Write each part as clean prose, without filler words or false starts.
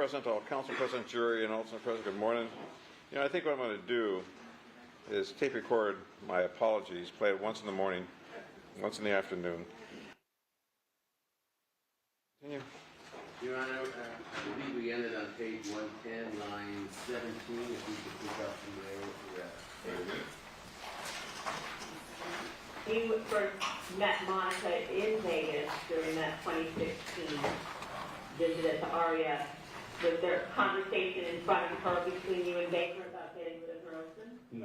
President, all council president, jury, and also president, good morning. I think what I'm going to do is tape record my apologies, play it once in the morning, once in the afternoon. Continue. Your Honor, I believe we ended on page 110, line 17, if we could pick up from there with the rest. You first met Monica in Vegas during that 2016 visit at the Aria. Was there a conversation in front of her between you and Baker about getting rid of her husband? No.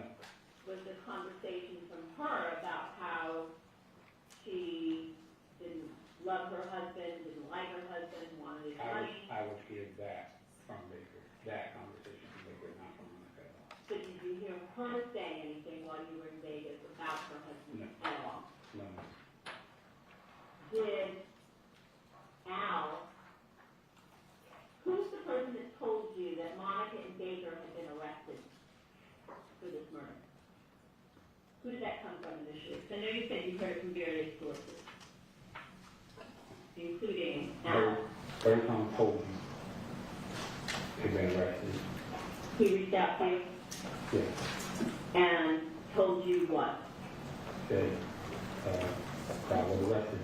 Was there conversation from her about how she didn't love her husband, didn't like her husband, wanted his money? I would hear that from Baker, that conversation from Baker, not from Monica at all. So did you hear her say anything while you were in Vegas about her husband at all? No. Did Al, who's the person that told you that Monica and Baker had been arrested for this murder? Who did that come from initially? I know you said you heard it from various sources, including Al. Birdsong told me they've been arrested. He reached out to you? Yes. And told you what? Said I was arrested.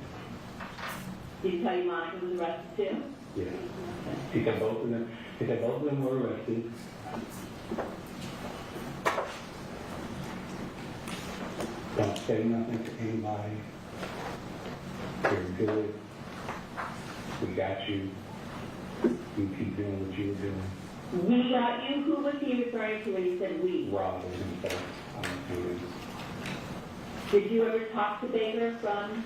Did he tell you Monica was arrested too? Yes. He said both of them were arrested. Don't say nothing to anybody. You're good. We got you. You keep doing what you were doing. We got you? Who was he referring to when he said we? Rob was himself. Did you ever talk to Baker from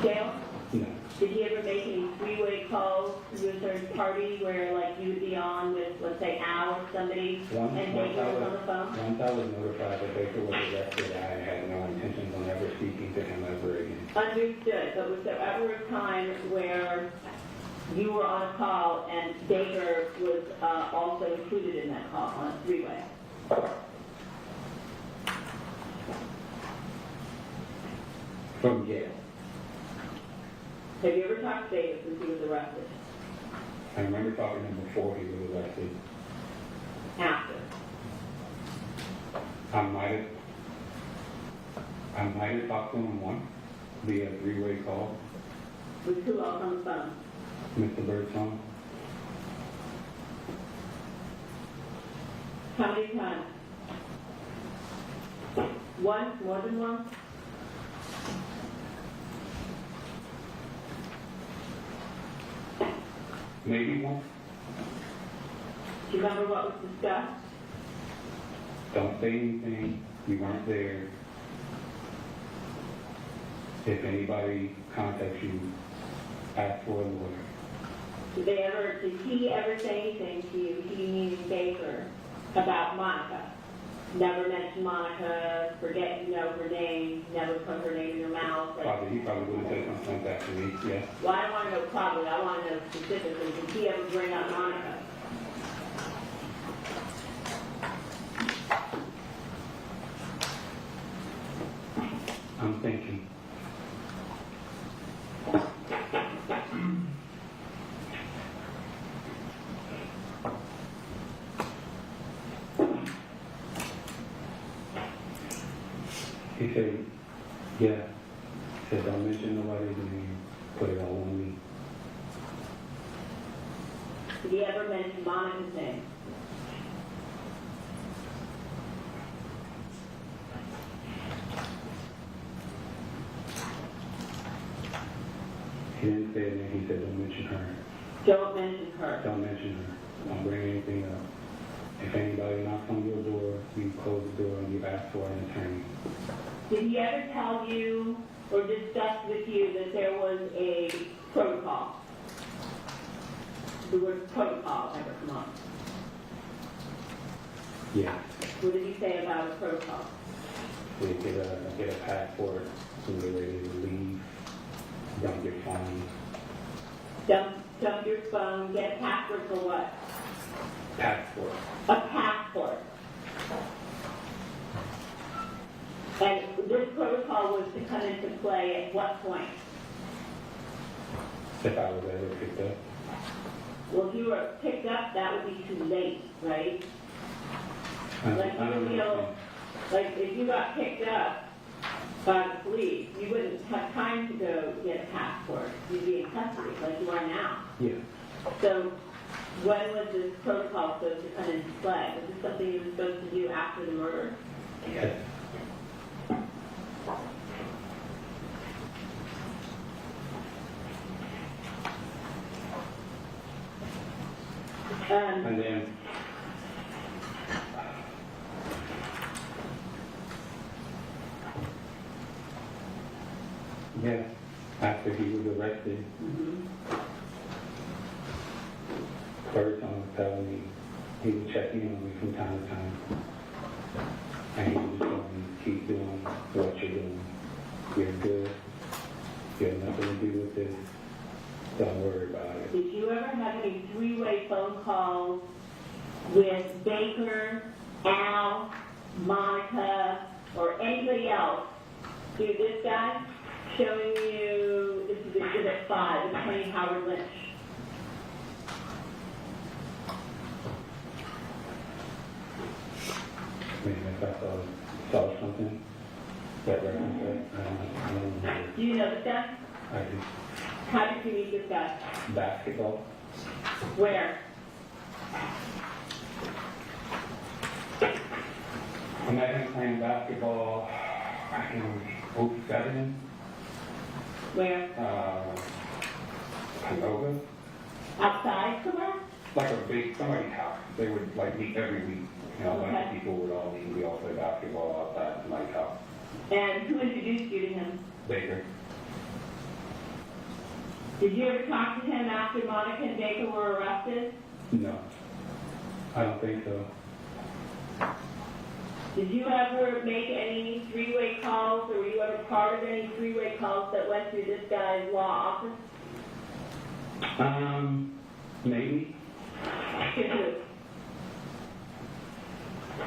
jail? No. Did he ever make any three-way calls to a third party where, like, you would be on with, let's say, Al or somebody, and Baker was on the phone? Once I was notified that Baker was arrested, I had no intentions on ever speaking to him ever again. Understood. But was there ever a time where you were on a call and Baker was also included in that call on a three-way? From jail. Have you ever talked to Baker since he was arrested? I remember talking to him before he was arrested. After? I might have talked to him once via a three-way call. With who else on the phone? Mr. Birdsong. How many times? Once? More than once? Maybe once. Do you remember what was discussed? Don't say anything. You weren't there. If anybody contacts you, ask for a lawyer. Did he ever say anything to you, he meaning Baker, about Monica? Never mentioned Monica, forget her name, never put her name in your mouth? He probably would have said something like that to me, yes. Well, I don't want to know probably, I want to know specifically, did he ever bring up Monica? I'm thinking. He said, yeah. He said, don't mention nobody's name. Put it all on me. Did he ever mention Monica's name? He didn't say anything. He said, don't mention her. Don't mention her. Don't mention her. Don't bring anything up. If anybody knocks on your door, you close the door and you ask for an attorney. Did he ever tell you or discuss with you that there was a protocol? The word protocol ever come up? Yeah. What did he say about a protocol? We get a passport when we're ready to leave. Don't get fined. Dump your phone, get a passport for what? Passport. A passport. And this protocol was to come into play at what point? If I was ever picked up. Well, if you were picked up, that would be too late, right? Like, I don't you know, know. like, if you got picked up by the police, you wouldn't have time to go get a passport. You'd be in custody, like you are now. Yeah. So, when was this protocol supposed to come into play? Was this something you were supposed to do after the murder? Yes. And then, yeah, after he was arrested, Birdsong was telling me, he would check in on me from time to time. And he would tell me, keep doing what you're doing. You're good. You have nothing to do with this. Don't worry about it. Did you ever have any three-way phone calls with Baker, Al, Monica, or anybody else to this guy, showing you, this is Exhibit 5, it's playing Howard Lynch? Maybe if I saw something that referenced that, I don't know. Do you know this guy? I do. How did you meet this guy? Basketball. Where? I met him playing basketball back in 07. Where? Canoga. Outside somewhere? Like a big, somebody's house. They would like meet every week. You know, a bunch Okay. of people would all meet. We all play basketball outside somebody's house. And who introduced you to him? Baker. Did you ever talk to him after Monica and Baker were arrested? No. I don't think so. Did you ever make any three-way calls, or were you ever part of any three-way calls that went through this guy's law office? Maybe. To who?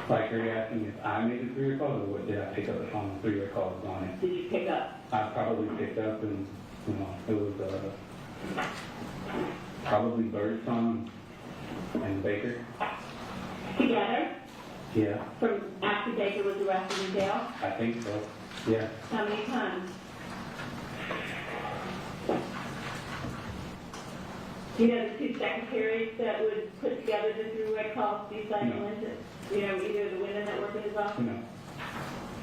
Like, are you asking if I made the 3-way call, or what, did I pick up the phone? 3-way call was on it. Did you pick up? I probably picked up, and, you know, it was, probably Birdsong and Baker. Together? Yeah, From after Baker was arrested in jail? I think so. Yeah. How many times? You know the two secretaries that would put together the three-way calls besides No. Linda? You know, either the women that work in his office? No.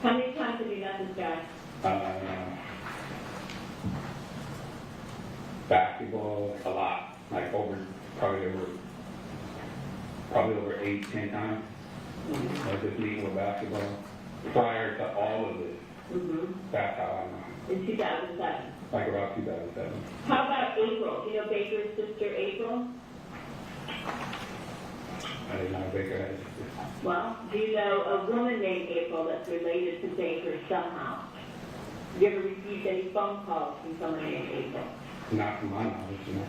How many times have you met this guy? Basketball, a lot. Like probably over 8-10 times. I just meeting with basketball. Prior to all of this, Mm-hmm. that's how I know. In 2007. Like about 2007. How about April? Do you know Baker's sister, April? I didn't know Baker had a sister. Well, do you know a woman named April that's related to Baker somehow? Have you ever received any phone calls from someone named April? Not from my knowledge, you know.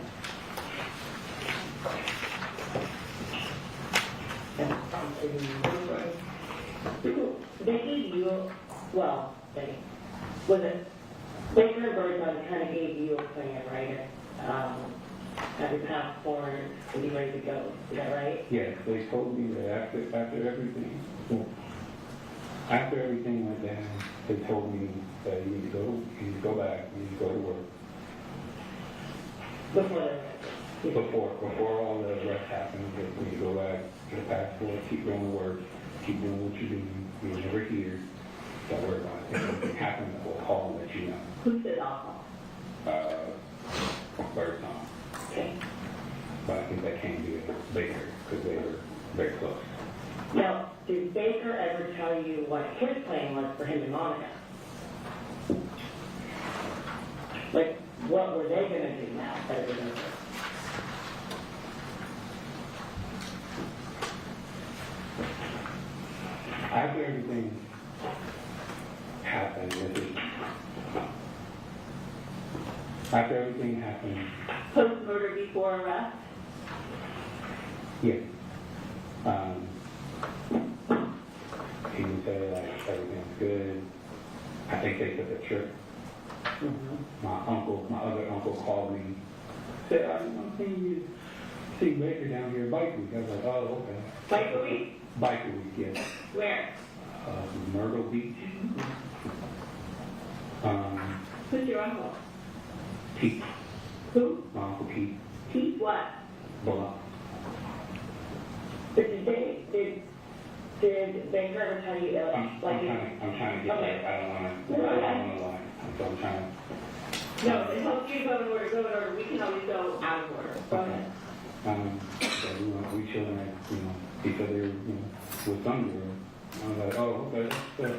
They gave you, well, was it, Baker or Birdsong kind of gave you a plan, right? Have your passport, to be ready to go, is that right? Yes, they told me that after everything. After everything went down, they told me that you need to go back, you need to go to work. Before all the arrest happened, you need to go back, get a passport, keep going to work, keep doing what you're doing. You're never here. Don't worry about it. If anything happens, we'll call and let you know. Who said I'll call? Birdsong. Okay. But I think that came to Baker because they were very close. Now, did Baker ever tell you what his plan was for him and Monica? Like, what were they going to do now that it was over? After everything happened, after everything happened, Post-murder, before arrest? yeah. He would say, like, everything's good. I think they took a trip. My other uncle called me, said, I'm seeing you see Baker down here bike week. I was like, oh, okay. Bike week? Bike week, yes. Where? Myrtle Beach. Who's your uncle? Pete. Who? My Uncle Pete. Pete what? Bullock. Did Baker ever tell you that? I'm trying to get Okay. there. I don't want to lie. So I'm trying to. No, it helps you go in order, we can always go out of order. Go ahead. So we chilling at, each other, with some girl. I was like, oh, okay, that's good.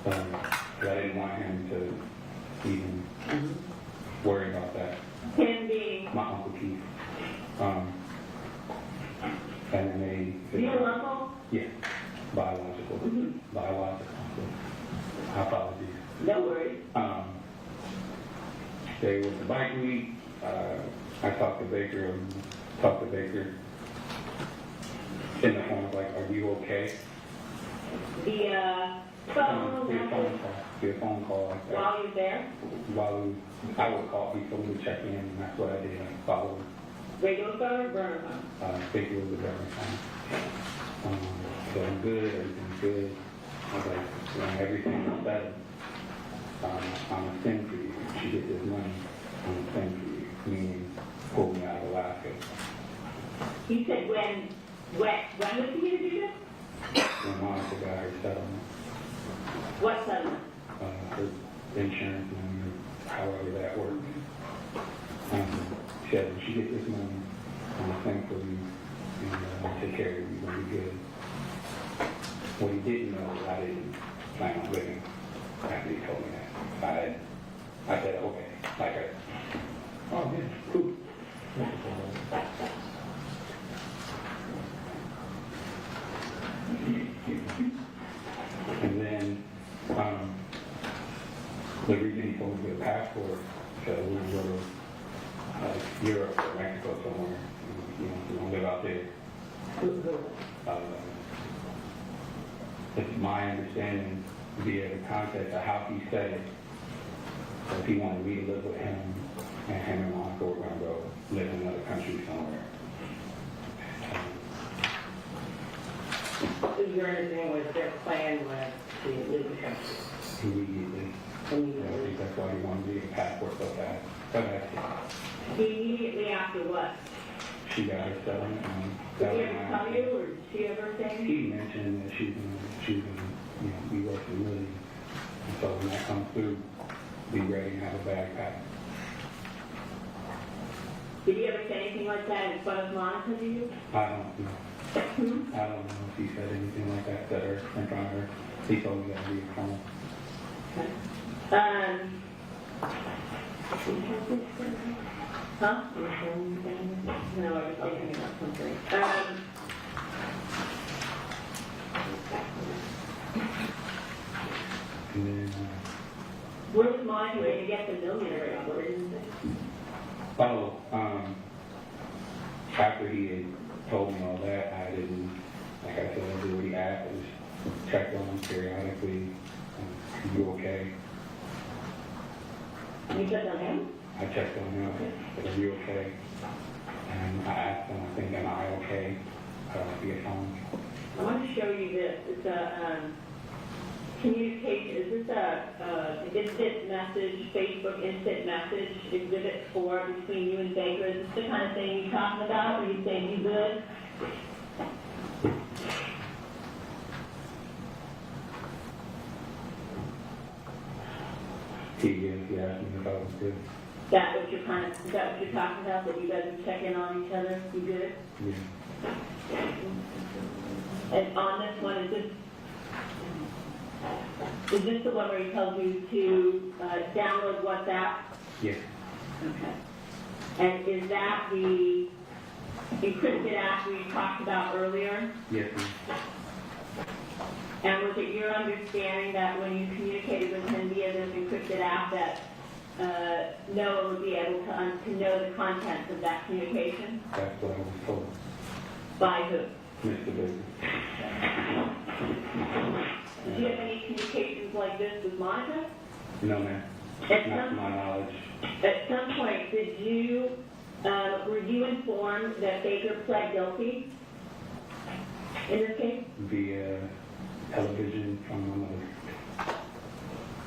But I didn't want him to even worry about that. Him being, My Uncle Keith. And then your uncle? yeah, biological. Biological uncle. Apologies. No worries. They was the bike week. I talked to Baker in the form of like, are you okay? The phone message Be a phone call like that. while you're there, I would call people to check in, and that's what I did. I followed. regular phone or burner phone? I think it was a better time. So I'm good, everything's good. I was like, when everything is settled, I'm gonna send for you. If you get this money, I'm gonna send for you. Meaning, pull me out of Alaska. He said when was he going to do this? When Monica got her settlement, What settlement? her insurance money, however that works. She said, when she gets this money, I'm gonna send for you, and take care of you, you're gonna be good. What he didn't know is I didn't plan on living after he told me that. I said, okay, like oh yeah, cool. And then, the reason he told me to get a passport, so we would go to Europe or Mexico somewhere, we don't live out there. It's my understanding via the context of how he said it. So if he wanted me to live with him, and him and Monica were going to go live in another country somewhere. Your understanding was their plan was to leave the country. Immediately. I think that's why he wanted me to get a passport so fast. Immediately after what? She got her settlement. Did he ever tell you, or did she ever say anything? He mentioned that she's gonna be working really. And so when that comes through, be ready and have a bag packed. Did he ever say anything like that in front of Monica to you? I don't know. I don't know if he said anything like that to her in front of her. He told me that to be at home. Okay. Huh? No, I was thinking about something. And then, Where was Monica going to get the millionaire number? after he had told me all that, I didn't, like I said, I did what he asked. I just checked on him periodically. Are you okay? You checked on him? I checked on him. I said, are you okay? And I asked him, I think, am I okay? Via phone. I want to show you this. It's a communication. Is this a instant message, Facebook instant message exhibit 4 between you and Baker? Is this the kind of thing you're talking about? Or are you saying you good? He asked me if I was good. Is that what you're talking about? That you guys are checking on each other? You good? Yeah. And on this one, is this the one where he tells you to download WhatsApp? Yes. Okay. And is that the encrypted app we talked about earlier? Yes. And was it your understanding that when you communicated with him via this encrypted app that Noah would be able to know the contents of that communication? That's what I was told. By who? Mr. Baker. Did you have any communications like this with Monica? No, ma'am. At Not to some, my knowledge. at some point, did you Were you informed that Baker pled guilty in this case? Via television from my mother.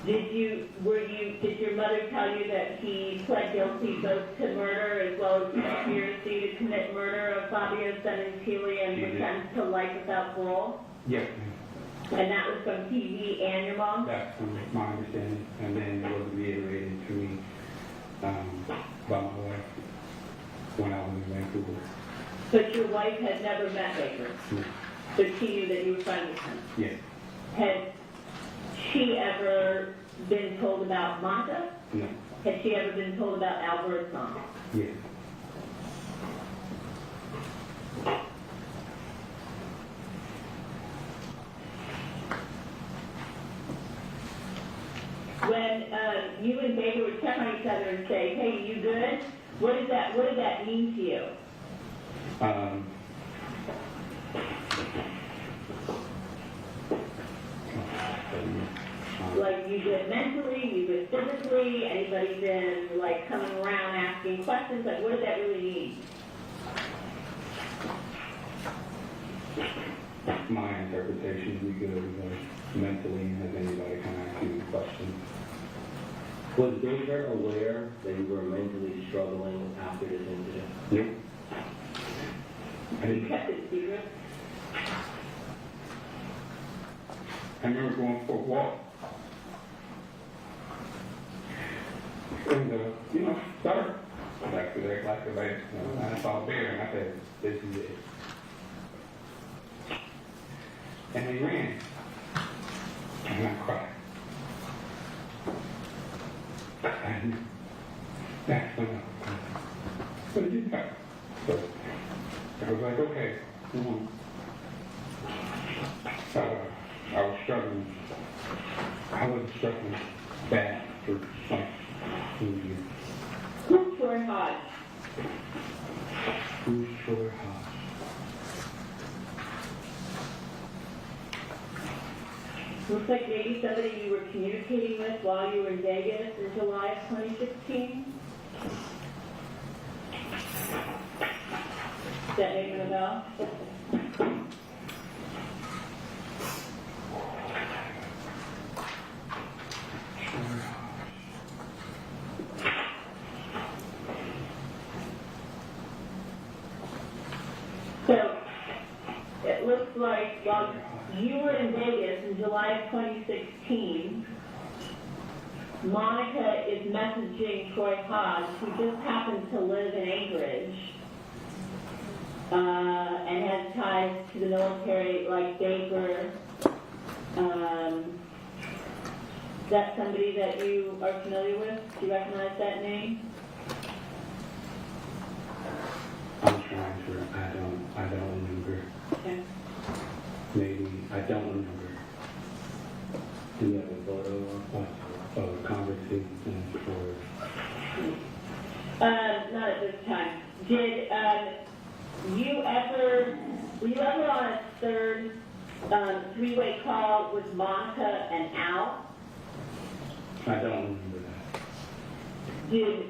Did your mother tell you that he pled guilty both to murder as well as conspiracy to commit murder of Fabio Sementilli and was sentenced to life without parole? Yes, ma'am. And that was from TV and your mom? That's from my understanding. And then it was reiterated to me by my wife when I was in Vancouver. But your wife had never met Baker? No. But she knew that you were friends with him? Yes. Had she ever been told about Monica? No. Had she ever been told about Birdsong? Yes. When you and Baker would check on each other and say, hey, you good? What did that mean to you? Like, you good mentally, you good physically, anybody been, like, coming around asking questions? Like, what did that really mean? My interpretation would be good mentally as anybody can ask you questions. Was Baker aware that you were mentally struggling after this incident? Yep. You kept it secret? I remember going for a walk. And, start. Like I saw a bear and I said, this is it. And they ran. And I cried. And that's when what did you do? So I was like, okay. I was struggling. I was struggling bad for like 2 years. Who's Troy Hodge? Who's Troy Hodge? Looks like maybe somebody you were communicating with while you were in Vegas in July of 2016? Does that ring a bell? So, it looks like while you were in Vegas in July of 2016, Monica is messaging Troy Hodge, who just happens to live in Anchorage, and has ties to the military like Baker. Is that somebody that you are familiar with? Do you recognize that name? I'm trying to, I don't remember. Okay. Maybe, I don't remember. Do you have a photo Of conversation or... Not at this time. Did were you ever on a third three-way call with Monica and Al? I don't remember that.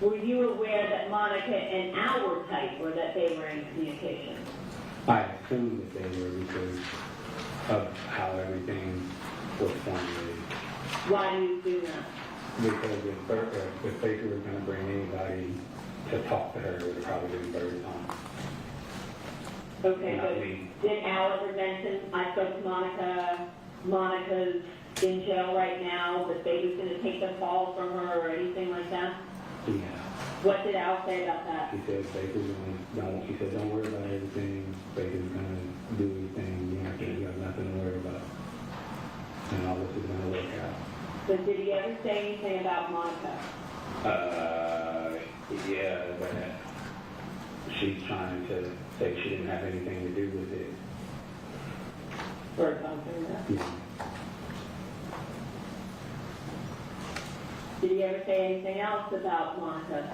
Were you aware that Monica and Al were tight, or that they were in communication? I assumed that they were because of how everything was formulated. Why do you do that? Because if Baker was going to bring anybody to talk to her, it would probably be Birdsong. Okay, Not but me. did Al ever mention, I spoke to Monica, Monica's in jail right now, that Baker's going to take the fall from her, or anything like that? Yeah. What did Al say about that? He said Baker's going to, he said, don't worry about everything. Baker's going to do anything. You have nothing to worry about. And all this is going to work out. But did he ever say anything about Monica? Yeah, but she's trying to say she didn't have anything to do with it. Or something like that? Yeah. Did he ever say anything else about Monica?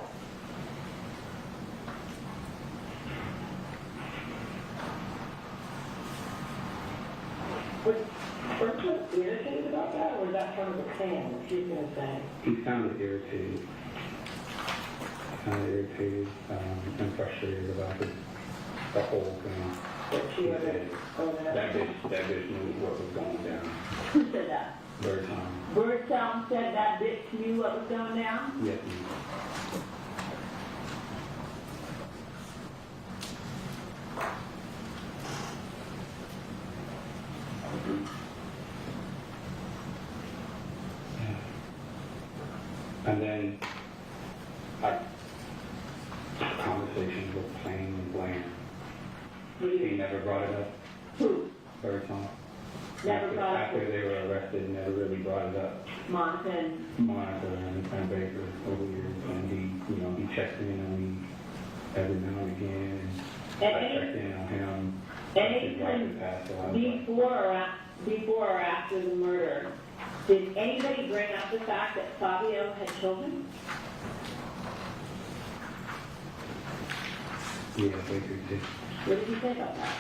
Was he irritated about that, or was that part of the plan that she's going to say? He sounded irritated. kind of irritated and frustrated about the whole thing. That she He was said over that bitch knew what was going down. Who said that? Birdsong. Birdsong said that bitch knew what was going down? Yes, ma'am. And then our conversations were plain and bland. He never brought it up. Who? Birdsong. Never brought up After they were arrested, never really brought it up. Monica and Monica and Baker over years, and he checked in on me every now and again. And I any- checked in on him. anytime before or after the murder, did anybody bring up the fact that Fabio had children? Yeah, Baker did. What did he say about that?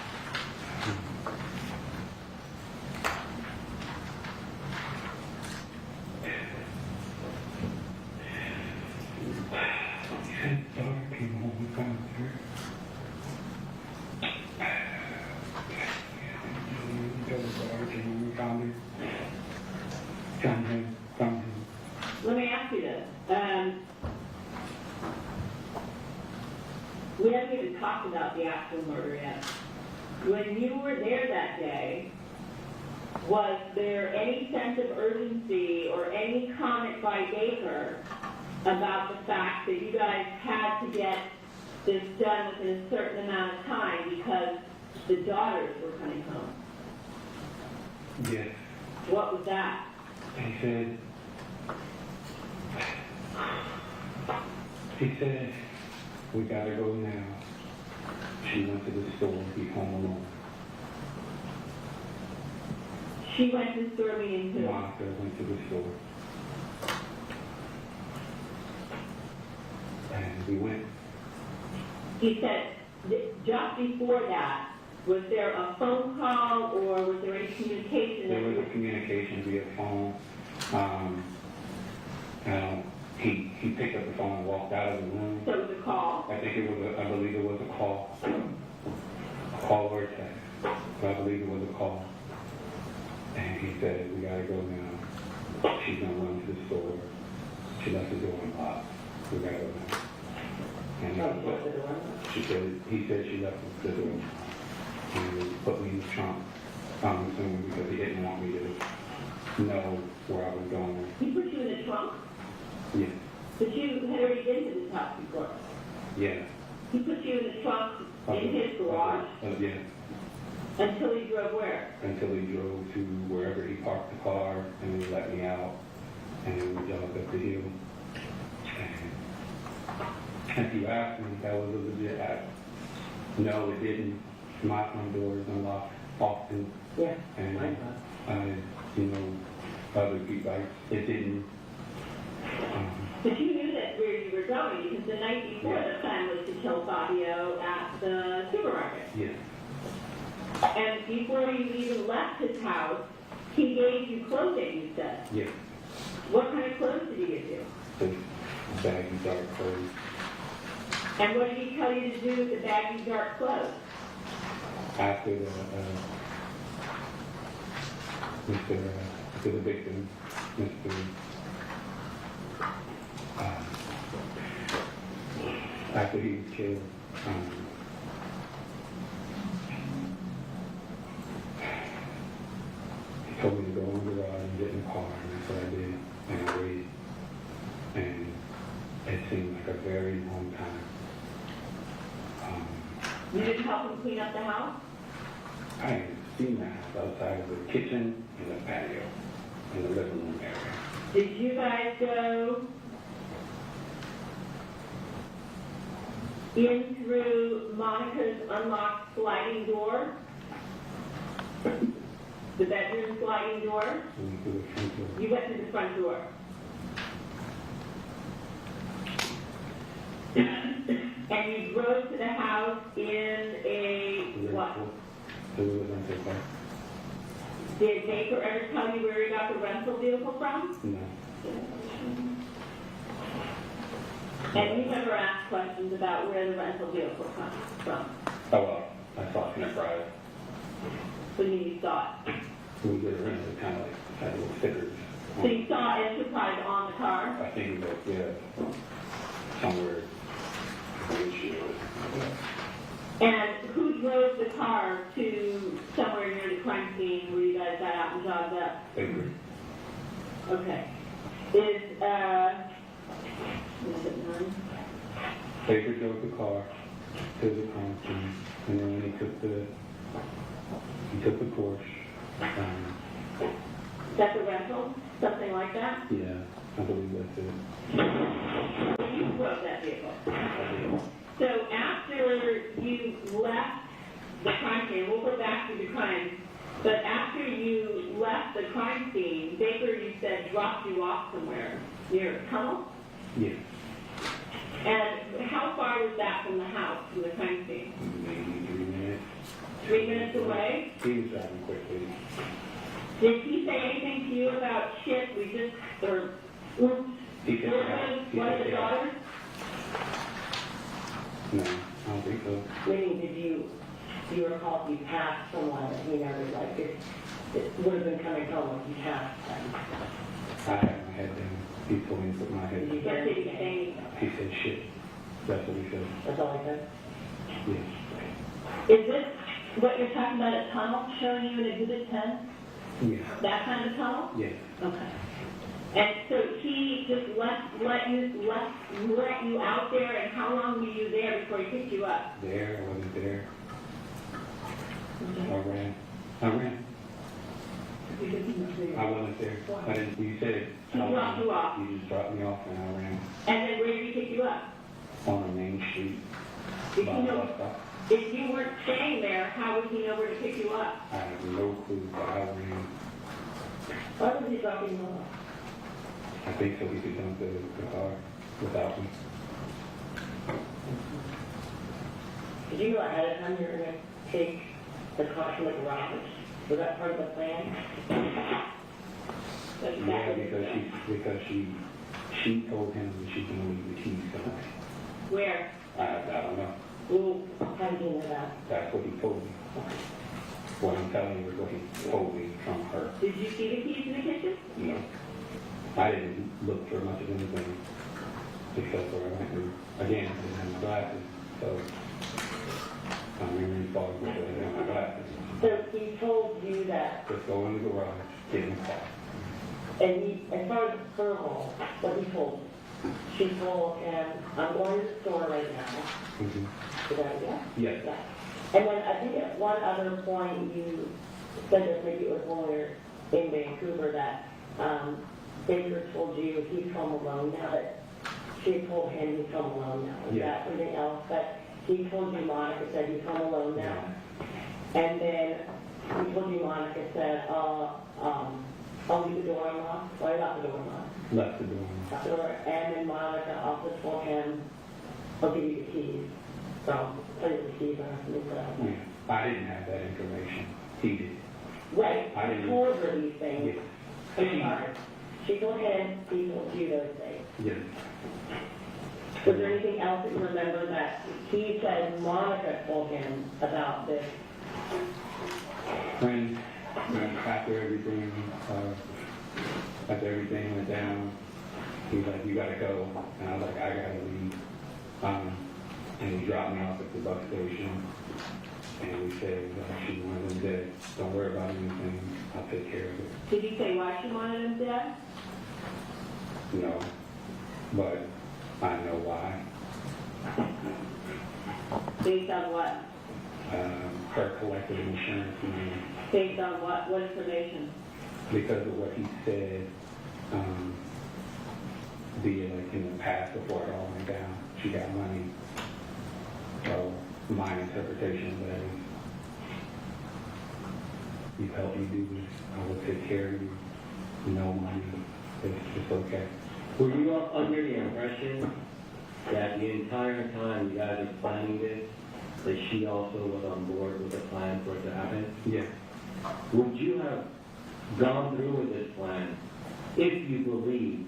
His daughter came home and found her. His daughter came home and found her. Found him. Let me ask you this. We haven't even talked about the actual murder yet. When you were there that day, was there any sense of urgency or any comment by Baker about the fact that you guys had to get this done within a certain amount of time because the daughters were coming home? Yes. What was that? He said, we gotta go now. She went to the store, be home alone. She went to the store meeting too. Monica went to the store. And we went. He said, just before that, was there a phone call or was there any communication? There was a communication via phone. He picked up the phone and walked out of the room. So it was a call. I believe it was a call. A call or a text. But I believe it was a call. And he said, we gotta go now. She's gonna run to the store. She left the door unlocked. We gotta go now. And he said she left the door. And he put me in the trunk. I'm assuming because he didn't want me to know where I was going. He put you in the trunk? Yeah. But you had already been to this house before. Yeah. He put you in the trunk in his garage Yeah. until he drove where? Until he drove to wherever he parked the car, and he let me out, and then we jogged up the hill. And if you ask me, that was a legit act. No, it didn't. My front door is unlocked often. Yeah. And other people, it didn't. But you knew that where you were going because the night before Yeah. the plan was to kill Fabio at the supermarket. Yeah. And before you even left his house, he gave you clothing, you said. Yeah. What kind of clothes did he give you? The baggy dark clothes. And what did he tell you to do with the baggy dark clothes? After the victim, Mr. After he was killed, he told me to go in the garage and get in the car, and that's what I did, and I waited. And it seemed like a very long time. You didn't help him clean up the house? I had seen the house outside of the kitchen and the patio, in the living room area. Did you guys go in through Monica's unlocked sliding door? The bedroom sliding door? Went through the front door. You went through the front door. And you drove to the house in a what? So we was rental car? Did Baker ever tell you where he got the rental vehicle from? No. And you never asked questions about where the rental vehicle comes from? Oh, well, I saw it in a Friday. When you saw it? We did a rental, kind of like, had little stickers. So you saw Enterprise on the car? I think it was, yeah, somewhere. And who drove the car to somewhere near the crime scene where you guys got out and jogged up? Baker. Okay. Is it none? Baker drove the car to the crime scene, and then he took the Porsche. That's a rental? Something like that? Yeah, I believe that's it. You drove that vehicle. So after you left the crime scene, we'll go back to the crime, but after you left the crime scene, Baker, you said, dropped you off somewhere near a tunnel? Yeah, And how far was that from the house, from the crime scene? maybe 3 minutes. 3 minutes away? He was driving quickly. Did he say anything to you about shit, we just, or, oops, He said, one of the daughters? no, I don't think so. Meaning, do you recall if you passed someone that he noted, like, it would have been coming home if you passed them? I had my head down. He told me to put my head Did you down. What did he say? He said shit. That's what he said. That's all he said? Yeah. Is this what you're talking about, a tunnel showing you in Exhibit 10? Yeah. That kind of tunnel? Yeah. Okay. And so he just let you out there, and how long were you there before he picked you up? There, I wasn't there. I ran. I wasn't there. I didn't, you said. He dropped you off. You just dropped me off and I ran And then where did he pick you up? on the main street. If by you the know, bus stop. if you weren't staying there, how would he know where to pick you up? I have no clue, but I ran. Why was he dropping you off? I think so we could dump the car without me. Did you know ahead of time you were going to take the car from the garage? Was that part of the plan? That's Yeah, exactly because she told him that she can leave the keys tonight. where? I don't know. Well, how did you know that? That's what he told me. What I'm telling you is what he told me from her. Did you see the keys in the kitchen? No. I didn't look for much of anything except for I went through, again, I didn't have my glasses, so I'm really far because I didn't have my glasses. So he told you that, Just go in the garage, get in the car. and he, as far as her role, what he told you, she told him, I'm going to the store right now. Mm-hmm. Is that it? Yes. Yeah. And then I think at one other point you said that maybe it was when we were in Vancouver that Baker told you he's home alone now, that she told him he's home alone now. Is Yeah. that something else? But he told you Monica said he's home alone now. And then he told you Monica said, I'll leave the door unlocked. Why lock the door unlocked? Left the door. Lock the door. And then Monica also told him, I'll give you the keys. So, play with the keys or something like that. Yeah. I didn't have that information. He did. Right. I I didn't- told her these things. Yeah. I'm sorry. She told him, he told you those things. Yes. Was there anything else that you remember that he said Monica told him about this? When after everything went down, he was like, you gotta go. And I was like, I gotta leave. And he dropped me off at the bus station. And he said, she wanted him dead. Don't worry about anything. I'll take care of it. Did you say why she wanted him dead? No. But I know why. Based on what? Her collective insurance money. Based on what? What information? Because of what he said, be it like in the past before it all went down, she got money. So my interpretation of that is, you help me do this, I will take care of you. No money, it's okay. Were you under the impression that the entire time you guys were planning this, that she also was on board with the plan for it to happen? Yeah. Would you have gone through with this plan if you believed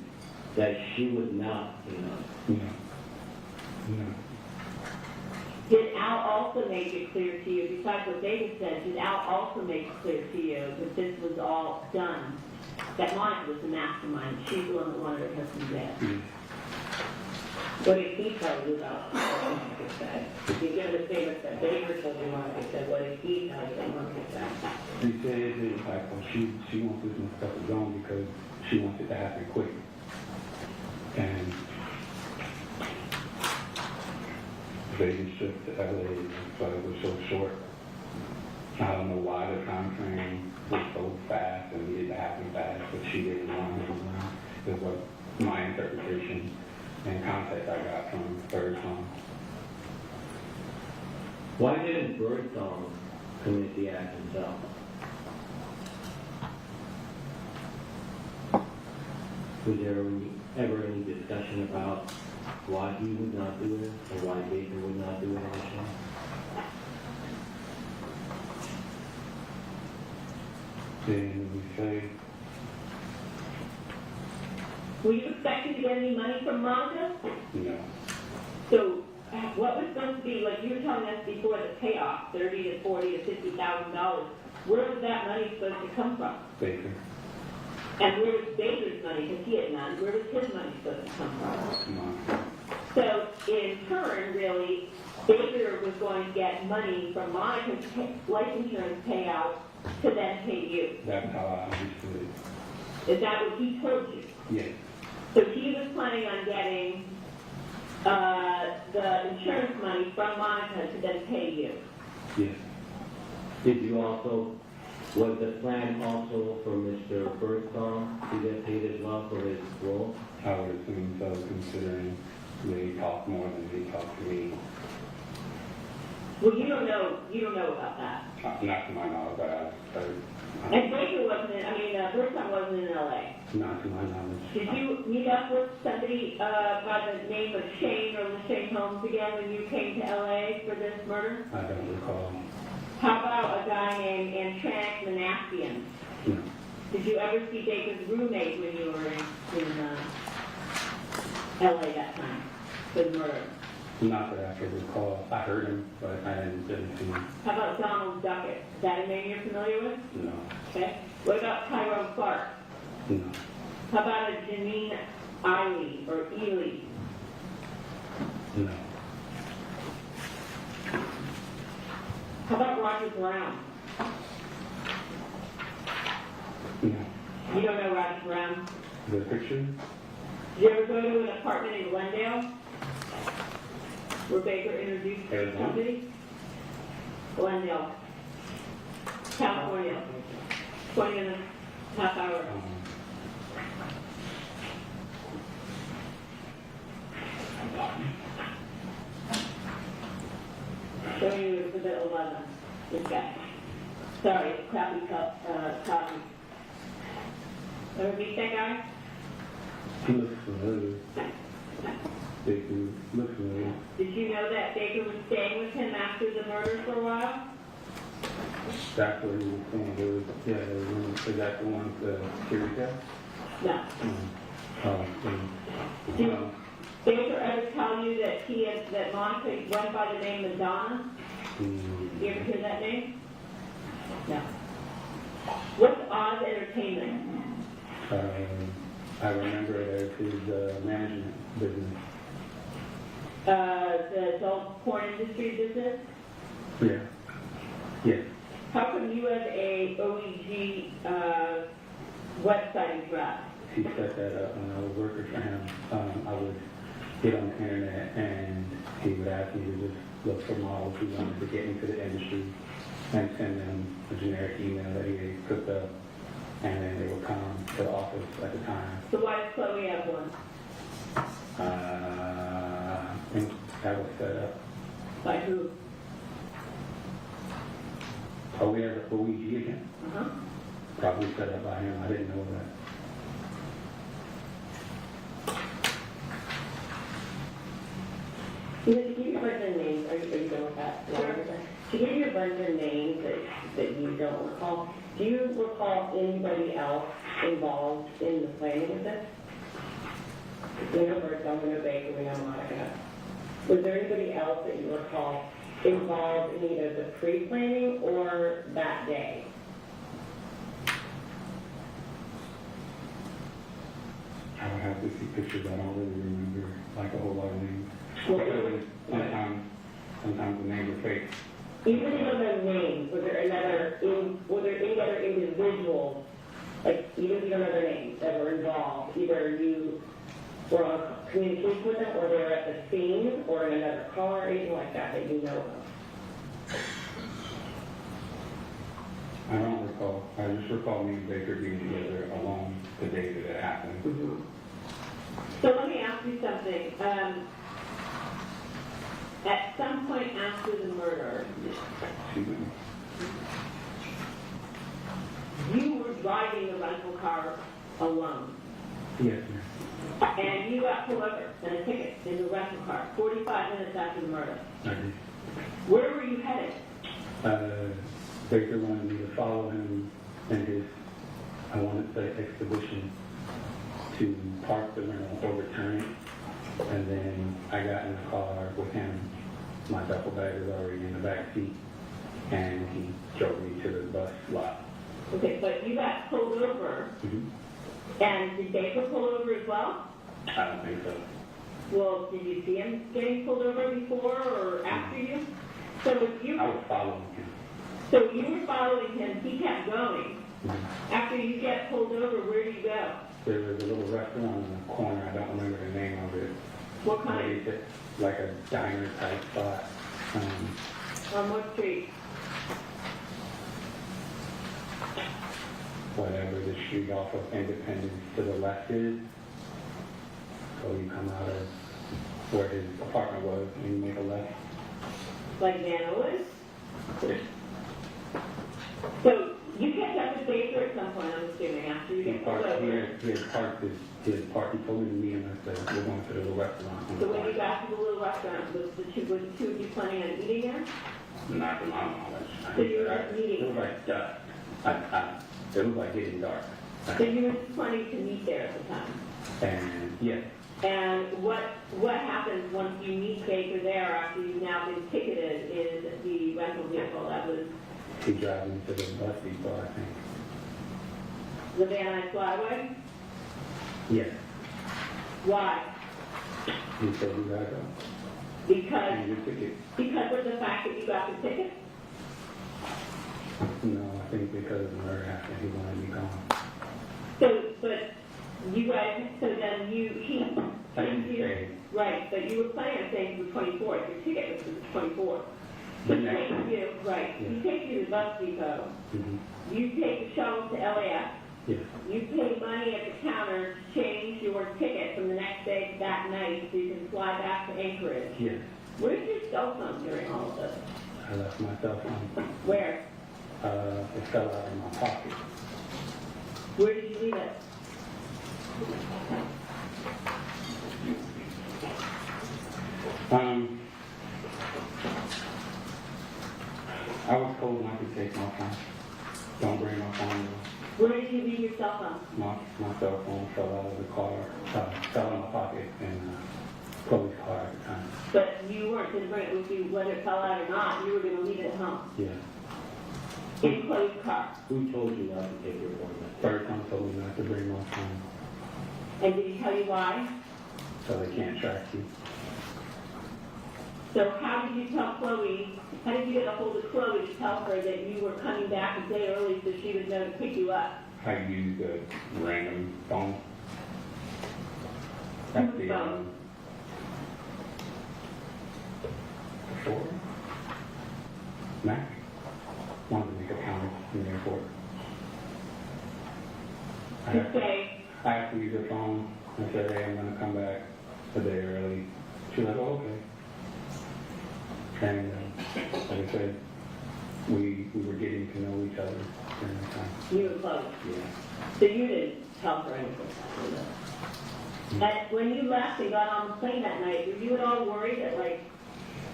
that she was not enough? No. No. Did Al also make it clear to you, besides what David said, did Al also make it clear to you that this was all done, that Monica was the mastermind, she's the one that wanted her husband dead? Yes. What did he tell you about what Monica said? If you give the statement that Baker told you Monica said, what did he tell you that Monica said? He said it's like, well, she wants this stuff to go on because she wants it to happen quick. And Vegas trip to LA, so it was so short. I don't know why the time frame was so fast and needed to happen fast, but she didn't want it around. Is what my interpretation and context I got from Birdsong. Why didn't Birdsong commit the act himself? Was there ever any discussion about why he would not do it, or why Baker would not do it initially? Then we say, Were you expecting to get any money from Monica? no, So what was supposed to be, like you were telling us before, the payoff, $30,000 to $40,000 to $50,000, where was that money supposed to come from? Baker, And where was Baker's money, because he had none, where was his money supposed to come from? Monica. So in turn, really, Baker was going to get money from Monica's life insurance payout to then pay you. That's how I understood it. Is that what he told you? Yes, So he was planning on getting the insurance money from Monica to then pay you. yes, Did you also, was the plan also for Mr. Birdsong to get paid as well for his role? I would assume so, considering they talk more than they talk to me. Well, you don't know about that. Not to my knowledge, but I heard. And Baker wasn't Birdsong wasn't in LA. Not to my knowledge. Did you meet up with somebody by the name of Shane or Lashane Holmes again when you came to LA for this murder? I don't recall. How about a guy named Antranik Manassian? No, Did you ever see Baker's roommate when you were in LA that time for the murder? not that I can recall. I heard him, but I didn't see him. How about Donald Duckett? Is that a name you're familiar with? No, Okay. What about Tyrone Clark? no, How about a Janine Eiley or Ely? no, How about Roger Brown? no. You don't know Roger Brown? The picture? Did you ever go to an apartment in Glendale where Baker introduced you to Arizona? somebody? Glendale, California. 20 minutes, half hour. Showing you Exhibit 11. This guy. Sorry, crappy copy. Ever meet that guy? He looks familiar. Baker looks familiar. Did you know that Baker was staying with him after the murder for a while? That's what he was saying. There was, yeah, there was one. Is that the one with the security guy? No. Did Baker ever tell you that Monica went by the name Madonna? You ever hear that name? No. What's Oz Entertainment? I remember it as his management business. The adult porn industry business? Yeah. Yes. How come you have a OEG website address? He set that up when I was working for him. I would get on the internet and he would ask me to just look for models who wanted to get into the industry and send them a generic email that he had cooked up, and then they would come to the office at the time. So why does Chloe have one? I think that was set up. By who? Oh, we have an OEG account? Uh-huh. Probably set up by him. I didn't know that. To give you a bunch of names, are you done with that? Sure. To give you a bunch of names that you don't recall, do you recall anybody else involved in the planning of this? We know Birdsong, we know Baker, we know Monica. Was there anybody else that you recall involved in either the pre-planning or that day? I would have to see pictures. I don't really remember like a whole lot of names. Well, Because sometimes the names are fake. even if you don't know names, were there any other individuals, like even if you don't know their names, that were involved? Either you were on communication with them, or they were at the scene, or in another car, or anything like that that you know of? I don't recall. I just recall me and Baker being together alone the day that it happened. So let me ask you something. At some point after the murder, Excuse me. you were driving the rental car alone, Yes, ma'am. and you got pulled over and a ticket in the rental car 45 minutes after the murder. I did. Where were you headed? Baker wanted me to follow him in his, I want to say, expedition to park the rental or return it. And then I got in the car with him. My duffel bag was already in the back seat, and he drove me to the bus lot. Okay, but you got pulled over, and did Baker pull over as well? I don't think so. Well, did you see him getting pulled over before or after you? So if you I was following him. So you were following him, he kept going. After you get pulled over, where do you go? There was a little restaurant in the corner. I don't remember the name of it. What kind? Like a diner type spot. On what street? Whatever the street off of Independence to the left is. So you come out of where his apartment was and you make a left. Like Vanilla? Yes. So you catch up with Baker at some point, I'm assuming, after you He get pulled parked over. here. He had parked his park. He told me to meet him and said, we're going to the little restaurant. So when you got to the little restaurant, was the two of you planning on eating there? Not to my knowledge. So you were just meeting? It was like dusk. It was like getting dark. So you were just planning to meet there at the time? And yes, And what happens once you meet Baker there after you've now been ticketed in the rental vehicle? That was he drives me to the bus depot, I think. the Van Nuys Flyway? Yes. Why? He said, you gotta go. Because And your ticket. Because of the fact that you got the ticket? No, I think because of the murder happened, he wanted me gone. But you guys, so then he I didn't say. right, but you were planning on staying for the 24th. Your ticket was for the 24th. The He next takes one. you, right, he Yeah. takes you to the bus depot. Mm-hmm. You take the shuttle to LAX. Yes. You pay money at the counter to change your ticket from the next day to that night so you can fly back to Anchorage. Yes. Where's your cell phone during all of this? I left my cell phone. Where? It fell out of my pocket. Where did you leave it? I was told not to take my phone. Don't bring my phone. Where did you leave your cell phone? My cell phone fell out of the car, fell in my pocket in Chloe's car at the time. But you weren't going to bring it with you, whether it fell out or not. You were going to leave it at home Yeah. in Chloe's car. Who told you not to take your appointment? Third time told me not to bring my phone And did he tell you why? so they can't track you. So how did you tell Chloe, how did you get a hold of Chloe to tell her that you were coming back a day early so she would know to pick you up? I used a random phone. Whose phone? Before? Mac? Wanted to make a comment in the airport. To say, I asked her to use her phone. I said, hey, I'm going to come back a day early. She was like, oh, okay. And like I said, we were getting to know each other during that time. you were Chloe. Yeah. So you didn't tell her anything. And when you left and got on the plane that night, were you at all worried that, like,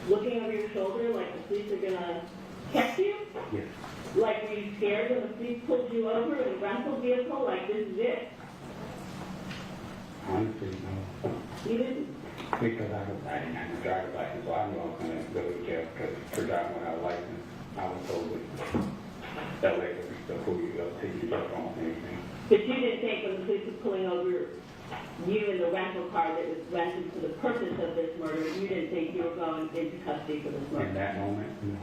looking over your shoulder, like the police are going to catch you? Yes. Like, were you scared when the police pulled you over in a rental vehicle? Like, this is it. Honestly, no. You didn't. Because I didn't have a driver's license, so I knew I was going to go to jail because for driving without a license, I was told that LA would still pull you up, take you to jail for almost anything. But you didn't think when the police were pulling over you in the rental car that was rented for the purpose of this murder, you didn't think you were going into custody for this murder? In that moment, no.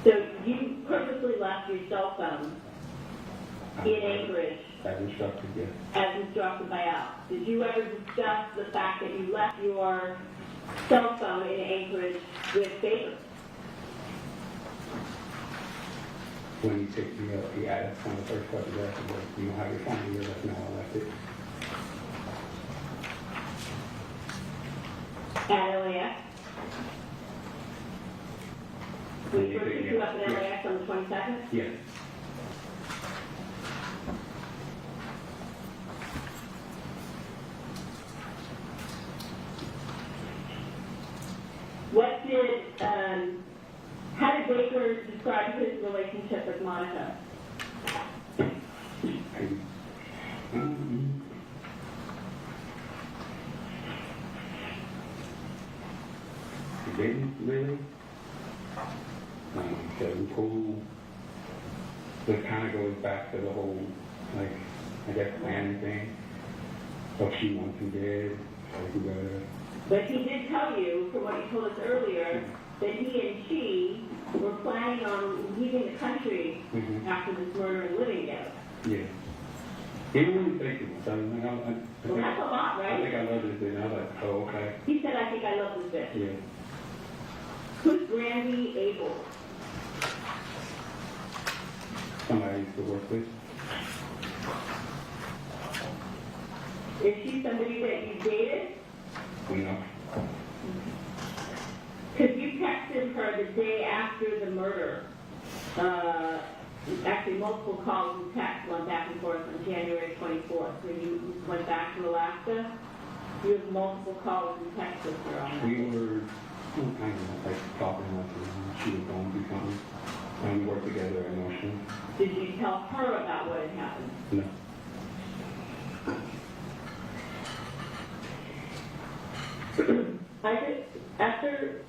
So you purposely left your cell phone in Anchorage As instructed, yes. as instructed by Al. Did you ever discuss the fact that you left your cell phone in Anchorage with Baker? When you take me up, that's one of the first questions I asked him, was, you don't have your phone here, that's not I left it. At LAX? When you first picked picked me you up at LAX on the 22nd? Yes. What did, how did Baker describe his relationship with Monica? He didn't really. So cool. It kind of goes back to the whole, like, I guess, planning thing. What she wants and did, like, we gotta. But he did tell you, from what he told us earlier, that he and she were planning on leaving the country after this murder and living together. Yeah. He didn't really say too much. Well, that's a lot, I think right? I love this thing. I was like, oh, okay. He said, I think I love this bitch. Yeah. Who's Brandy Abel? Somebody I used to work with. Is she somebody that you dated? You know. Because you texted her the day after the murder. Actually, multiple calls and texts went back and forth on January 24th. When you went back to Alaska, you had multiple calls and texts with her on that. We were kind of like talking like she was going through something. And we worked together at Notion. Did you tell her about what had happened? No. I just, after,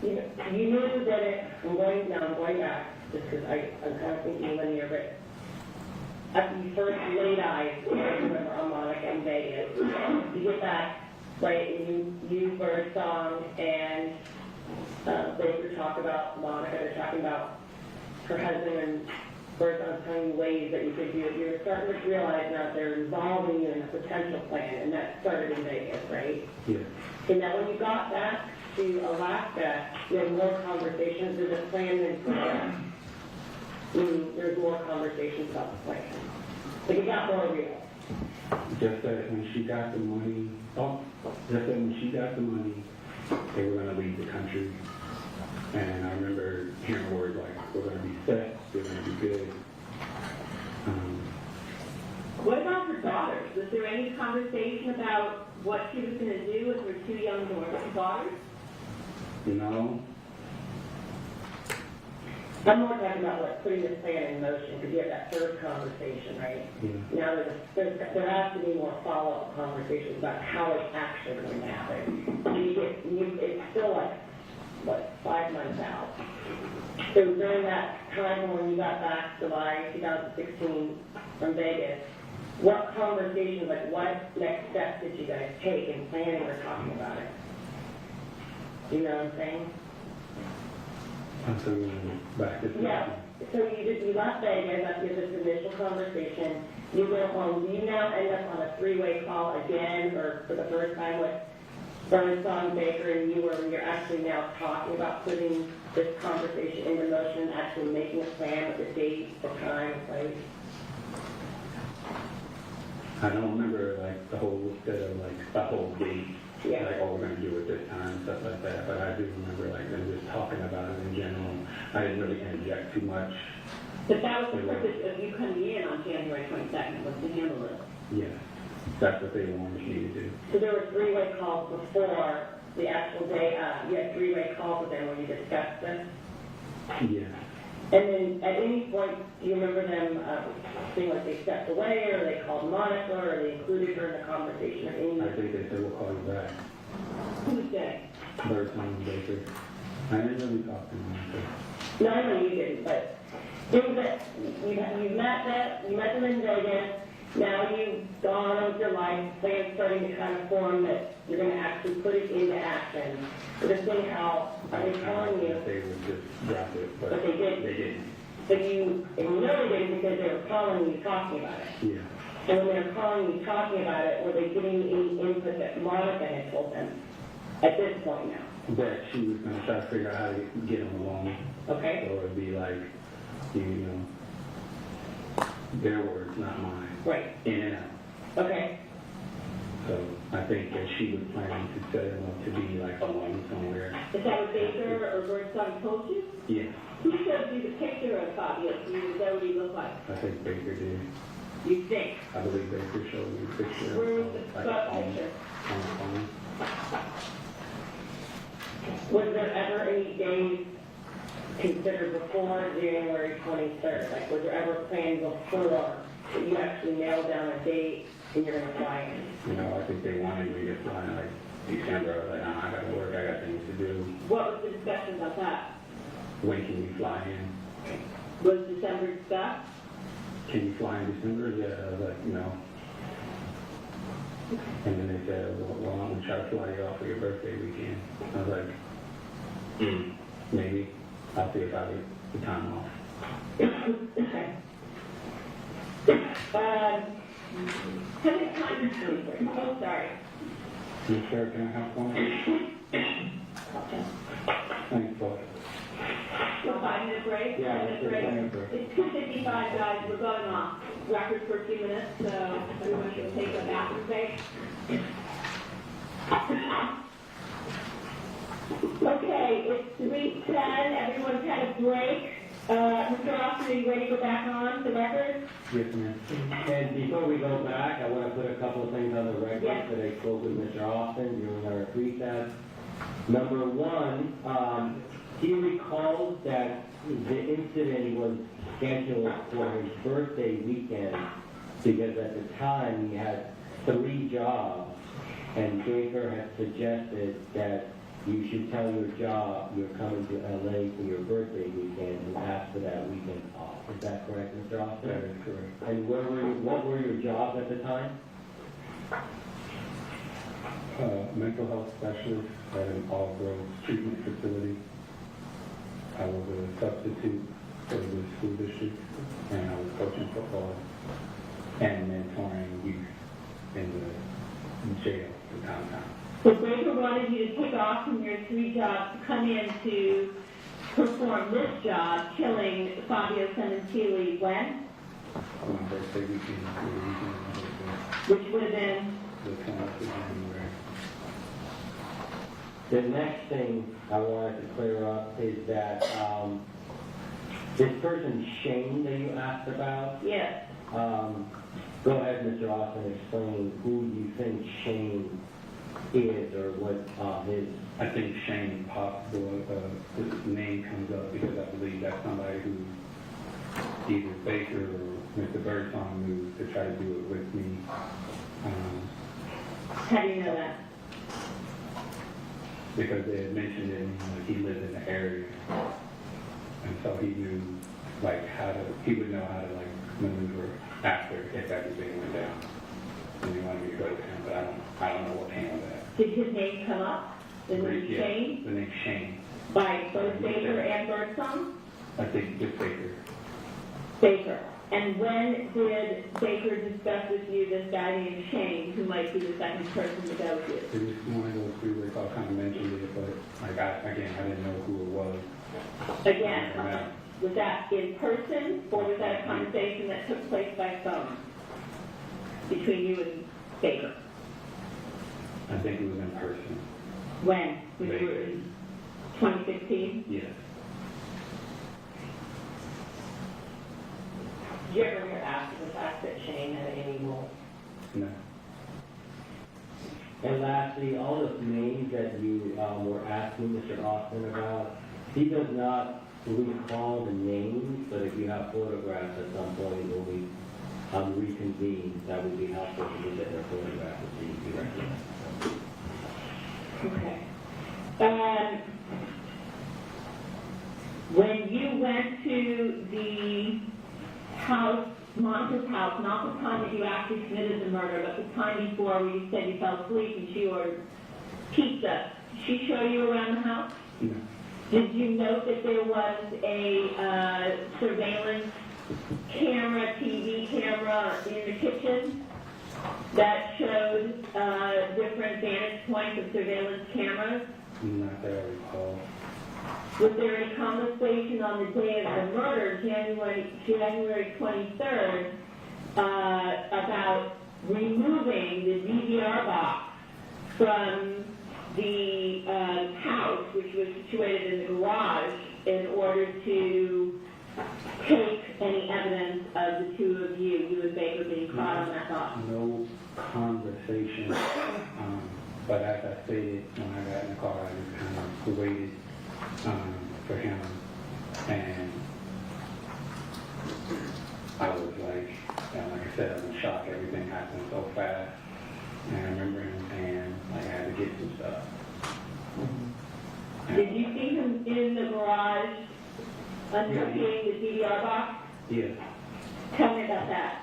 you knew that I'm going back, just because I'm kind of thinking linear, but after you first laid eyes, I remember on Monica in Vegas, you get back, right, and you Birdsong and Baker talk about Monica, they're talking about her husband and Birdsong telling you ways that you could do it. You're starting to realize now they're involving you in a potential plan, and that started in Vegas, right? Yeah. And now when you got back to Alaska, you had more conversations with the plan than plan. There's more conversations about the plan. But it got more real. Just that when she got the money, they were going to leave the country. And I remember hearing words like, we're going to be set, they're going to be good. What about her daughters? Was there any conversation about what she was going to do with her two young daughters? No. I'm more talking about like putting this plan in motion, because you have that first conversation, right? Yeah. Now there has to be more follow-up conversations about how it's actually going to happen. It's still like, 5 months out. So during that time when you got back July 2016 from Vegas, what conversations, like what next steps did you guys take in planning or talking about it? Do you know what I'm saying? So back to Yeah. So you left Vegas after this initial conversation. You go home. Do you now end up on a three-way call again, or for the first time with Birdsong, Baker, and you, where you're actually now talking about putting this conversation into motion, actually making a plan with a date, the time, the place? I don't remember like the whole set of like the whole date. Yeah. Like, oh, we're going to do it this time and stuff like that. But I do remember like them just talking about it in general. I didn't really interject too much. But that was the purpose of you coming in on January 22nd, was to handle this. Yeah. That's what they wanted me to do. So there were three-way calls before the actual day. You had three-way calls with them when you discussed this. Yeah. And then at any point, do you remember them saying like they stepped away, or they called Monica, or they included her in the conversation, or any? I think they said we'll call you back. Who's that? Birdsong and Baker. I didn't really talk to them. No, I know you didn't, but it was that you met them in Vegas. Now you've gone on with your life, plans starting to kind of form that you're going to actually put it into action. So this thing, how are they calling you? They would just drop it, but But they did. They didn't. But you know they didn't because they were calling you talking about it. Yeah. And when they were calling you talking about it, were they getting any input that Monica had told them at this point now? That she was going to try to figure out how to get them along. Okay? Or it'd be like, you know, their words, not mine. Right. In and out. Okay. So I think that she was planning to set him up to be like alone somewhere. Is that what Baker or Birdsong told you? Yeah, Who showed you the picture of Fabio? Is that what he looked like? I think Baker did. You think? I believe Baker showed me the picture. Where was the like, spot on- picture? on the phone. Was there ever any days considered before January 23rd? Like, was there ever a plan before that you actually nailed down a date and you're going to fly in? You know, I think they wanted me to fly in like December. I was like, nah, I got to work. I got things to do. What was the discussion about that? When can you fly in? Was December discussed? Can you fly in December? Yeah, I was like, you know. And then they said, well, I'm going to try to fly you off for your birthday weekend. I was like, maybe. I'll see if I get the time off. Okay. How many times? Oh, sorry. Yes, sir, can I have one? Thanks, boss. So 5-minute break? Yeah, 5-minute let's take a minute break. It's 2:55, guys. We're going off record for a few minutes, so everyone can take a bathroom break. Okay, it's 3:10. Everyone's had a break. Mr. Austin, are you ready to go back on the record? Yes, ma'am. And before we go back, I want to put a couple of things on the record Yes. that I spoke with Mr. Austin during our recess. Number one, he recalls that the incident was scheduled for his birthday weekend because at the time he had 3 jobs, and Baker had suggested that you should tell your job you're coming to LA for your birthday weekend and ask for that weekend off. Is that correct, Mr. Austin? That is correct. And what were your jobs at the time? Mental health specialist at an all-girls treatment facility. I was a substitute for the school district, and I was coaching football and mentoring youth in the jail in downtown. So Baker wanted you to take off from your 3 jobs to come in to perform this job, killing Fabio Sementilli when? My birthday weekend, the weekend of my birthday, Which would have been, the 20th of January. The next thing I wanted to clear up is that this person Shane that you asked about, yes. go ahead, Mr. Austin, explain who you think Shane is or what his... I think Shane possible, his name comes up because I believe that's somebody who either Baker or Mr. Birdsong knew to try to do it with me. How do you know that? Because they had mentioned it, like he lived in the area, and so he knew like he would know how to like maneuver after if everything went down. And he wanted me to go to him, but I don't know what came of that. Did his name come up? The name Yeah, Shane? the name Shane. By both Baker and Birdsong? I think just Baker. Baker. And when did Baker discuss with you this guy named Shane, who might be the second person to go with you? It was one of those three where I kind of mentioned it, but like I didn't know who it was. Again, Yeah. was that in person, or was that a conversation that took place by phone between you and Baker? I think it was in person. When? When you were in 2016? Yes. Did you ever hear after the fact that Shane had any role? No. And lastly, all the names that you were asking Mr. Austin about, he does not recall the names, but if you have photographs at some point, when we reconvene, that would be helpful to look at their photographs so you can recognize. Okay. When you went to the house, Monica's house, not the time that you actually committed the murder, but the time before where you said you fell asleep and she ordered pizza, did she show you around the house? No. Did you note that there was a surveillance camera, TV camera in the kitchen that showed different vantage points of surveillance cameras? Not that I recall. Was there any conversation on the day of the murder, January 23rd, about removing the DVR box from the house, which was situated in the garage, in order to take any evidence of the two of you and Baker being caught on that box? No conversation. But as I stated, when I got in the car, I just kind of waited for him, and I was like I said, I'm in shock. Everything happened so fast, and I remember him saying, like, I had to get some stuff. Did you see him in the garage unpacking the DVR box? Yeah. Tell me about that.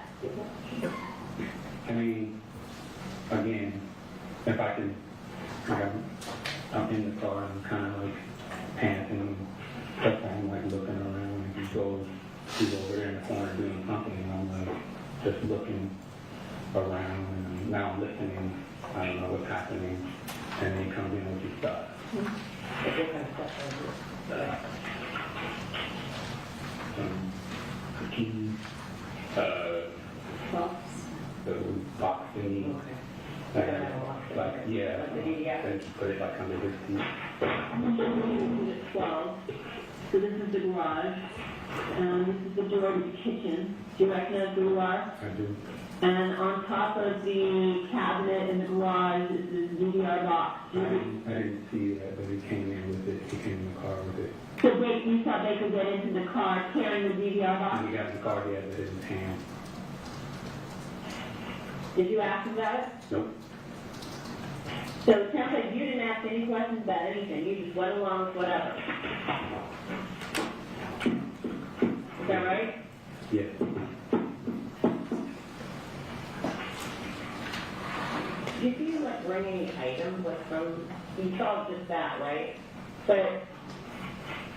I mean, again, if I can, I'm in the car and kind of like panting, stuff, I'm like looking around, and he's over there in the corner doing something, and I'm like just looking around, and now I'm listening, I don't know what's happening, and then he comes in with his stuff. Cookies, the box thingy. Like, yeah, then put it like under his feet. 12. So this is the garage. This is the door to the kitchen. Do you recognize who you are? I do. And on top of the cabinet in the garage is this DVR box. I didn't see that, but he came in with it. He came in the car with it. So you thought they could get into the car carrying the DVR box? When he got in the car, he had it in his hand. Did you ask him about it? Nope. So it sounds like you didn't ask any questions about anything. You just went along with whatever. Is that right? Yes. Did you like bring any items like from? You saw just that, right? But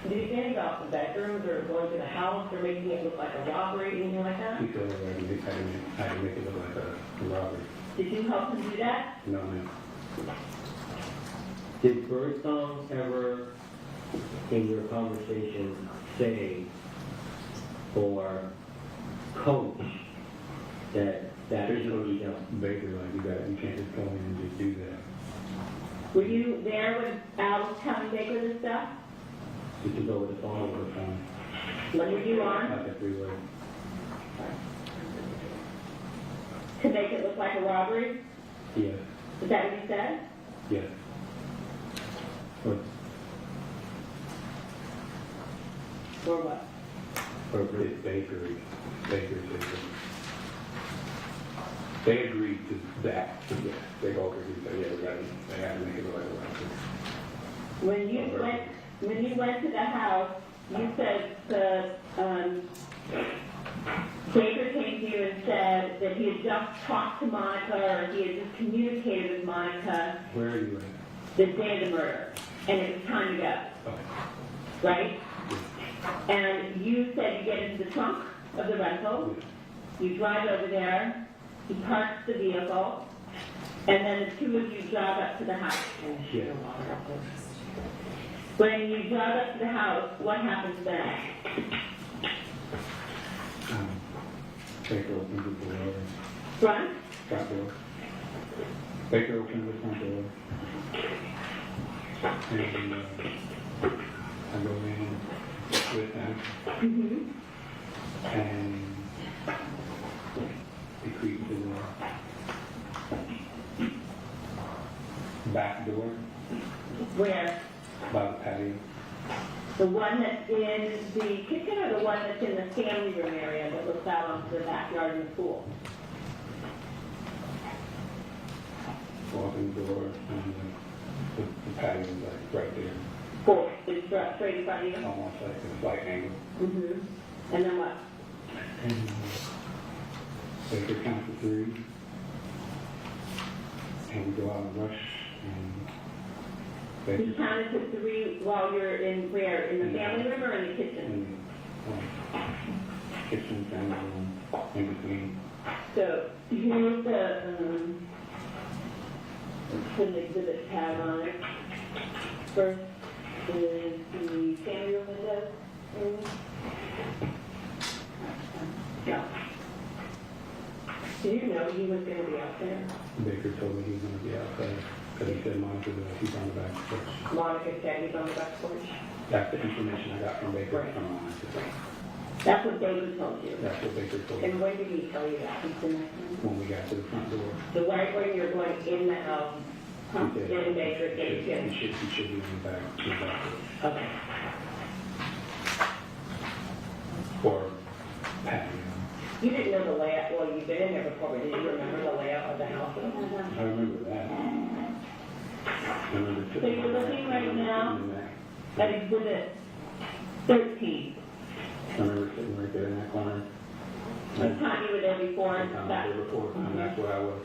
did you say about the bedrooms or going to the house or making it look like a robbery, anything like that? He said I had to make it look like a robbery. Did you help him do that? No, ma'am. Did Birdsong ever, in your conversation, say or coach that There's should no be done? Baker like you can't just go in and just do that. Were you there when Al was telling Baker this stuff? Just to go with the phone over the phone. When were you on? Not that we were. To make it look like a robbery? Yes. Is that what you said? Yes. Or what? Or it's Bakery. Baker's Baker. They agreed to that. Yes. They both agreed that, yeah, they had to make it look like a robbery. When you went to the house, you said Baker came to you and said that he had just talked to Monica or he had just communicated with Monica Where are you at? the day of the murder, and it was time to go, Okay. right? And you said you get into the trunk of the rental, you drive over there, he parks the vehicle, and then the two of you drive up to the house. Yeah. When you drive up to the house, what happens then? Baker opens the door. Front? Front door. Baker opens the front door. And I go in with them. Mm-hmm. And he creeps to the back door Where? by the patio. The one that's in the kitchen or the one that's in the family room area that looks out onto the backyard and the pool? Walking door and the patio is like right there, Pool, it's straight in front of you? almost like a slight angle. Mm-hmm. And then what? And Baker counts to 3. And we go out and rush and You Baker counted to 3 while you're in where? In the family room or in the kitchen? in kitchen, family room, in between. So here's the, put an exhibit tab on it. First is the family room window. Yeah. Did you know he was going to be out there? Baker told me he was going to be outside because he said Monica was he's on the back porch. Monica said he's on the back porch. That's the information I got from Baker Right. from Monica. That's what David told you. That's what Baker told me And when did he tell you that? when we got to the front door. So right when you're going in the house, He said in Baker, he should be in the back porch. Okay. Or patio. You didn't know the layout, well, you've been in there before, but did you remember the layout of the house? I remember that. I remember So you're looking right now at exhibit 13. I remember sitting right there in that corner. What time you were there before? And I was there before, and that's where I was.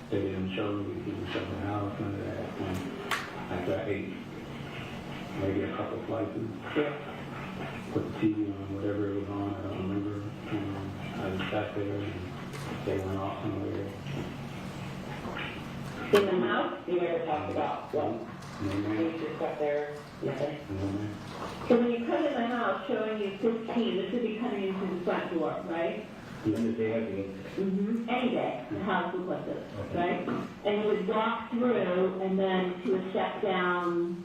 They didn't show me, he didn't show me the house, none of that. And after I ate maybe a couple slices, put the TV on, whatever it was on, I don't remember. I just sat there and they went off somewhere. In the house, you never talked about what? No You man, just sat there, nothing. no man. So when you come in the house showing you 15, this would be coming into the front door, right? Even the day I did, Mm-hmm. Any day, the house looks like this, right? And you would walk through and then to a step down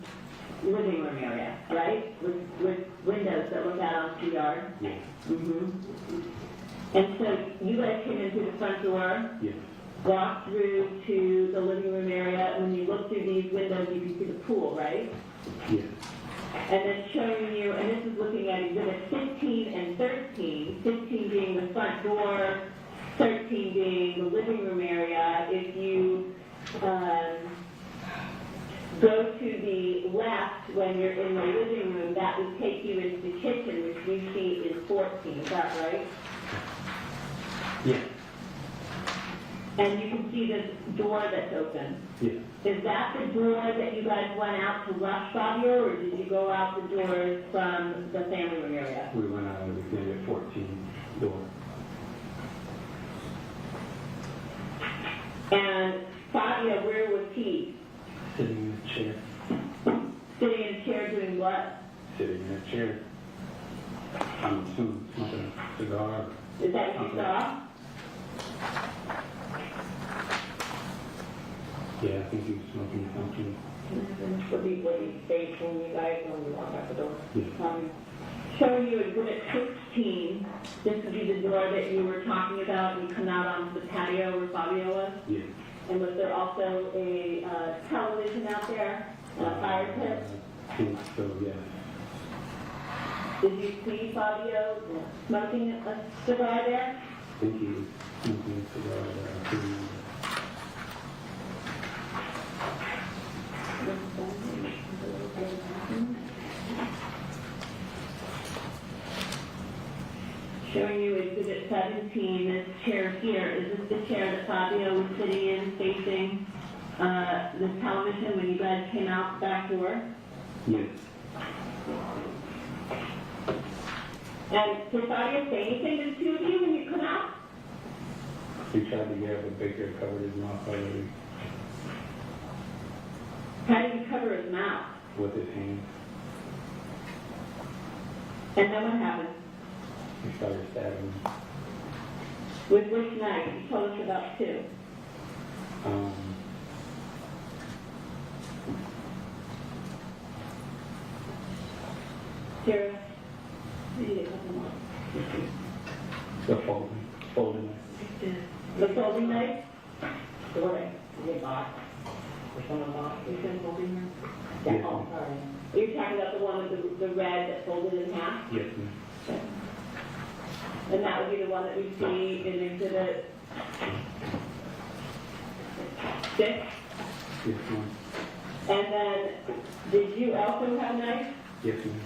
living room area, right? With windows that look out onto the yard. yeah, Mm-hmm. And so you guys came in through the front door, yeah, walked through to the living room area, and when you look through these windows, you can see the pool, right? yeah. And then showing you, and this is looking at exhibit 15 and 13, 15 being the front door, 13 being the living room area. If you go to the left when you're in the living room, that would take you into the kitchen, which you see is 14. Is that right? Yeah, And you can see this door that's open. yeah. Is that the door that you guys went out to rush Fabio, or did you go out the doors from the family room area? We went out of the exhibit 14 door. And Fabio, where was he? Sitting in a chair. Sitting in a chair doing what? Sitting in a chair. I'm assuming smoking a cigar. Is that what you saw? Yeah, I think he was smoking something. What do you say when you guys, when you walk out the door? Yeah. Showing you exhibit 16, this would be the door that you were talking about, and you come out onto the patio where Fabio was? Yeah. And was there also a television out there, a fire pit? I think so, yeah. Did you see Fabio smoking a cigar there? I think he was smoking a cigar there. I couldn't remember. Showing you exhibit 17, this chair here. Is this the chair that Fabio was sitting in facing the television when you guys came out the back door? Yes. And did Fabio say anything to the two of you when you come out? He tried to get but Baker covered his mouth already How did he cover his mouth? with his hand. And then what happened? He started stabbing him. With which knife? You told us about two. Sarah, you need a couple more. The folding knife. The folding knife? The one I bought. someone lost You can hold in Yeah, Yes, oh, ma'am. sorry. You're talking about the one with the red that folded in half? Yes, ma'am. And that would be the one that we see in Exhibit 6? Yes, ma'am. And then, did you also have knives? Yes, ma'am.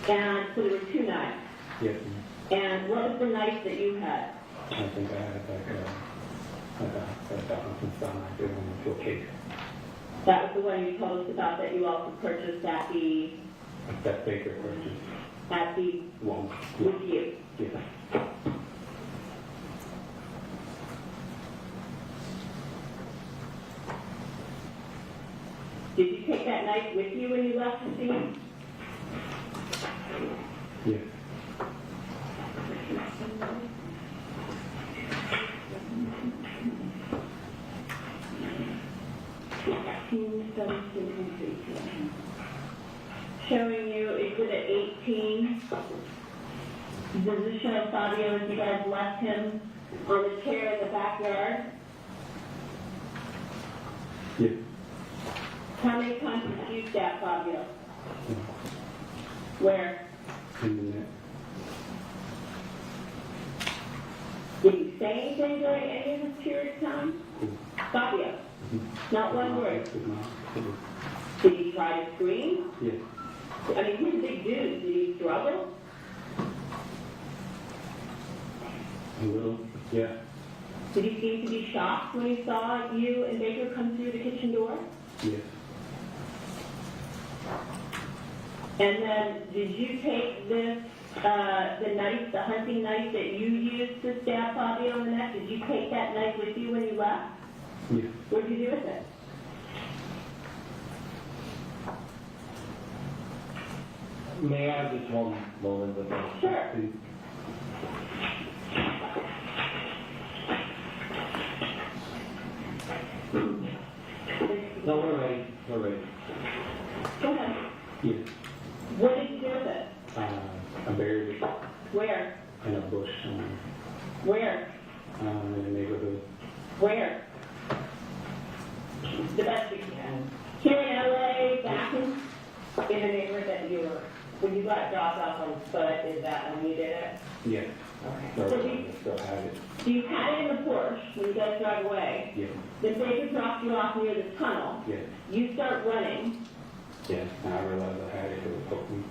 And so there were 2 knives. Yes, ma'am. And what was the knife that you had? I think I had like some stuff like that into a case. That was the one you told us about that you also purchased at the That baker purchase. with One. you. Yes. Did you take that knife with you when you left the scene? Yes. Showing you Exhibit 18. Does this show Fabio as you guys left him on the chair in the backyard? Yes. How many times did you stab Fabio? Where? In the net. Did you say anything during any of this period of time? Fabio? Not one word. Did he try to scream? Yes. I mean, he's a big dude. Did he struggle? A little. Yeah. Did he seem to be shocked when he saw you and Baker come through the kitchen door? Yes. And then, did you take this, the knife, the hunting knife that you used to stab Fabio in the neck, did you take that knife with you when you left? Yes. What did you do with it? May I have just one moment with that? Sure. Please. No, we're ready. We're ready. Go ahead. Yes. What did you do with it? I buried it Where? in a bush Where? in the neighborhood. Where? The best you can. Here in LA, back in the neighborhood that you were, when you got dropped off on foot, is that when you did it? Yes. Okay. So you, Still have it. so you had it in the Porsche when you guys drive away. Yes. Then Baker dropped you off near the tunnel. Yes. You start running. Yes. And I realized I had it. It was hoping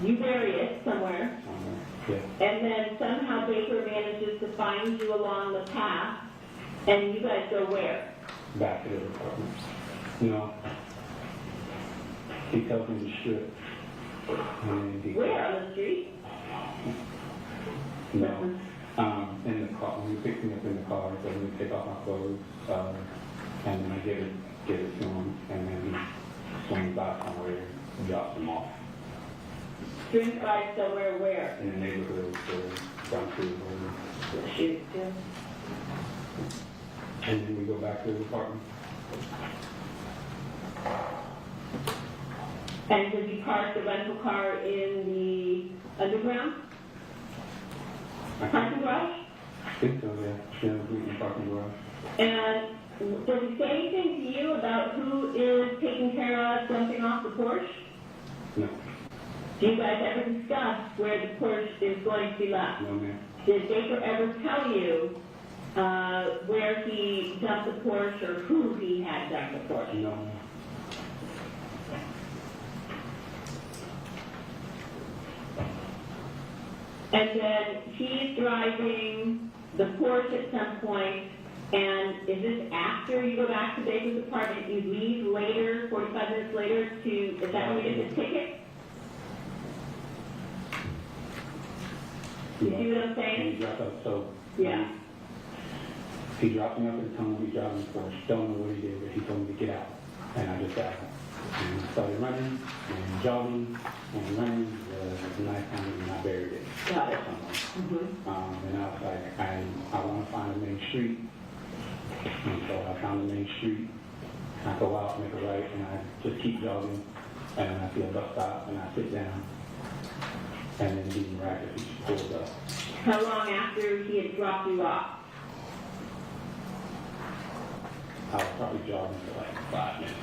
You bury it somewhere. somewhere. Yes. And then somehow Baker manages to find you along the path. And you guys go where? Back to the apartment. No. He tells me to strip. And he Where? On the street? No. In the car. When he picked me up in the car, so we take off my clothes, and then I give it to him, and then he swings out somewhere and drops him off Drink by somewhere where? in the neighborhood or down to the road. Shoot. And then we go back to the apartment. And did you park the rental car in the underground parking garage? I think so, yeah. Yeah, we can parking garage. And does he say anything to you about who is taking care of jumping off the Porsche? No. Do you guys ever discuss where the Porsche is going to be left? No, ma'am. Did Baker ever tell you where he dumped the Porsche or who he had dumped the Porsche? No, ma'am. And then he's driving the Porsche at some point, and is this after you go back to Baker's apartment? You leave later, 45 minutes later, is that when you get the ticket? You see what I'm And saying? he dropped up, so. Yeah. He dropped me off at the tunnel, he dropped me for don't know what he did, but he told me to get out. And I just got out. And started running and jogging and running. It was nighttime and I buried it. Got it. Somewhere. And I was like, I want to find the main street. And so I found the main street. I go out, make a right, and I just keep jogging. And I see a bus stop and I sit down. And then he miraculously pulls up. How long after he had dropped you off? I'll probably jog in for like 5 minutes.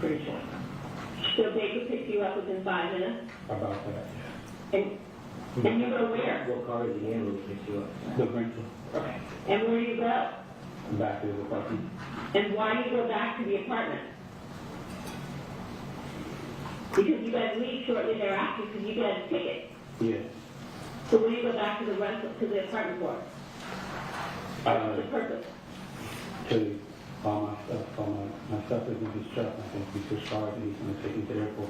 Pretty short. So Baker picks you up within 5 minutes? About that. And you go where? What car is he in when he picks you up? The rental, Okay. And where do you go? back to the apartment. And why do you go back to the apartment? Because you guys leave shortly thereafter because you get a ticket. Yeah. So when do you go back to the rental, to the apartment for? What's the purpose? To all my stuff is in his truck. I think we switched cars and he's going to take me to the airport.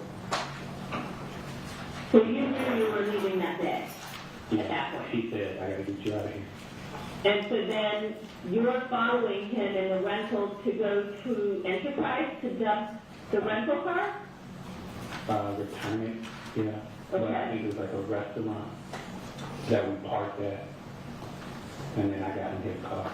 So you knew you were leaving that day at that point? He said, I got to get you out of here. And so then you're following him in the rental to go to Enterprise to dump the rental car? Return it, yeah. But I Okay. think it was like a restaurant that we parked at. And then I got in his car.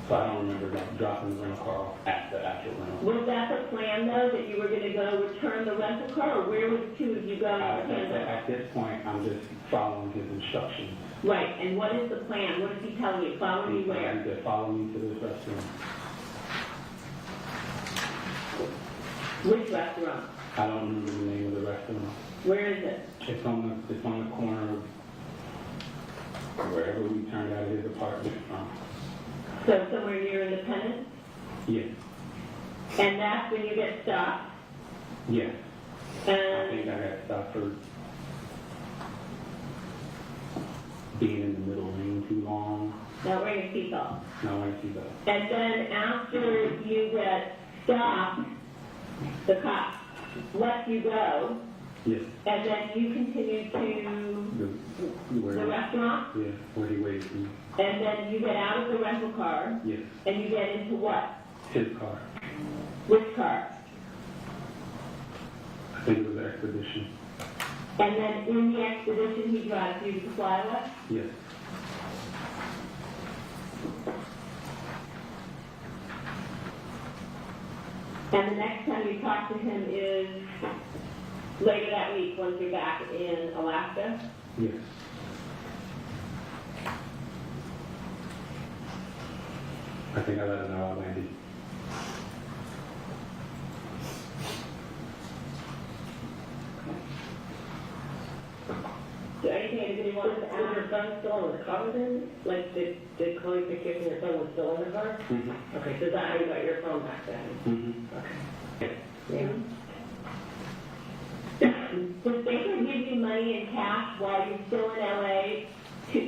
So I don't remember like dropping the rental car off at the actual rental. Was that the plan though, that you were gonna go return the rental car, or where would the two of you go and handle it? At this point, I'm just following his instructions. Right, and what is the plan? What is he telling you? Follow me He where? said, follow me to this restaurant. Which restaurant? I don't remember the name of the restaurant. Where is it? It's on the corner of wherever we turned out of his apartment from. So somewhere near Independence? Yes, And that's when you get stopped? yes. I And, think I got stopped for being in the middle lane too long. not wearing a seatbelt. No, I see that. And then after you get stopped, the cop lets you go, Yes. and then you continue to Where? the restaurant, Yeah, where he waited for me. and then you get out of the rental car, Yes, and you get into what? his car. Which car? I think it was an Expedition. And then in the Expedition, he drives you to the Flyaway? Yes. And the next time you talk to him is later that week, once you're back in Alaska? Yes. I think I let him know I landed. So anything anybody wants to ask? Was your son still in the car with him? Like, did Chloe pick you up and your son was still in the car? Mm-hmm. Okay, so is that how you got your phone back then? Mm-hmm. Okay. Yeah. Does Baker give you money in cash while you're still in LA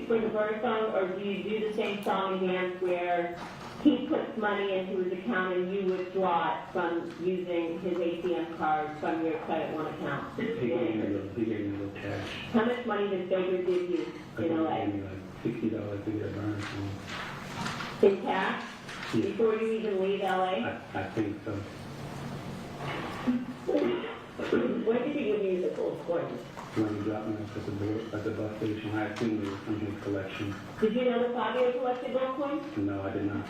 for the Birdsong, or do you do the same song and dance where he puts money into his account and you withdraw it from using his ATM card from your Credit One account? He gave me a little cash. How much money does Baker give you I in think LA? he gave me like $60 to get a burn from him. In cash? Yeah. Before you even leave LA? I think so. When did he give you the gold coins? When he dropped me off at the bus station, I assumed it was from his collection. Did you know that Fabio collected gold coins? No, I did not.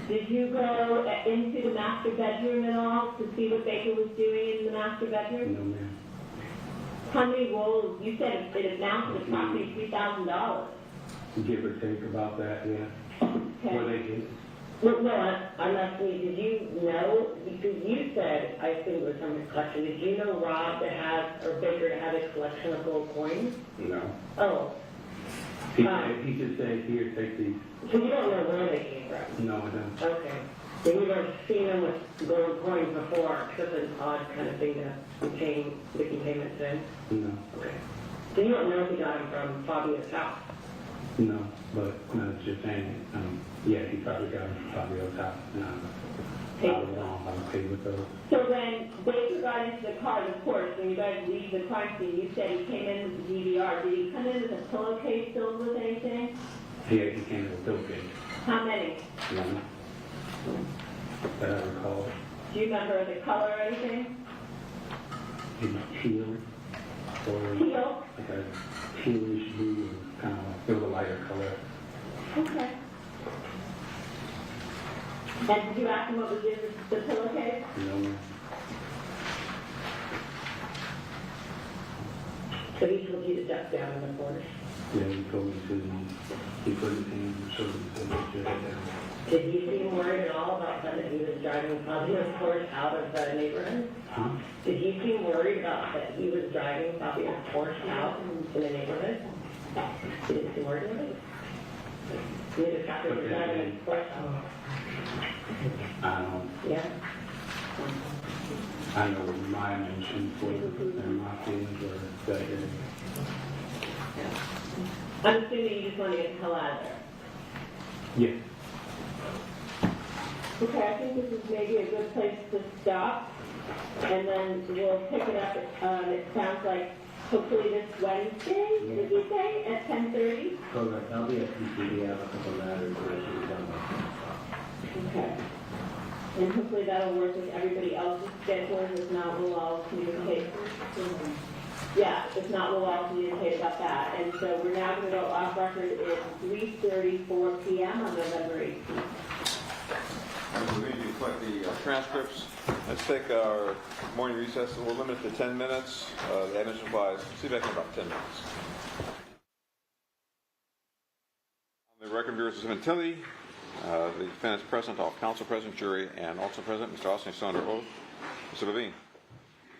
Did you go into the master bedroom at all to see what Baker was doing in the master bedroom? No, ma'am. How many rolls? You said it amounted to approximately $3,000. Give or take about that, yeah. Okay. Were they his? Well, no, I'm asking you, did you know, because you said, I assume it was from his collection, did you know Rob to have, or Baker to have a collection of gold coins? No. Oh, He just said, here, take these. so you don't know where they came from? No, I don't. Okay. So you've never seen them with gold coins before, because it's an odd kind of thing to making payments in? No. Okay. So you don't know if he got them from Fabio's house? No, but no, it's just saying, yeah, he probably got them from Fabio's house, and I was wrong, I was paid with those. So when Baker got into the car, of course, when you guys leave the crime scene, you said he came in with the DVR. Did he come in with a pillowcase filled with anything? He came with a pillowcase, How many? one, that I recall. Do you remember the color or anything? Maybe teal, or Teal? like a tealish blue, kind of like, it was a lighter color. Okay. And did you ask him what was in the pillowcase? You know, So he told you to duck down in the corner? Yeah, he told me he put his hand on his shoulder and said, "Put your head down." Did you seem worried at all about that he was driving Fabio, of course, out of the neighborhood? Huh? Did you seem worried about that he was driving Fabio's Porsche out in the neighborhood? You didn't seem worried about it? You just got to driving his Porsche out. Yeah? I know what my emotions were and my feelings were that day. I'm assuming you just want to get the hell out of there. Yeah. Okay, I think this is maybe a good place to stop, and then we'll pick it up, it sounds like hopefully this Wednesday, did you say, at 10:30? Correct. I'll be at PCD. I have a couple matters that I should be done with. Okay. And hopefully that'll work with everybody else's schedules, if not, we'll all communicate. Yeah, if not, we'll all communicate about that. And so we're now going to go off record at 3:34 p.m. on November 18th. I believe you collect the transcripts. Let's take our morning recess. We'll limit it to 10 minutes. The admission applies. See you back in about 10 minutes. On the record, Fabio Sementilli, the defendants present, all counsel present, jury, and also present. Mr. Austin, still under oath. Mr. Levine.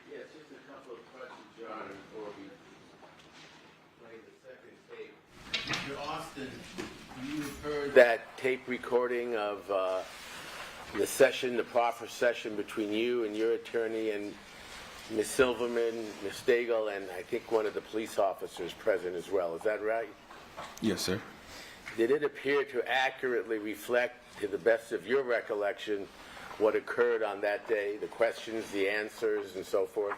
Yes, just a couple of questions, John, before we play the second tape. Mr. Austin, you heard that tape recording of the session, the proffer session between you and your attorney and Ms. Silverman, Ms. Stagel, and I think one of the police officers present as well. Is that right? Yes, sir. Did it appear to accurately reflect, to the best of your recollection, what occurred on that day, the questions, the answers, and so forth?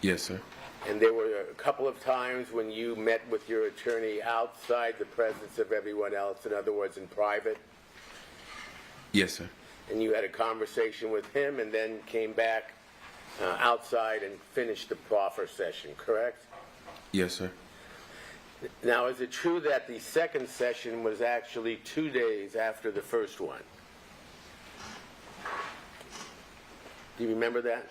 Yes, sir. And there were a couple of times when you met with your attorney outside the presence of everyone else, in other words, in private, Yes, sir. and you had a conversation with him and then came back outside and finished the proffer session, correct? Yes, sir. Now, is it true that the second session was actually 2 days after the first one? Do you remember that?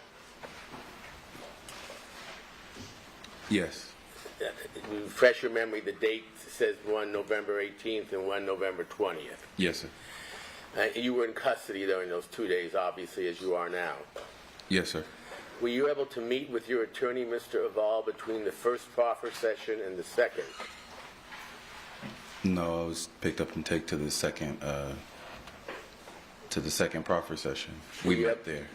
Yes. Refresh your memory, the date says one November 18th and one November 20th. Yes, sir. You were in custody during those 2 days, obviously, as you are now. Yes, sir. Were you able to meet with your attorney, Mr. Aval, between the first proffer session and the second? No, I was picked up and taken to the second proffer session. We Yep. met there.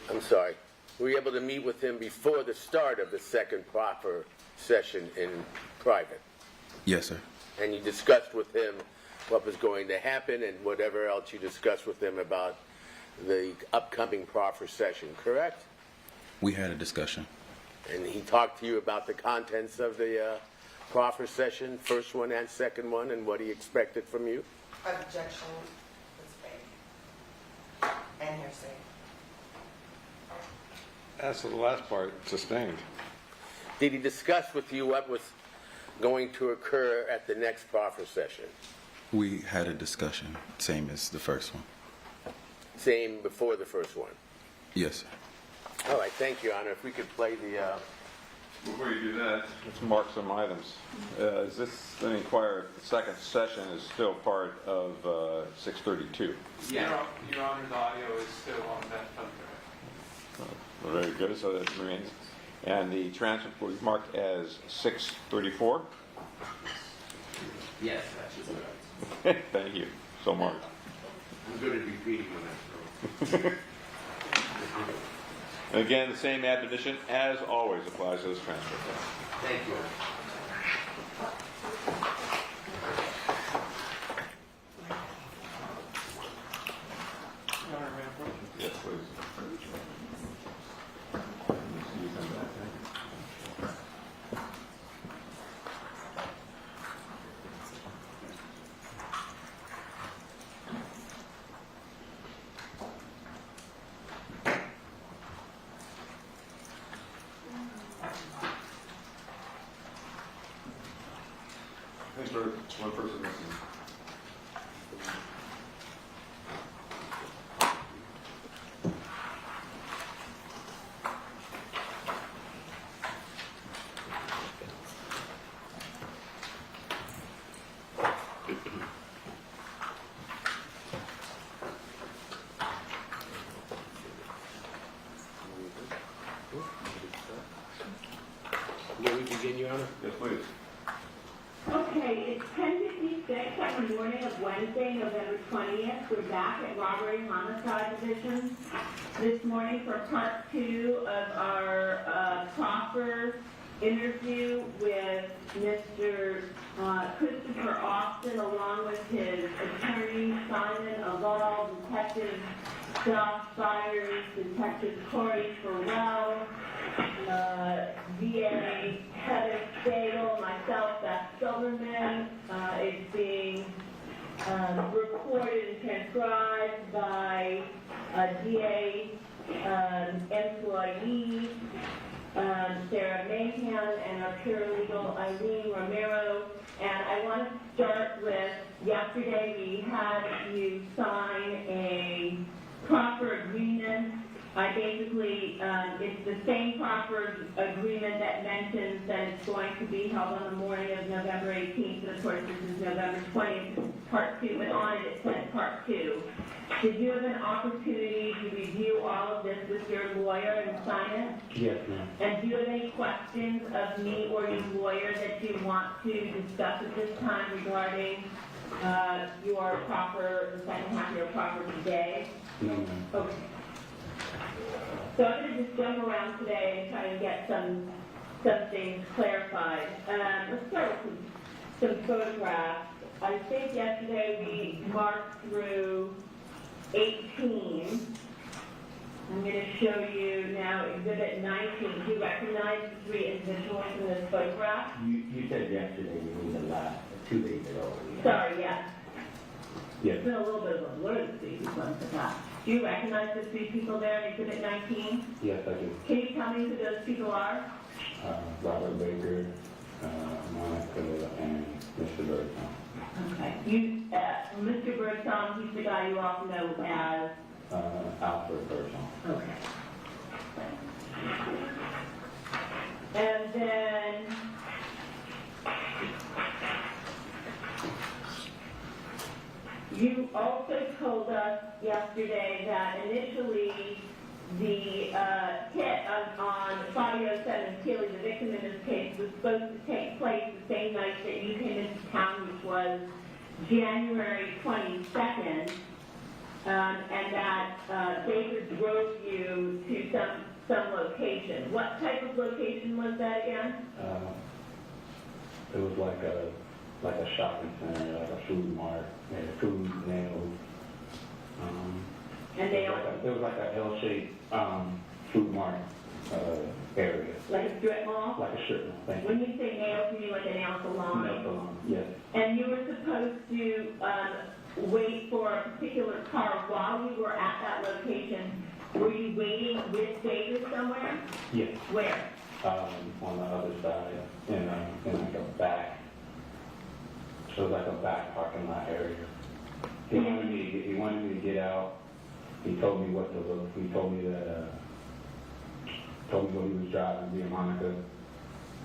I'm sorry. Were you able to meet with him before the start of the second proffer session in private? Yes, sir. And you discussed with him what was going to happen and whatever else you discussed with him about the upcoming proffer session, correct? We had a discussion. And he talked to you about the contents of the proffer session, first one and second one, and what he expected from you? Objection was made. And hearsay. As to the last part, sustained. Did he discuss with you what was going to occur at the next proffer session? We had a discussion, same as the first one. Same before the first one? Yes, sir. All right, thank you, Your Honor. If we could play the... Before you do that, let's mark some items. Is this, let me inquire, the second session is still part of 632? Yeah. Your Honor's audio is still on that thumb drive. Very good, so that remains. And the transcript will be marked as 634? Yes, that's right. Thank you. So marked. I'm good at repeating when that's And again, the same admonition, as always, applies to this transcript. Thank you. Your Honor, may I approach? Yes, please. I think there's one person missing. begin, Your Honor? Yes, please. Okay, it's 10:56 on the morning of Wednesday, November 20th. We're back at Robbery and Homicide Division this morning for part 2 of our proper interview with Mr. Christopher Austin, along with his attorney, Simon Aval, Detective Josh Byers, Detective Corey Farrell, VA Heather Stadel, myself, Beth Silverman. It's being recorded and transcribed by DA employee Sarah Mayhem and our paralegal Eileen Romero. And I want to start with, yesterday we had you sign a proper agreement. I basically, it's the same proper agreement that mentions that it's going to be held on the morning of November 18th, and of course this is November 20th, part 2, but on it says part 2. Did you have an opportunity to review all of this with your lawyer and sign it? Yes, ma'am. And do you have any questions of me or your lawyer that you want to discuss at this time regarding your proper, the second half of your proper today? No, ma'am. Okay. So I'm going to just jump around today and try and get some things clarified. Let's start with some photographs. I think yesterday we marked through 18. I'm going to show you now Exhibit 19. Do you recognize the 3 individuals in this photograph? You said yesterday, you mean the last, 2 days ago. Sorry, yes. Yes. It's been a little bit of a blur to see who's on the top. Do you recognize the 3 people there in Exhibit 19? Yes, I do. Can you tell me who those people are? Robert Baker, Monica, and Mr. Birdsong. Okay. You, Mr. Birdsong, he's the guy you all know as? Alfred Birdsong. Okay. And then, you also told us yesterday that initially the hit on Fabio Sementilli, the victim in this case, was supposed to take place the same night that you came into town, which was January 22nd, and that Baker drove you to some location. What type of location was that again? It was like a shopping center, like a food mart, and food nails. And they it was like a L-shaped food mart area. like a strip mall? Like a strip mall, thank you. When you say nails, you mean like a nail salon? Nail salon, yes. And you were supposed to wait for a particular car while you were at that location. Were you waiting with Baker somewhere? Yes. Where? On the other side, in like a back. So it was like a back parking lot area. He wanted me to get out. He told me what to look. He told me that told me what he was driving via Monica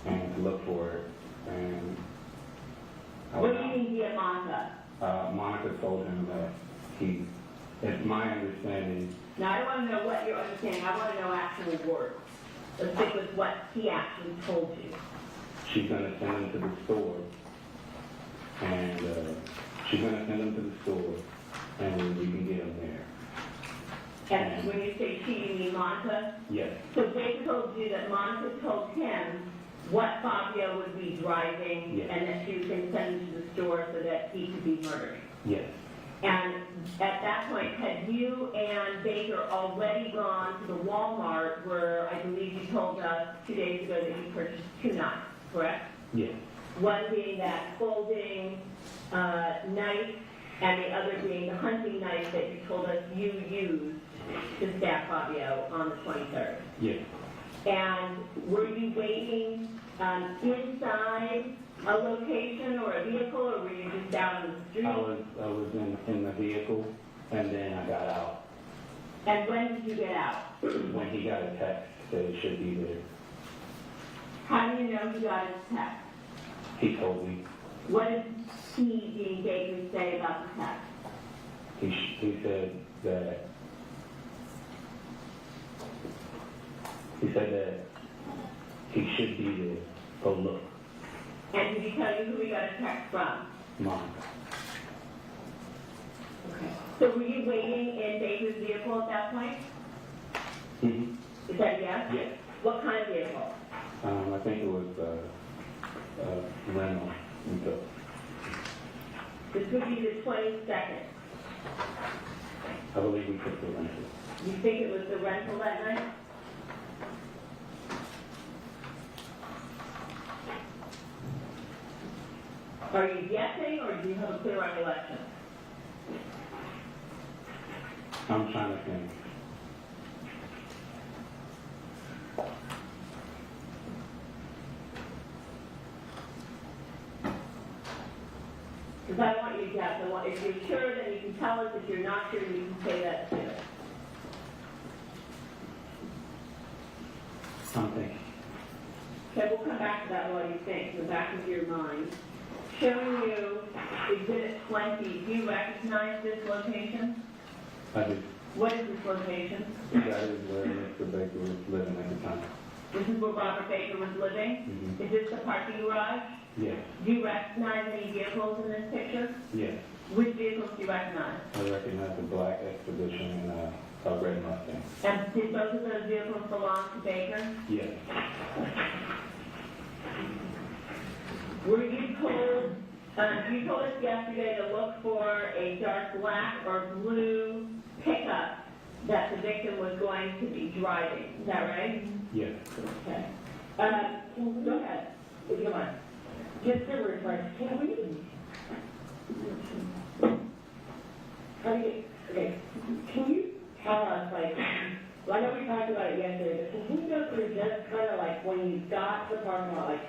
and to look for it. And What do you mean via Monica? Monica told him that it's my understanding. Now, I don't want to know what you're understanding. I want to know actual words. Let's stick with what he actually told you. She's going to send him to the store. And she's going to send him to the store and we can get him there. And when you say she, you mean Monica? Yes. So Baker told you that Monica told him what Fabio would be driving, yes, and that she was going to send him to the store so that he could be murdered. Yes. And at that point, had you and Baker already gone to the Walmart where I believe you told us 2 days ago that you purchased 2 knives, correct? Yes. One being that folding knife, and the other being the hunting knife that you told us you used to stab Fabio on the 23rd. Yes. And were you waiting inside a location or a vehicle, or were you just out on the street? I was in the vehicle, and then I got out. And when did you get out? When he got a text that it should be there. How do you know he got his text? He told me. What did he, being Baker, say about the text? He said that he should be there. go look. And did he tell you who he got a text from? Monica. Okay. So were you waiting in Baker's vehicle at that point? Mm-hmm. Is that yes? Yes. What kind of vehicle? I think it was rental. This would be the 22nd. I believe we took the rental. You think it was the rental that night? Are you guessing, or do you have a clear recollection? I'm trying to think. Because I want you to guess. If you're sure, then you can tell us. If you're not sure, you can say that too. I'm thinking. Okay, we'll come back to that while you think, in the back of your mind. Showing you Exhibit 20, do you recognize this location? I do. What is this location? That is where Mr. Baker was living at the time. This is where Robert Baker was living? Mm-hmm. Is this the parking garage? Yes. Do you recognize any vehicles in this picture? Yes. Which vehicles do you recognize? I recognize the black Expedition and a red Mustang. And did both of those vehicles belong to Baker? Yes. Were you told, you told us yesterday to look for a dark black or blue pickup that the victim was going to be driving. Is that right? Yes. Okay. Go ahead, if you don't mind. Just to refresh, can we, okay, can you tell us, like, I know we talked about it yesterday, but can you go through just kind of like when you got to the parking lot, like,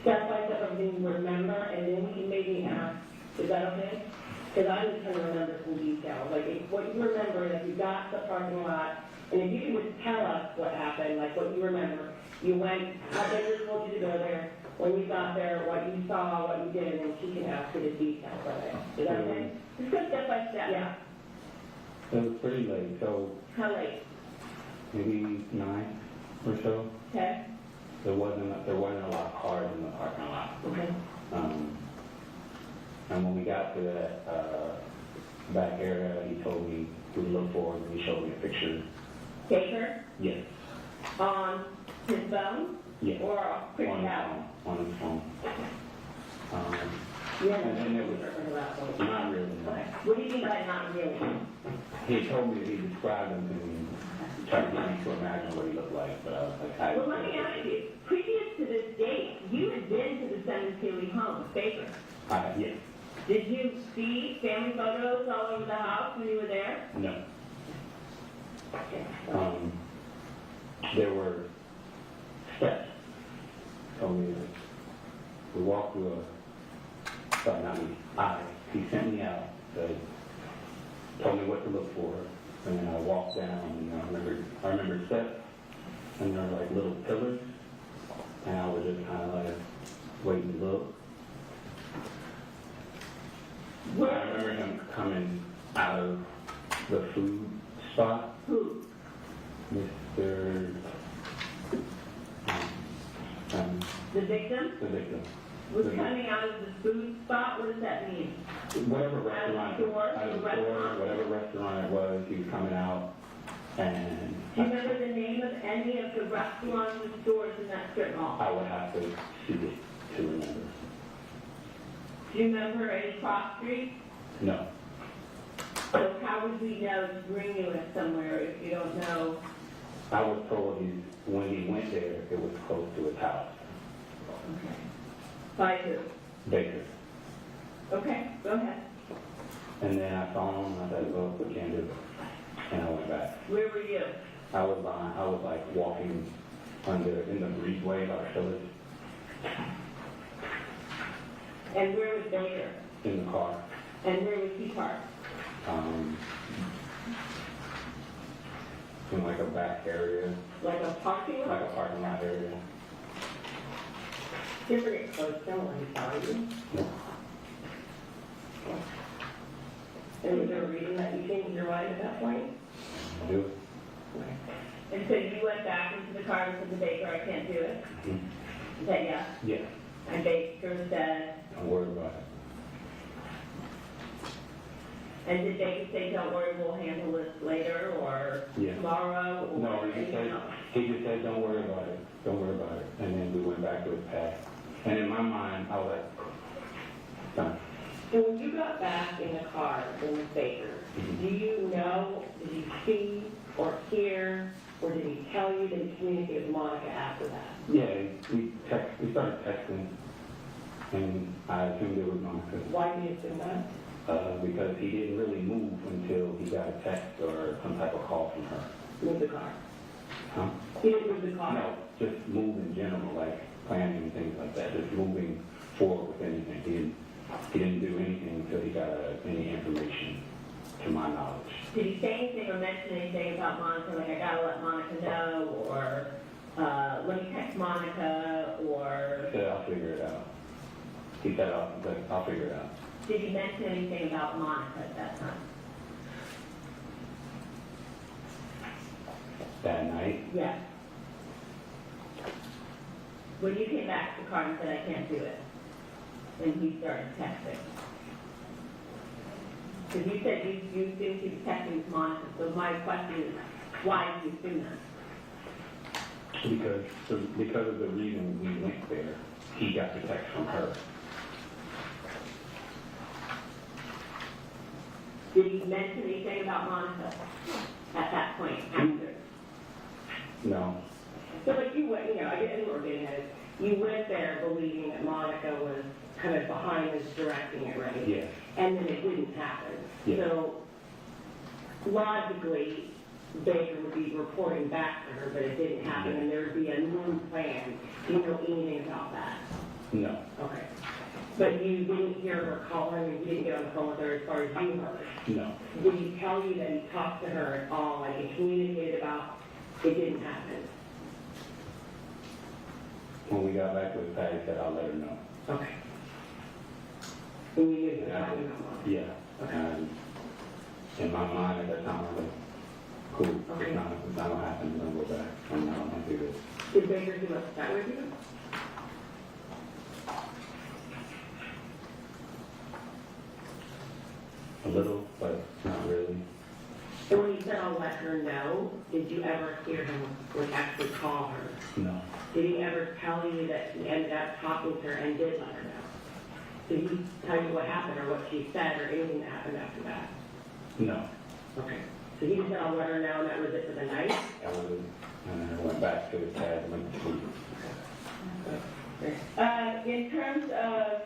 step by step of things you remember, and then we can maybe ask, is that okay? Because I'm just trying to remember some details, like, what you remember is you got to the parking lot, and if you can just tell us what happened, like what you remember. You went, how they told you to go there, when you got there, what you saw, what you did, and then she can ask you the details of it. Is that okay? Just go step by step. Yeah. It was pretty late, so How late? maybe 9 or so. Okay. There wasn't a lot of cars in the parking lot. Okay. And when we got to that back area, he told me to look for it, and he showed me a picture. Baker? Yes. On his phone? Yes. Or printed On his out? phone. On his phone. Yeah. And then it was not really. No. What do you mean by not really? He told me that he described him to me, tried to get me to imagine what he looked like, but I was like, I Well, let me ask you, previous to this date, you had been to the Sementilli home, Baker. Yes. Did you see family photos all over the house when you were there? No. There were steps. So we walked through he sent me out, told me what to look for, and then I walked down, and I remember steps, and there were like little pillars, and I was just kind of like waiting to look. I remember him coming out of the food spot. Who? Mr. The victim? The victim. Was coming out of the food spot? What does that mean? Whatever restaurant, Out of the store? out of the Restaurant? store, whatever restaurant it was, he was coming out, and Do you remember the name of any of the restaurants and stores in that strip mall? I would have to see it to remember. Do you remember any cross streets? No. So how would we know to bring you in somewhere if you don't know? I was told when he went there, it was close to his house. Okay. By who? Baker. Okay, go ahead. And then I saw him, and I said, well, we can't do it. And I went back. Where were you? I was like walking in the breezeway by the pillars And where was Baker? in the car. And where was he parked? In like a back area, Like a parking lot? like a parking lot area. You ever get close to him when he saw you? No. And was there a reason that you changed your mind at that point? Do it. And so you went back into the car and said to Baker, I can't do it? Mhm. Is that yes? Yes. And Baker said, Don't worry about it. and did Baker say, don't worry, we'll handle this later or Yeah. tomorrow? Or No, he just said, don't worry about it. Don't worry about it. And then we went back to his past. And in my mind, I was like, done. So when you got back in the car with Baker, do you know, did you see or hear, or did he tell you that he communicated with Monica after that? Yeah, we started texting, and I assumed it was Monica. Why do you assume that? Because he didn't really move until he got a text or some type of call from her. Move the car. Huh? He didn't move the car? No, just move in general, like planning and things like that, just moving forward with anything. He didn't do anything until he got any information, to my knowledge. Did he say anything or mention anything about Monica, like I gotta let Monica know, or let me text Monica, or He said, I'll figure it out. He said, I'll figure it out. did he mention anything about Monica at that time? That night, Yes. When you came back to the car and said, I can't do it, and he started texting. Because you said you assumed he was texting with Monica, so my question is, why did you assume that? because of the reason we went there, he got the text from her. Did he mention anything about Monica at that point, after? No, So like you went, I guess what we're getting at is, you went there believing that Monica was kind of behind this directing it, right? yes, And then it didn't happen. Yeah. So logically, Baker would be reporting back to her, but it didn't happen, and there would be a new plan. Do you know anything about that? no, Okay. But you didn't hear her call her, and you didn't get on the phone with her as far as you heard. no, Did he tell you that he talked to her at all, like he communicated about it didn't happen? when we got back to his pad, he said, I'll let her know. Okay. And you knew he was And I talking said, about Monica? yeah, Okay. and in my mind at that time, I was like, cool, Okay. it's not gonna happen, we're gonna go back, I'm not gonna do this. Did Baker seem upset with you? A little, but not really. And when you said I'll let her know, did you ever hear him like actually call her? No, Did he ever tell you that he ended up talking to her and did let her know? Did he tell you what happened or what she said or anything that happened after that? no, Okay. So he just said I'll let her know and that was it for the night? that was it. And then I went back to his pad and went to sleep. In terms of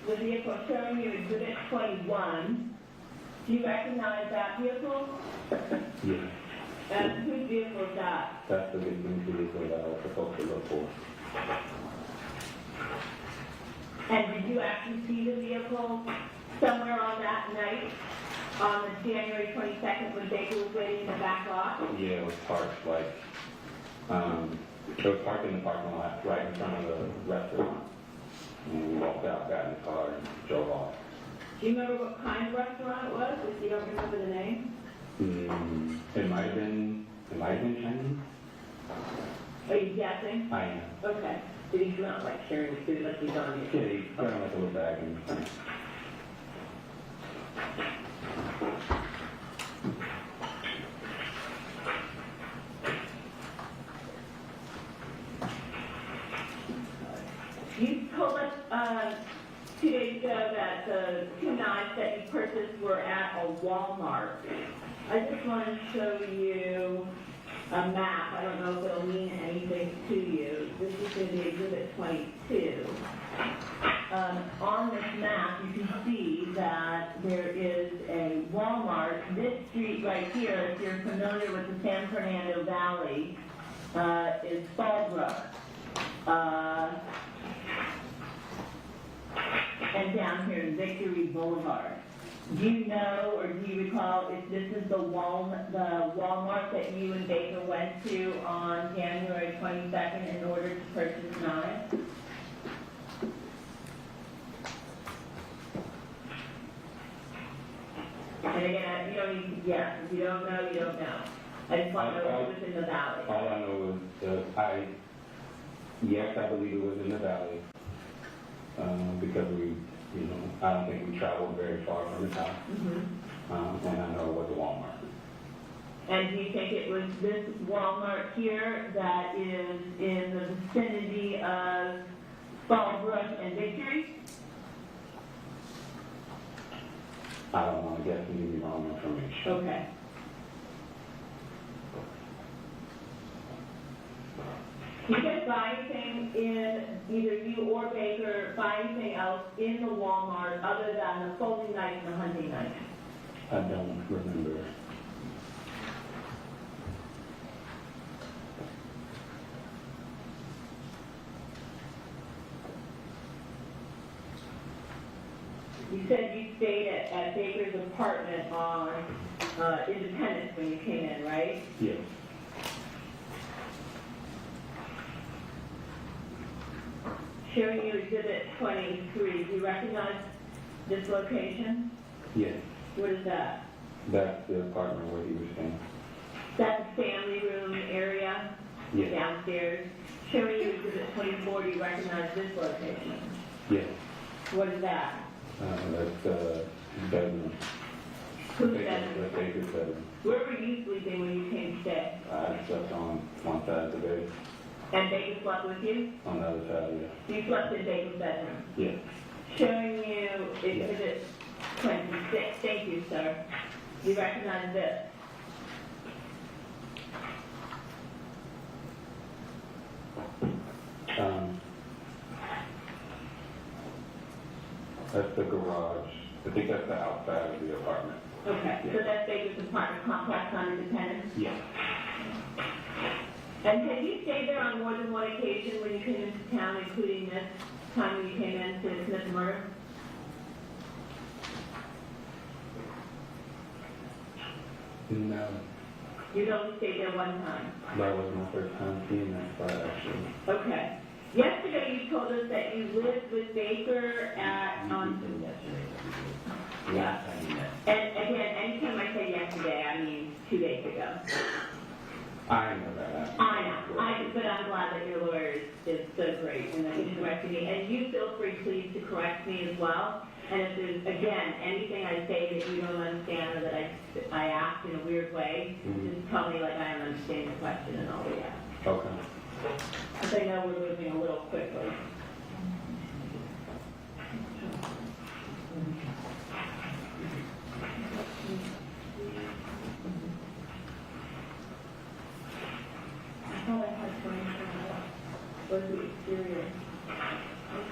the vehicle showing you Exhibit 21, do you recognize that vehicle? Yeah, Whose vehicle is that? that's the big vehicle that I was supposed to look for. And did you actually see the vehicle somewhere on that night, on the January 22nd, when Baker was waiting in the back lot? Yeah, it was parked like, it was parked in the parking lot right in front of the restaurant. And we walked out, got in the car and drove off. Do you remember what kind of restaurant it was, if you don't remember the name? It might have been Chinese. Are you guessing? I am. Okay. Did he come out like carrying food like he's on you? Yeah, he got him like a little bag and You told us 2 days ago that the 2 knives that you purchased were at a Walmart. I just want to show you a map. I don't know if it'll mean anything to you. This is going to be Exhibit 22. On this map, you can see that there is a Walmart. This street right here, if you're familiar with the San Fernando Valley, is Fallbrook. And down here is Victory Boulevard. Do you know or do you recall if this is the Walmart that you and Baker went to on January 22nd in order to purchase knives? And again, you don't need to guess. If you don't know, you don't know. I just want to know if it was in the valley. all I know is Yes, I believe it was in the valley, because I don't think we traveled very far from the house, and I know it was a Walmart. And do you think it was this Walmart here that is in the vicinity of Fallbrook and Victory? I don't want to guess and give you wrong information. Okay. Do you guys buy anything in, either you or Baker, buy anything else in the Walmart other than the folding knife and the hunting knife? I don't remember. You said you stayed at Baker's apartment on Independence when you came in, right? Yes. Showing you Exhibit 23. Do you recognize this location? Yes. What is that? That's the apartment where he was staying. That's the family room area Yes. downstairs. Showing you Exhibit 24. Do you recognize this location? Yes. What is that? That's the bedroom. Who's Baker's- bedroom? the Baker's bedroom. Where were you sleeping when you came to stay? I slept on one side of the bed, And Baker slept with you? on the other side, You slept in Baker's bedroom. yes. Showing you Exhibit 26. Thank you, sir. You recognize this? That's the garage. I think that's the outside of the apartment. Okay, so that's Baker's apartment complex on Independence? Yes. And have you stayed there on more than one occasion when you came into town, including this time when you came in to commit the murder? No, You'd only stayed there one time? that was my first time seeing that spot, actually. Okay. Yesterday you told us that you lived with Baker at, yeah. And again, anytime I say yesterday, I mean 2 days ago. I know that. I know, but I'm glad that your lawyer is so great and that he's correcting me. And you feel free, please, to correct me as well. And if there's, again, anything I say that you don't understand or that I ask in a weird way, just tell me like I don't understand the question and I'll react. Okay. Because I know we're moving a little quickly. I thought I had 24. Was the exterior?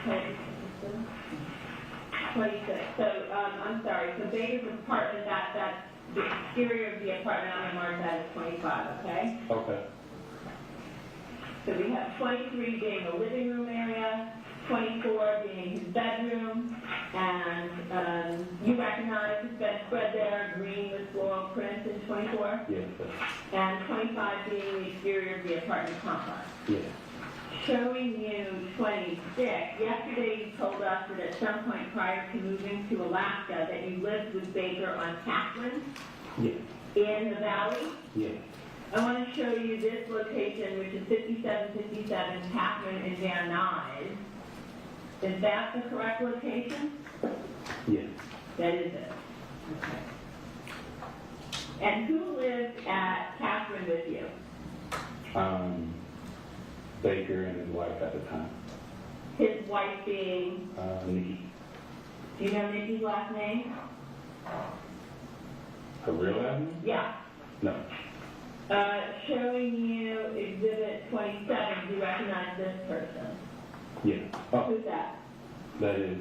Okay. 26. So, I'm sorry. So Baker's apartment, that's the exterior of the apartment. I'm going to mark that as 25, okay? Okay. So we have 23 being the living room area, 24 being his bedroom, and you recognize his bedspread there, green with floral prints in 24, Yes, sir. and 25 being the exterior of the apartment complex. Yes. Showing you 26, yesterday you told us that at some point prior to moving to Alaska that you lived with Baker on Catherine Yes. in the valley. Yes. I want to show you this location, which is 5757 Catherine in Van Nuys. Is that the correct location? Yes. That is it. Okay. And who lived at Catherine with you? Baker and his wife at the time. His wife being, Nikki. do you know Nikki's last name? Her real last name? Yeah. No. Showing you Exhibit 27, do you recognize this person? Yeah. Oh, Who's that? that is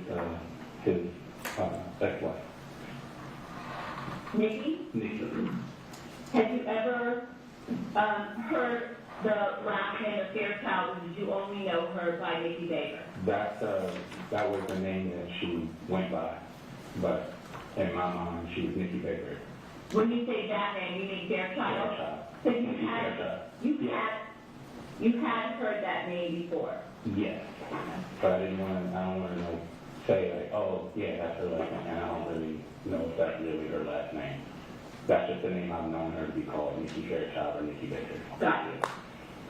his ex-wife. Nikki? Nikki. Have you ever heard the last name of Fairchild, or did you only know her by Nikki Baker? That was the name that she went by, but in my mind, she was Nikki Baker. When you say that name, you mean Fairchild? Fairchild. So Nikki Fairchild. you had heard that name before? Yes. But I don't want to say like, oh, yeah, that's her last name, and I don't really know if that's really her last name. That's just the name I've known her to be called, Nikki Fairchild or Nikki Baker. Got you.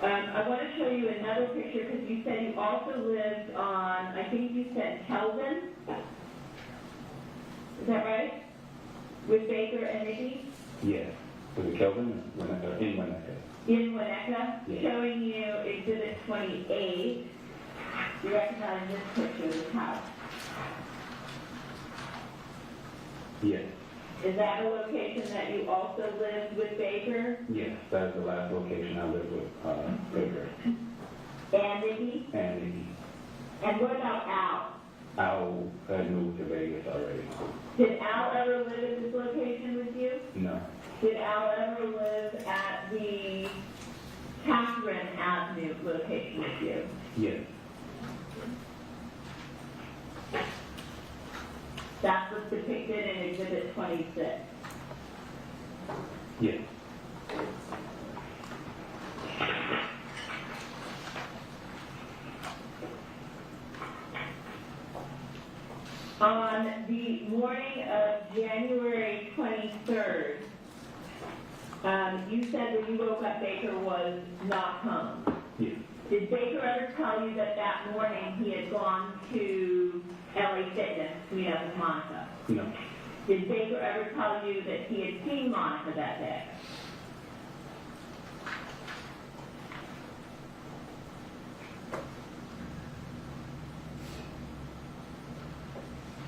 I want to show you another picture because you you said you also lived on, I think you said Kelvin? Is that right? With Baker and Nikki? Yes. Was it Kelvin or in Winnetka? In Winnetka, Yes. showing you Exhibit 28. You recognize this picture of the house. Yes. Is that a location that you also lived with Baker Yes. That is the last location I lived with Baker and Nikki? and Nikki. And what about Al? Al had moved to Vegas already. Did Al ever live at this location with you? No. Did Al ever live at the Catherine Avenue location with you? Yes. That's what's depicted in Exhibit 26. Yes. On the morning of January 23rd, you said when you woke up Baker was not home. Yes. Did Baker ever tell you that that morning he had gone to LA Fitness to meet up with Monica? No. Did Baker ever tell you that he had seen Monica that day?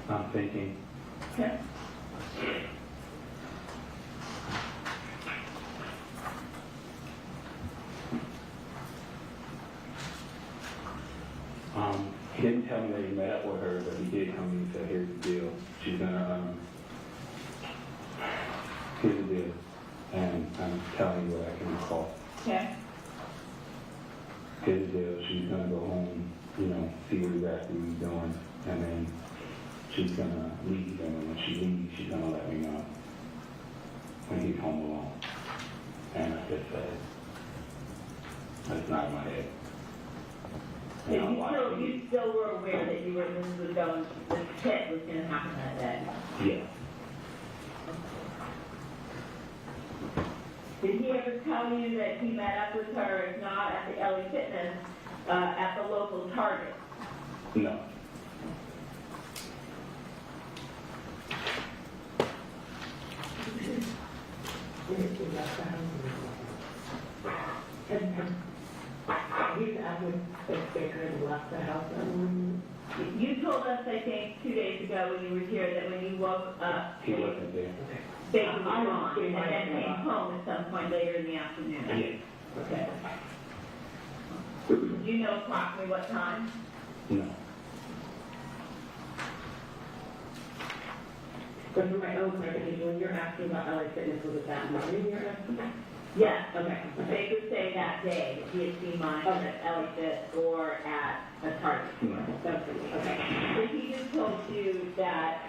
I'm thinking. Okay. He didn't tell me that he met up with her, but he did tell me, he said, here's the deal. She's gonna, here's the deal. And I'm telling you what I can recall. Okay. Here's the deal. She's gonna go home, you know, see what exactly he's doing, and then she's gonna leave. And when she leaves, she's gonna let me know when he's home alone. And I just said, that's not in my head. So And I'm like, you still were aware that you were, this was going, this hit was going to happen that day? yes. Did he ever tell you that he met up with her, if not at the LA Fitness, at the local Target? No. He's out with Baker and left the house. You told us, I think, 2 days ago when you were here, that when you woke up, He wasn't there. Baker was gone, and then came home at some point later in the afternoon. Yes. Okay. Do you know approximately what time? No. But for my own clarification, when you're asking about LA Fitness, was it that morning you're asking? Yes. Okay. Baker say that day that he had seen Monica at LA Fit or at a Target. No. Okay. So he just told you that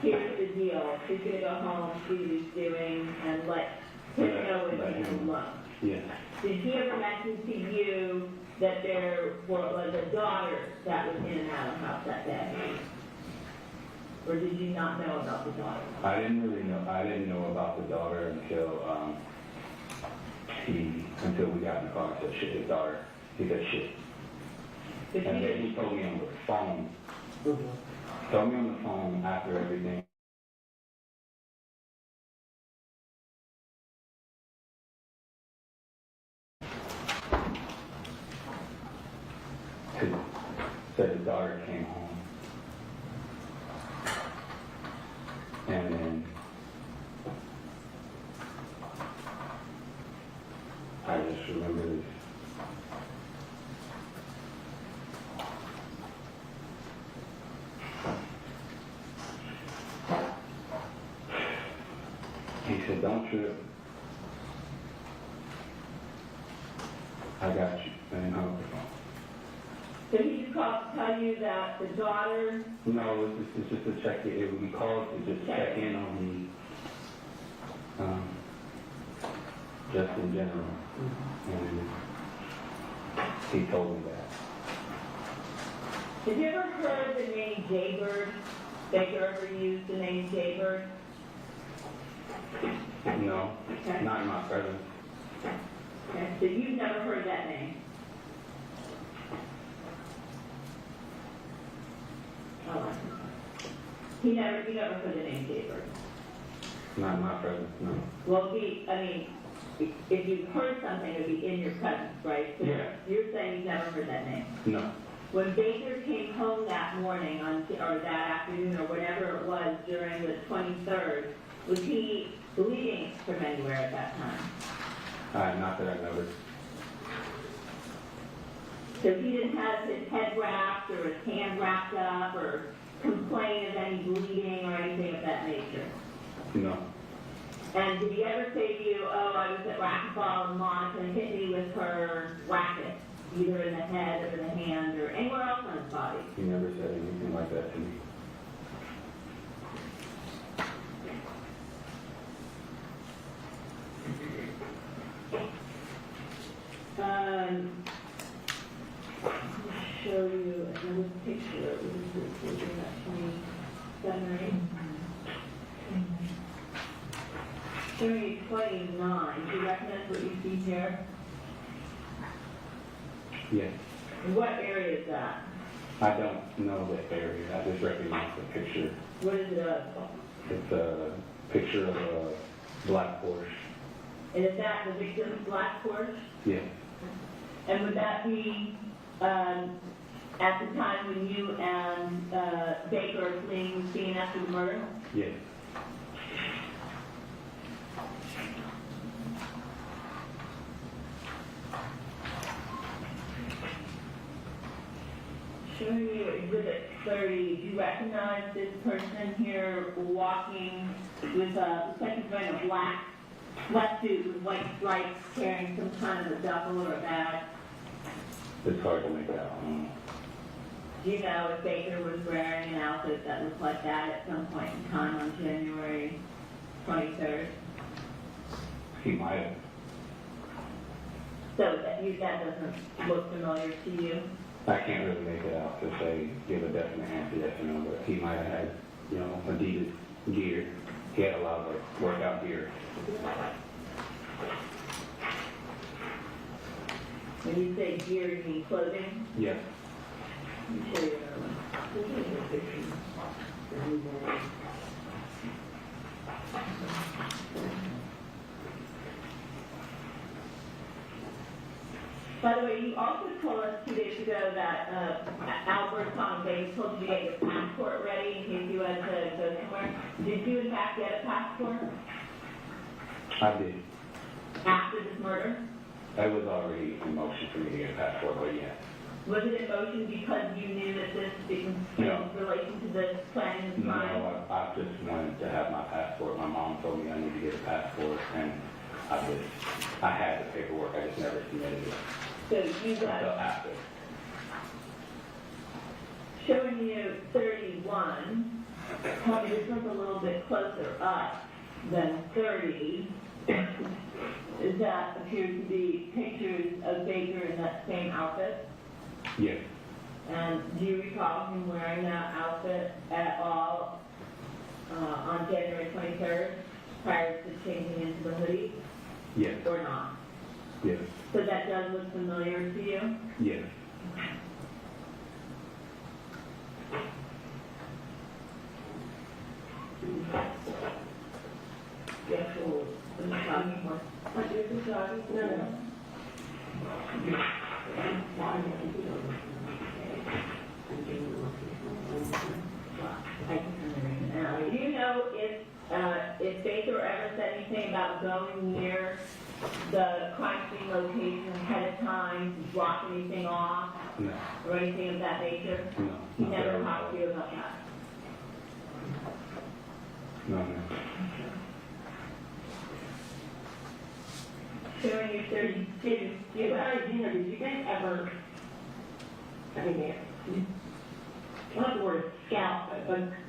here's the deal, she's gonna go home, see what he's doing, and let him know Let if he's him- alone. Yes. Did he ever mention to you that there was a daughter that was in and out of the house that day? Or did you not know about the daughter? I didn't really know. I didn't know about the daughter until until we got in the car and said, shit, his daughter. He said, shit. Did And then he, he told me on the phone. Told me on the phone after everything. Said his daughter came home. And then I just remember this. He said, don't trip. I got you. And hung up the phone. so he just called to tell you that the daughter, No, it's just to check it. It would be called to just check in on me. Just in general. And he told me that. have you ever heard the name Jaybird? Baker ever used the name Jaybird? No, Okay. not in my presence. Okay, so you've never heard that name? You never put a name Taper. Not in my presence, no. Well, if you heard something, it would be in your presence, right? So Yeah. You're saying you've never heard that name. No. When Baker came home that morning or that afternoon or whatever it was during the 23rd, was he bleeding from anywhere at that time? Not that I noticed. So he didn't have his head wrapped or his hand wrapped up or complain of any bleeding or anything of that nature? No. And did he ever say to you, oh, I was at racquetball and Monica hit me with her racket, either in the head or the hand or anywhere else on his body? He never said anything like that to me. I'll show you another picture. This is that 27, right? Showing you 29. Do you recognize what you see here? Yes. And what area is that? I don't know the area. I just recognize the picture. What is it of? It's a picture of a black Porsche. And is that the victim's black Porsche? Yes. And would that be at the time when you and Baker are fleeing the scene after the murder? Yes. Showing you Exhibit 30, do you recognize this person here walking with looks like he's wearing a black sweatsuit with white stripes, carrying some kind of a duffel or a bag? It's hard to make out. Do you know if Baker was wearing an outfit that looked like that at some point in time on January 23rd? He might have. So that doesn't look familiar to you? I can't really make it out to say, give a definite answer yes or no, but he might have had, Adidas gear. He had a lot of workout gear. When you say gear, you mean clothing? Yes. Let me show you another one. By the way, you also told us 2 days ago that Birdsong told you to get your passport ready in case you had to go somewhere. Did you in fact get a passport I did. after this murder? It was already in motion for me to get a passport, but yeah. Was it in motion because you knew that this in No. relation to this planning and No, crime? I just wanted to have my passport. My mom told me I need to get a passport, and I had the paperwork. I just never submitted it So you until got, after. showing you 31, probably this one's a little bit closer up than 30. That appears to be pictures of Baker in that same outfit. Yes. And do you recall him wearing that outfit at all on January 23rd, prior to changing into the hoodie, Yes. or not? Yes. So that does look familiar to you? Yes. The actual, the jogging one. What is the jogging? No. Do you know if Baker ever said anything about going near the crime scene location ahead of time, to block anything off, No. or anything of that nature? No. He Not that I never recall. talked to you about that? No. Showing you 32. Did you guys ever, not the word scout,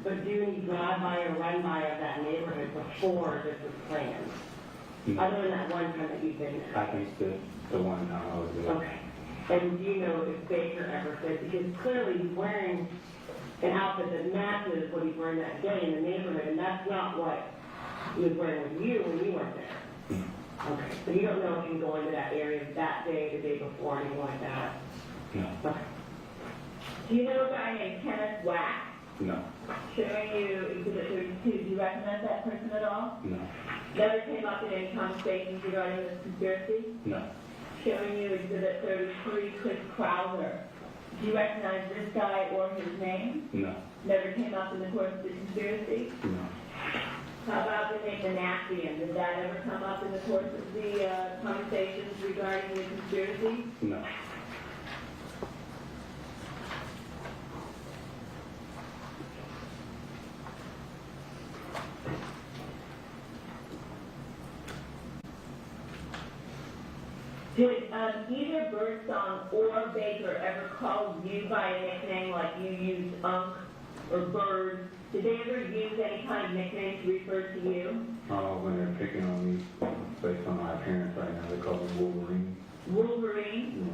but do any drive-by or run-by of that neighborhood before this was planned? No. Other than that one time that you've been there? I think the one time I was there. Okay. And do you know if Baker ever said, because clearly he's wearing an outfit that matches what he's wearing that day in the neighborhood, and that's not what he was wearing with you when you weren't there? Okay. So you don't know if you can go into that area that day, the day before, anything like that? No. Okay. Do you know a guy named Kenneth Wack? No. Showing you Exhibit 32, do you recognize that person at all? No. Never came up in any conversations regarding this conspiracy? No. Showing you Exhibit 33, Chris Crowther. Do you recognize this guy or his name? No. Never came up in the course of the conspiracy? No. How about the name Manassian? Did that ever come up in the course of the conversations regarding the conspiracy? No. Did either Birdsong or Baker ever call you by a nickname like you used Unk or Bird? Did they ever use any kind of nickname to refer to you? When they're picking on me based on my appearance right now, they call me Wolverine. Wolverine?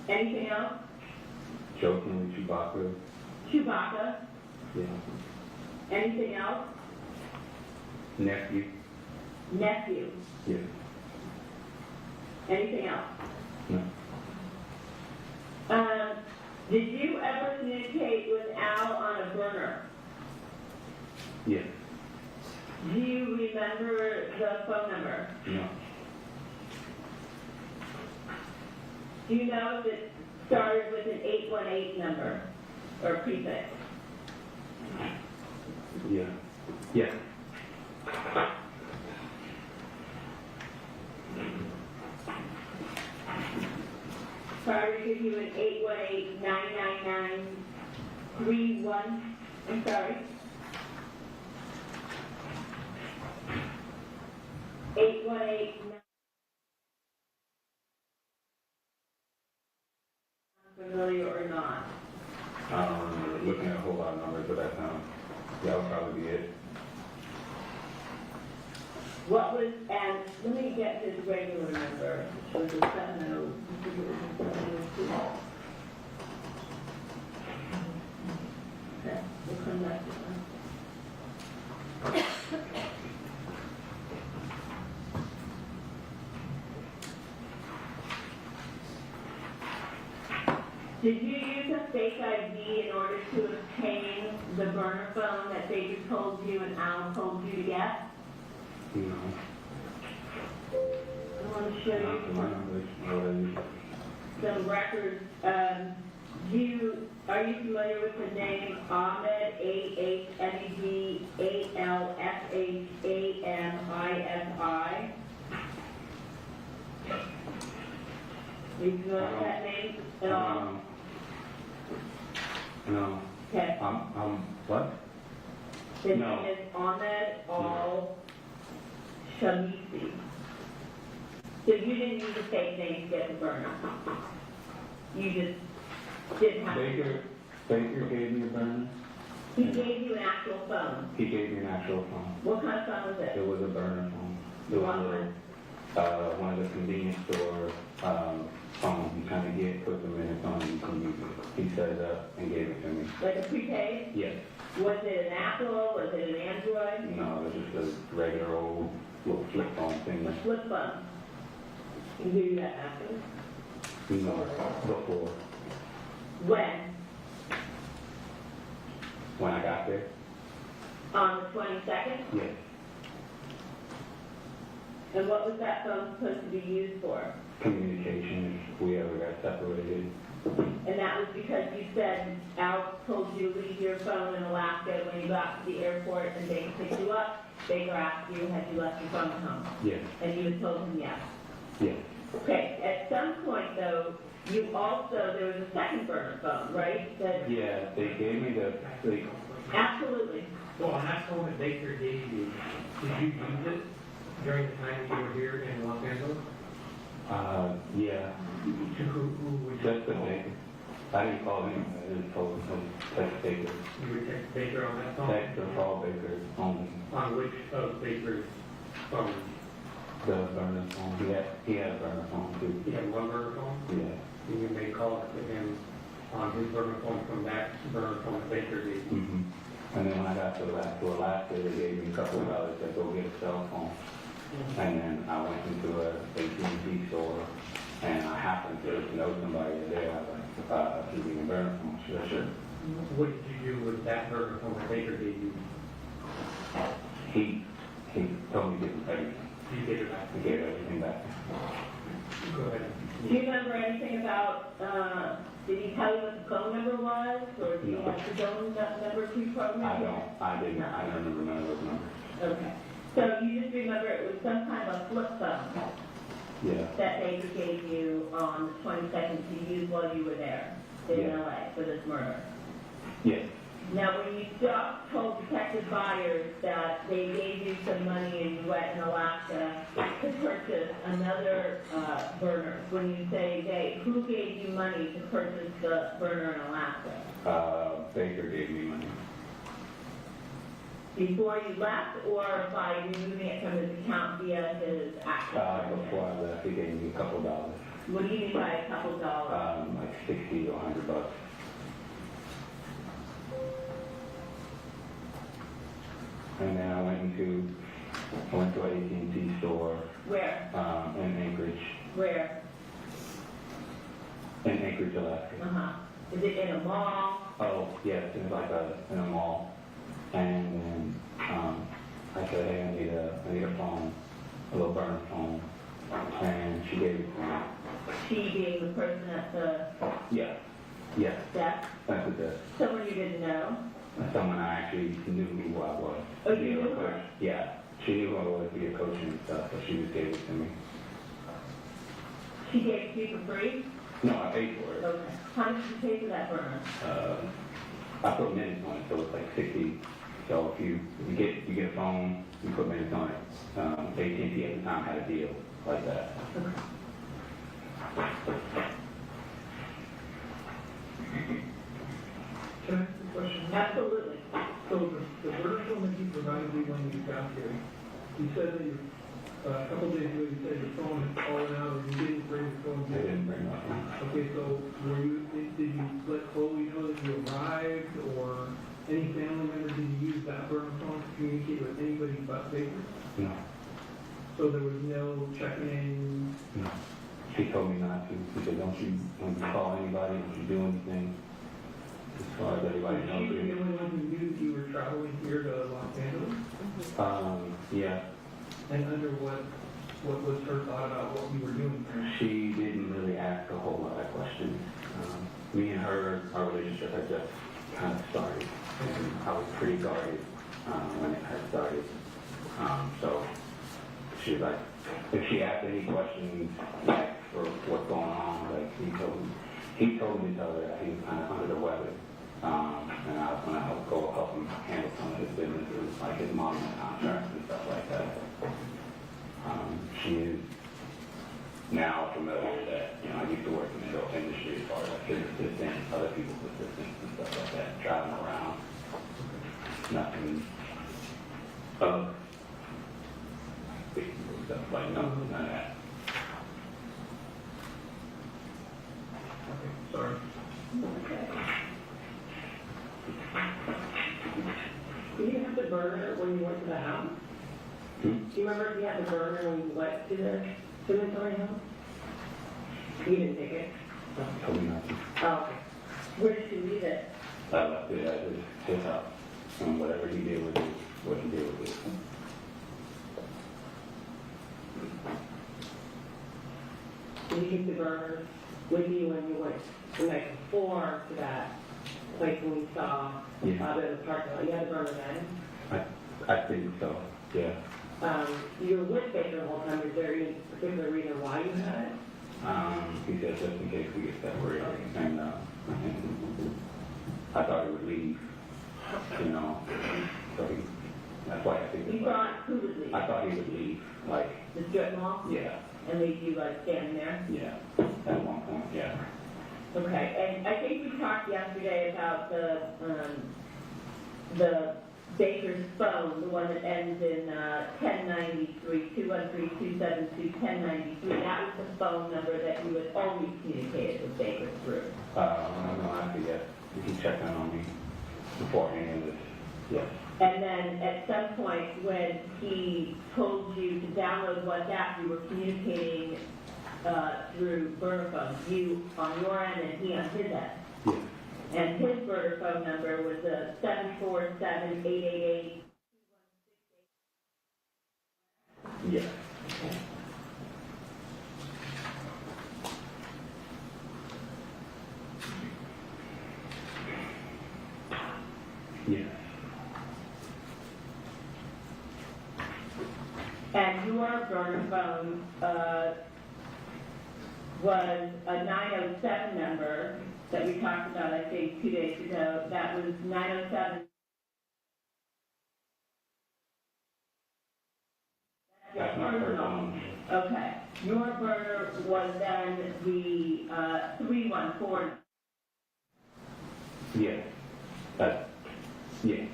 Yeah. Anything else? Jokingly, Chewbacca. Chewbacca? Yeah. Anything else? Nephew. Nephew? Yeah. Anything else? No. Did you ever communicate with Al on a burner? Yeah. Do you remember the phone number? No. Do you know if it started with an 818 number or prefix? Yeah. Yeah. Sorry to give you an 818-999-31. I'm sorry. 818. Familiar or not? I don't remember looking at a whole lot of numbers, but that sounds, that would probably be it. What was, and let me get his regular number, which was a 70. Okay, we'll come back to that. Did you use a fake ID in order to obtain the burner phone that Baker told you and Al told you to get? No. I want to show Not to my you knowledge. Already. some records. Are you familiar with the name Ahmed, A-H-M-E-D-A-L-S-H-A-M-I-S-I? Are you familiar with that name at all? No. Okay. What? His No. name is Ahmed Al-Shamisi. So you didn't use a fake name to get the burner? You just didn't have Baker gave me a burner. He gave you an actual phone. He gave me an actual phone. What kind of phone was it? It was a burner phone. It was one of the convenience store phones you kind of get, put the minutes on, and you can use it. He set it up and gave it to me. Like a prepaid? Yes. Was it an Apple? Was it an Android? No, it was just a regular old little flip phone thing. A flip phone. He gave you that after? No, before. When? When I got there? On the 22nd? Yes. And what was that phone supposed to be used for? Communication, if we ever got separated. And that was because you said Al told you to leave your phone in Alaska when you got to the airport and they picked you up. Baker asked you, had you left your phone at home? Yes. And you had told him yes. Yes. Okay, at some point though, you also, there was a second burner phone, right? That Yeah, they gave me absolutely. So on that phone that Baker gave you, did you use it during the time that you were here in Los Angeles? Yeah. To who would you Just the Baker. I didn't call him, I just told him to text Baker. You would text Baker on that phone? Text or call Baker only. On which of Baker's phones? The burner phone. He had a burner phone too. He had one burner phone? Yeah. And you made calls to him on his burner phone from that burner phone that Baker gave you? Mm-hmm. And then when I got to Alaska, they gave me a couple of dollars to go get a cell phone. And then I went into a AT&T store, and I happened to know somebody there, like, to be a burner phone, sure. What did you do with that burner phone that Baker gave you? He told me to give him everything. You gave it back. He gave everything back. Go ahead. Do you remember anything about, did he tell you what the phone number was, or do you have the phone number to program? I don't remember those numbers. Okay. So you just remember it was some kind of a flip phone Yeah. that Baker gave you on the 22nd to use while you were there in Yeah. LA for this murder. Yes. Now, when you told Detective Byers that they gave you some money and you went in Alaska to purchase another burner, when you say they, who gave you money to purchase the burner in Alaska? Baker gave me money. Before you left, or by removing it from his account via his active? Before I left, he gave me a couple dollars. What do you mean by a couple dollars? Like 60 or $100. And then I went to an AT&T store Where? in Anchorage, Where? Alaska. Uh-huh. Is it in a mall? Oh, yes, it was like in a mall. And then I said, hey, I need a phone, a little burner phone. And she gave it to me. She being the person at the Yeah. Yes, desk? that's what that. Someone you didn't know? Someone I actually knew who I was. Oh, you knew her? Yeah. She knew who I was via coaching and stuff, so she just gave it to me. She gave it to you for free? No, I paid for it. Okay. How much did you pay for that burner? I put minutes on it, so it's like 60. So if you get a phone, you put minutes on it. AT&T at the time had a deal like that. Can I ask a question? Absolutely. So the burner phone that you provided me when you got here, you said that a couple days ago you said your phone had fallen out and you didn't bring the phone I here. didn't bring my phone. Okay, so did you let Chloe know that you arrived, or any family member, did you use that burner phone to communicate with anybody but Baker? No, So there was no checking? no. She told me not to. She said, don't you call anybody, don't you do anything. As far as everybody Was knows. she the only one who knew that you were traveling here to Los Angeles? Yeah. And under what was her thought about what you were doing here? She didn't really ask a whole lot of questions. Me and her, our relationship had just kind of started. And I was pretty guarded when it had started. So she was like, if she asked any questions like, for what's going on, like he told me to tell her that he was kind of under the weather. And I was going to help him handle some of his businesses, like his mom contracts and stuff like that. She is now familiar that, I used to work in the health industry as far as like his assistants, other people's assistants and stuff like that, traveling around. Nothing of big stuff, like none of that. Okay, sorry. Do you have the burner when you went to the house? Do you remember if you had the burner when you went to the cemetery house? You didn't take it? Told me not to. Oh, okay. Where did you leave it? I left it at his house. And whatever he did with it, what he did with it. Did you keep the burner with you when you went the night before to that place when we saw Yeah. the parking lot? You had the burner then? I think so, yeah. You were with Baker the whole time. Is there any particular reason why you had it? He said just in case we get separated, and I thought he would leave, so that's why I think You it's thought like, who would leave? I thought he would leave, like, The strip mall? yeah, And leave you standing there? yeah, at one point, yeah. Okay, and I think we talked yesterday about the Baker's phone, the one that ends in 1093, 213-272-1093. That was the phone number that you had always communicated with Baker through. I'm gonna have to, yes, you can check in on me beforehand, yes. And then at some point when he told you to download WhatsApp, you were communicating through burner phone, you on your end and he on his end. Yes. And his burner phone number was 747-888. Yes. Yes. And your burner phone was a 907 number that we talked about, I think, 2 days ago. That was 907. That's my personal. Okay. Your burner was then the 314. Yes. That's, yes.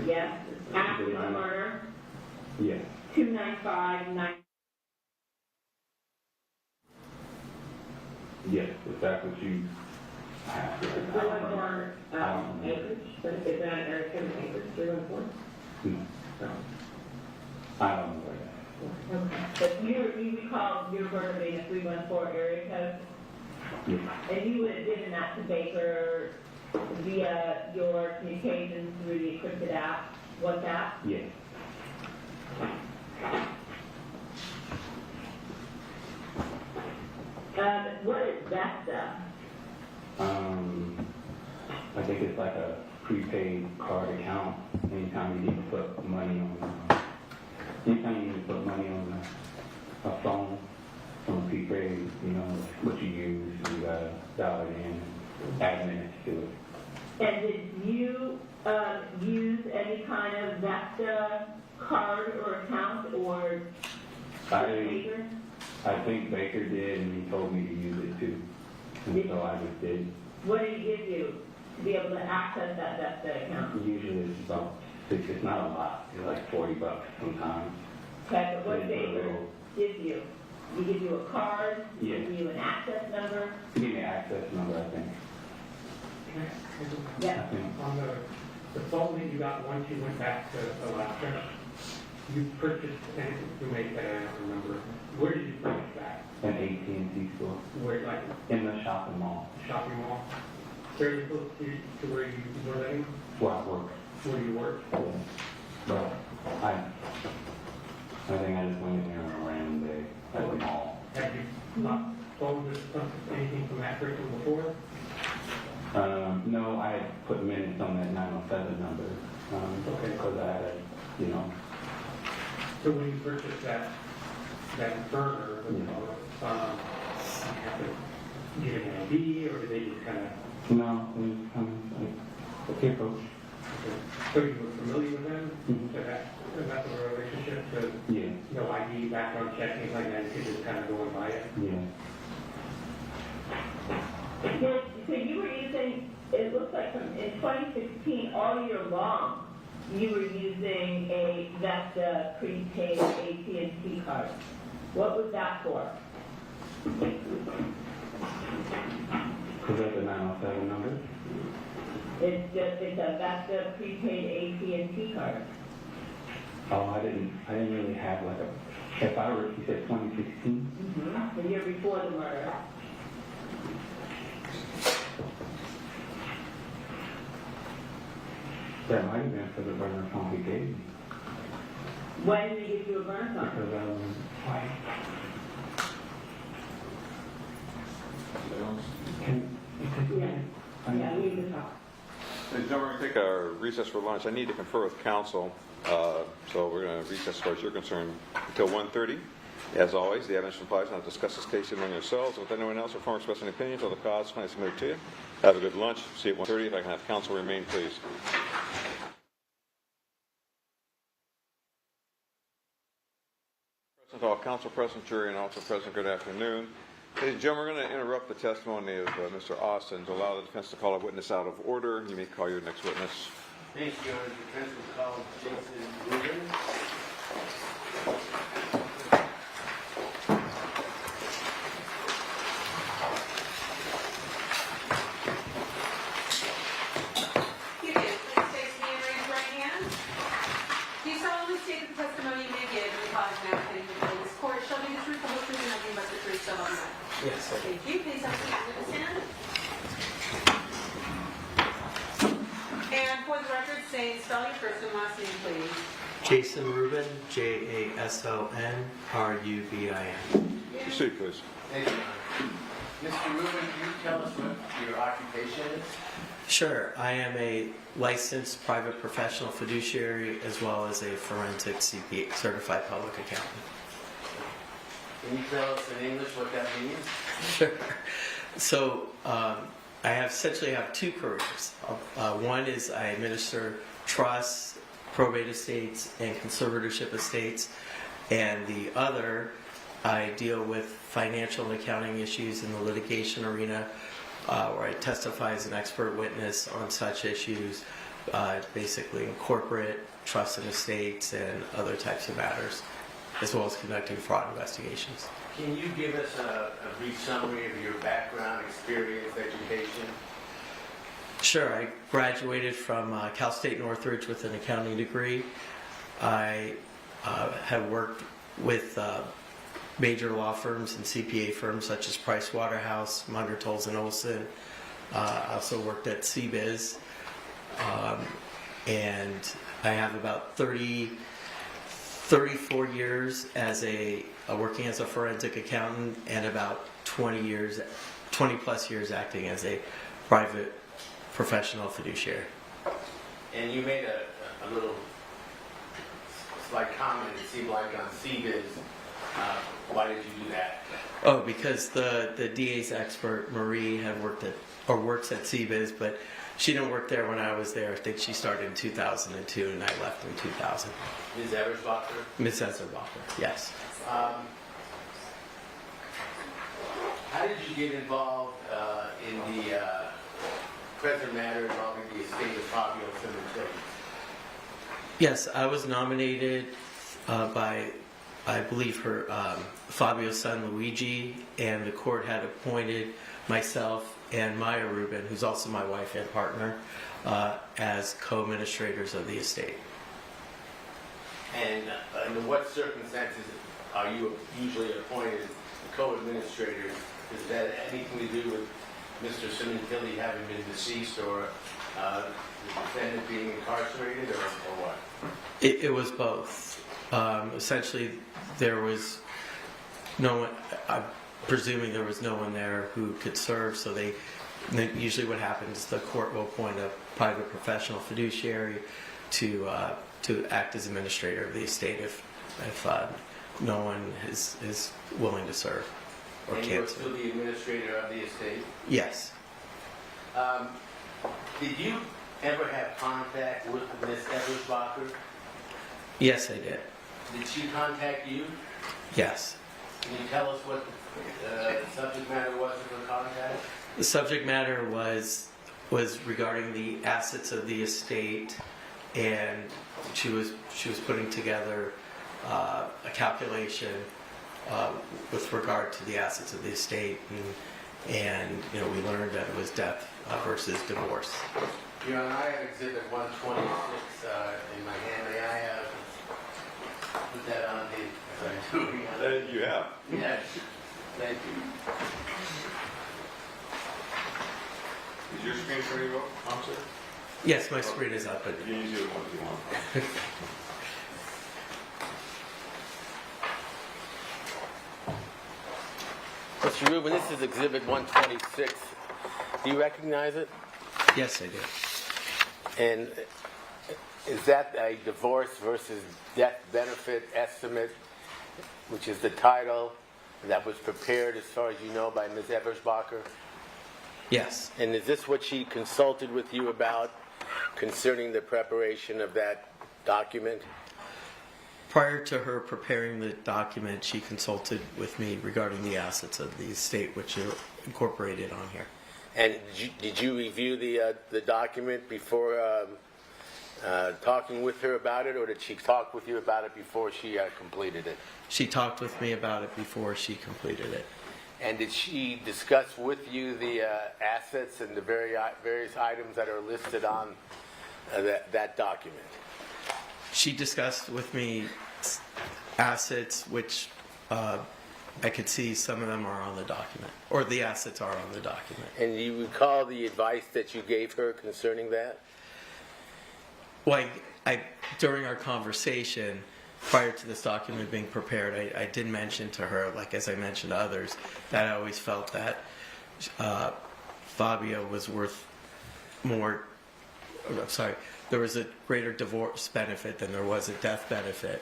Yes. After the murder, Yes. 295-9. Yes, if that's what you have. I don't remember. I don't remember. Is that Eric Acres, 314? No. I don't know where that is. Okay. But you recall your burner being a 314 area code? Yes. And you would have given that to Baker via your communications through the encrypted app, WhatsApp? Yes. What is Vesta? I think it's like a prepaid card account. Anytime you need to put money on, anytime you need to put money on a phone from a prepaid, you know, what you use, you gotta dial it in, add minutes to it. And did you use any kind of Vesta card or account or Baker? I think Baker did, and he told me to use it too. And so I just did. What did he give you to be able to access that Vesta account? Usually it's about it's not a lot. It's like $40 sometimes. Okay, but what It's a Baker little- give you? He give you a card? Yes. Give you an access number? Give me an access number, I think. Yeah. I think. On the phone that you got once you went back to Alaska, you purchased, and you made that, I don't remember, where did you purchase that? An AT&T store Where, like, in the shopping mall shopping mall? Fairly close to where you were living, where I work. where you worked? But I think I just went in there on a random day at the mall. Have you not sold anything from that person before? No, I had put minutes on that 907 number. Okay. Because I had, you know, So when you purchased that burner, you have to give it an ID, or did they just kind of, no, it was kind of like, okay, coach. so you were familiar with them? Mhm. So that's a relationship, so Yeah, no ID, background check, things like that, you could just kind of go and buy it? yeah. So you were using, it looks like in 2016, all year long, you were using a Vesta prepaid AT&T card. What was that for? Because that's the 907 number. It's a Vesta prepaid AT&T card. Oh, I didn't really have like a, if I were, you said 2016? The year before the murder. That might have been for the burner phone he gave me. When did he give you a burner phone? Because Yeah, we can talk. Ladies and gentlemen, we're going to take a recess for lunch. I need to confer with counsel, so we're going to recess as far as you're concerned until 1:30. As always, the evidence applies not to discuss this case among yourselves with anyone else or form express any opinions on the cause finally submitted to you. Have a good lunch. See you at 1:30. If I can have counsel remain, please. Present all counsel, present jury, and also present. Good afternoon. Ladies and gentlemen, we're going to interrupt the testimony of Mr. Austin to allow the defense to call a witness out of order. You may call your next witness. Thank you, Your Honor. Defense will call Jason Rubin. You do. Please face me and raise your right hand. Do you solemnly state that the testimony you may give in the cause now pending before this court shall be the truth, the whole truth, and nothing but the truth, so you. Please have a seat and stand. And for the record, say, spell your first and last name, please. Jason Rubin, JasonRubin. Proceed, please. Thank you, Your Honor. Mr. Rubin, can you tell us what your occupation is? Sure, I am a licensed private professional fiduciary as well as a forensic CPA, certified public accountant. Can you tell us in English what that means? Sure. So I essentially have two careers. One is I administer trusts, probate estates, and conservatorship estates, and the other I deal with financial and accounting issues in the litigation arena, where I testify as an expert witness on such issues, basically in corporate, trust and estates, and other types of matters, as well as conducting fraud investigations. Can you give us a brief summary of your background, experience, education? Sure. I graduated from Cal State Northridge with an accounting degree. I have worked with major law firms and CPA firms such as Price Waterhouse, Munger, Tolles & Olson. I also worked at CBiz. And I have about 34 years as working as a forensic accountant and about 20 plus years acting as a private professional fiduciary. And you made a little slight comment, it seemed like on CBiz. Why did you do that? Oh, because the DA's expert, Marie, had works at CBiz, but she didn't work there when I was there. I think she started in 2002 and I left in 2000. Ms. Eversbacher? Ms. Eversbacher, yes. How did you get involved in the present matter involving the estate of Fabio Sementilli? Yes, I was nominated by, I believe, her Fabio's son Luigi, and the court had appointed myself and Maya Rubin, who's also my wife and partner, as co-administrators of the estate. And under what circumstances are you usually appointed co-administrators? Does that have anything to do with Mr. Sementilli having been deceased or the defendant being incarcerated or what? It was both. Essentially, there was no one, I'm presuming there was no one there who could serve, so usually what happens is the court will appoint a private professional fiduciary to act as administrator of the estate if no one is willing to serve or and can't you're serve. still the administrator of the estate? Yes. Did you ever have contact with Ms. Eversbacher? Yes, I did. Did she contact you? Yes. Can you tell us what the subject matter was of her contact? The subject matter was regarding the assets of the estate, and she was putting together a calculation with regard to the assets of the estate, and we learned that it was death versus divorce. Your Honor, I have Exhibit 126 in my hand. May I put that on the... You have. Yes. Thank you. Is your screen turning up, officer? Yes, my screen is up. But You can use the one if you want. Mr. Rubin, this is Exhibit 126. Do you recognize it? yes, I did. And is that a divorce versus death benefit estimate, which is the title that was prepared, as far as you know, by Ms. Eversbacher? Yes. And is this what she consulted with you about concerning the preparation of that document? Prior to her preparing the document, she consulted with me regarding the assets of the estate, which are incorporated on here. And did you review the document before talking with her about it, or did she talk with you about it before she completed it? She talked with me about it before she completed it. And did she discuss with you the assets and the various items that are listed on that document? She discussed with me assets which I could see some of them are on the document, or the assets are on the document. And do you recall the advice that you gave her concerning that? Well, during our conversation, prior to this document being prepared, I did mention to her, like as I mentioned to others, that I always felt that Fabio was worth more, I'm sorry, there was a greater divorce benefit than there was a death benefit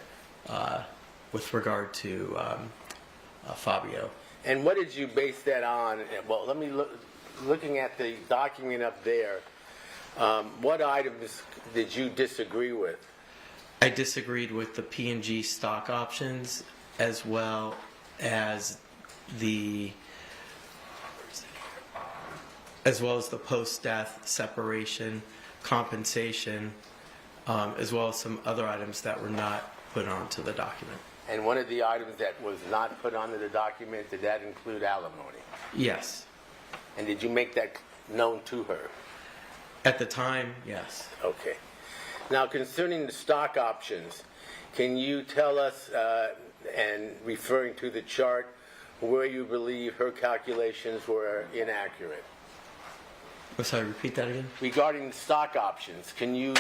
with regard to Fabio. And what did you base that on? Well, let me looking at the document up there, what items did you disagree with? I disagreed with the P&G stock options as well as the post-death separation, compensation, as well as some other items that were not put onto the document. And one of the items that was not put onto the document, did that include alimony? Yes. And did you make that known to her? At the time, yes. Okay. Now, concerning the stock options, can you tell us, and referring to the chart, where you believe her calculations were inaccurate? I'm sorry, repeat that again? Regarding stock options, can you,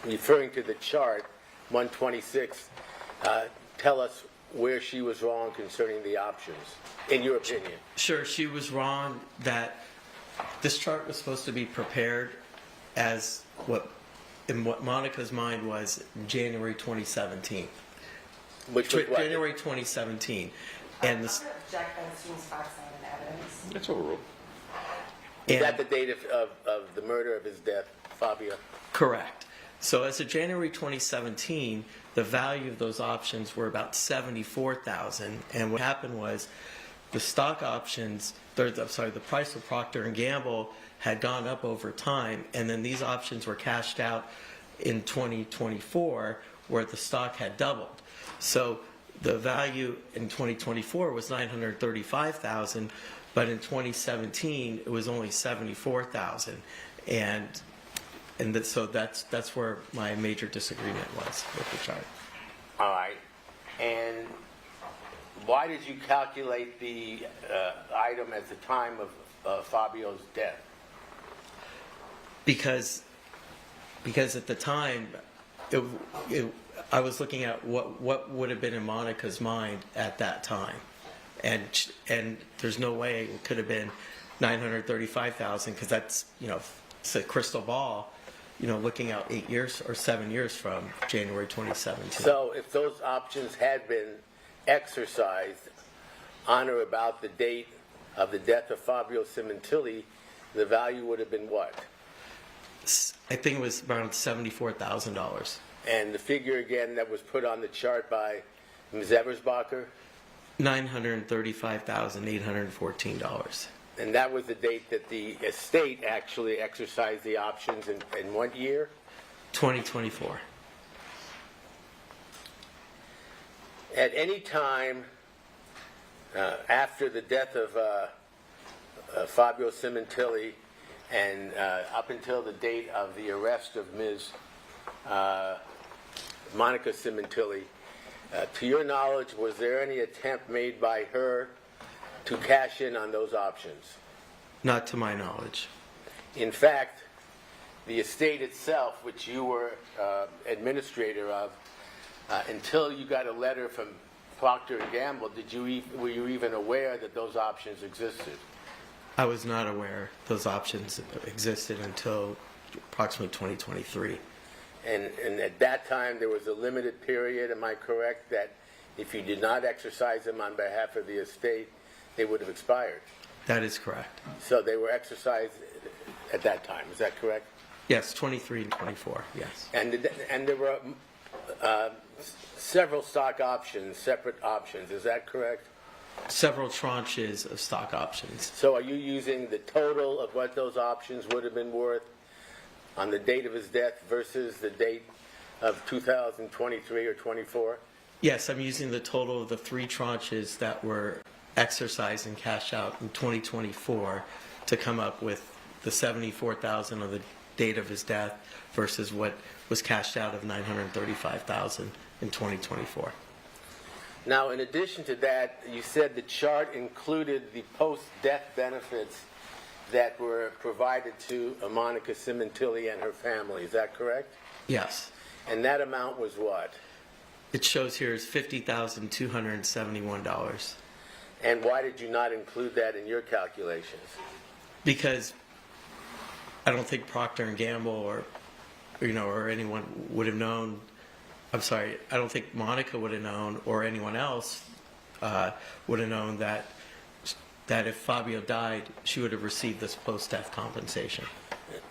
referring to the chart, 126, tell us where she was wrong concerning the options, in your opinion? Sure, she was wrong that this chart was supposed to be prepared as what Monica's mind was January 2017. Which was what? January 2017. And this, I'm going to object on students' facts and evidence. That's overruled. Is that the date of the murder of his death, Fabio? correct. So as of January 2017, the value of those options were about $74,000. And what happened was the stock options, the price of Procter & Gamble had gone up over time, and then these options were cashed out in 2024 where the stock had doubled. So the value in 2024 was $935,000, but in 2017 it was only $74,000, so that's where my major disagreement was with the chart. All right. And why did you calculate the item at the time of Fabio's death? Because at the time, I was looking at what would have been in Monica's mind at that time, and there's no way it could have been $935,000 because that's it's a crystal ball, looking out 8 years or 7 years from January 2017. So if those options had been exercised on or about the date of the death of Fabio Sementilli, the value would have been what? I think it was around $74,000. And the figure again that was put on the chart by Ms. Eversbacher? $935,814. And that was the date that the estate actually exercised the options in what year? 2024. At any time after the death of Fabio Sementilli and up until the date of the arrest of Ms. Monica Sementilli, to your knowledge, was there any attempt made by her to cash in on those options? Not to my knowledge. In fact, the estate itself, which you were administrator of, until you got a letter from Procter & Gamble, were you even aware that those options existed? I was not aware those options existed until approximately 2023. And at that time, there was a limited period, am I correct, that if you did not exercise them on behalf of the estate, they would have expired? That is correct. So they were exercised at that time, is that correct? Yes, 23 and 24, yes. And there were several stock options, separate options, is that correct? Several tranches of stock options. So are you using the total of what those options would have been worth on the date of his death versus the date of 2023 or 24? Yes, I'm using the total of the three tranches that were exercised and cashed out in 2024 to come up with the $74,000 on the date of his death versus what was cashed out of $935,000 in 2024. Now, in addition to that, you said the chart included the post-death benefits that were provided to Monica Sementilli and her family. Is that correct? Yes. And that amount was what? It shows here is $50,271. And why did you not include that in your calculations? Because I don't think Procter and Gamble or anyone would have known. I'm sorry, I don't think Monica would have known, or anyone else would have known that if Fabio died, she would have received this post-death compensation.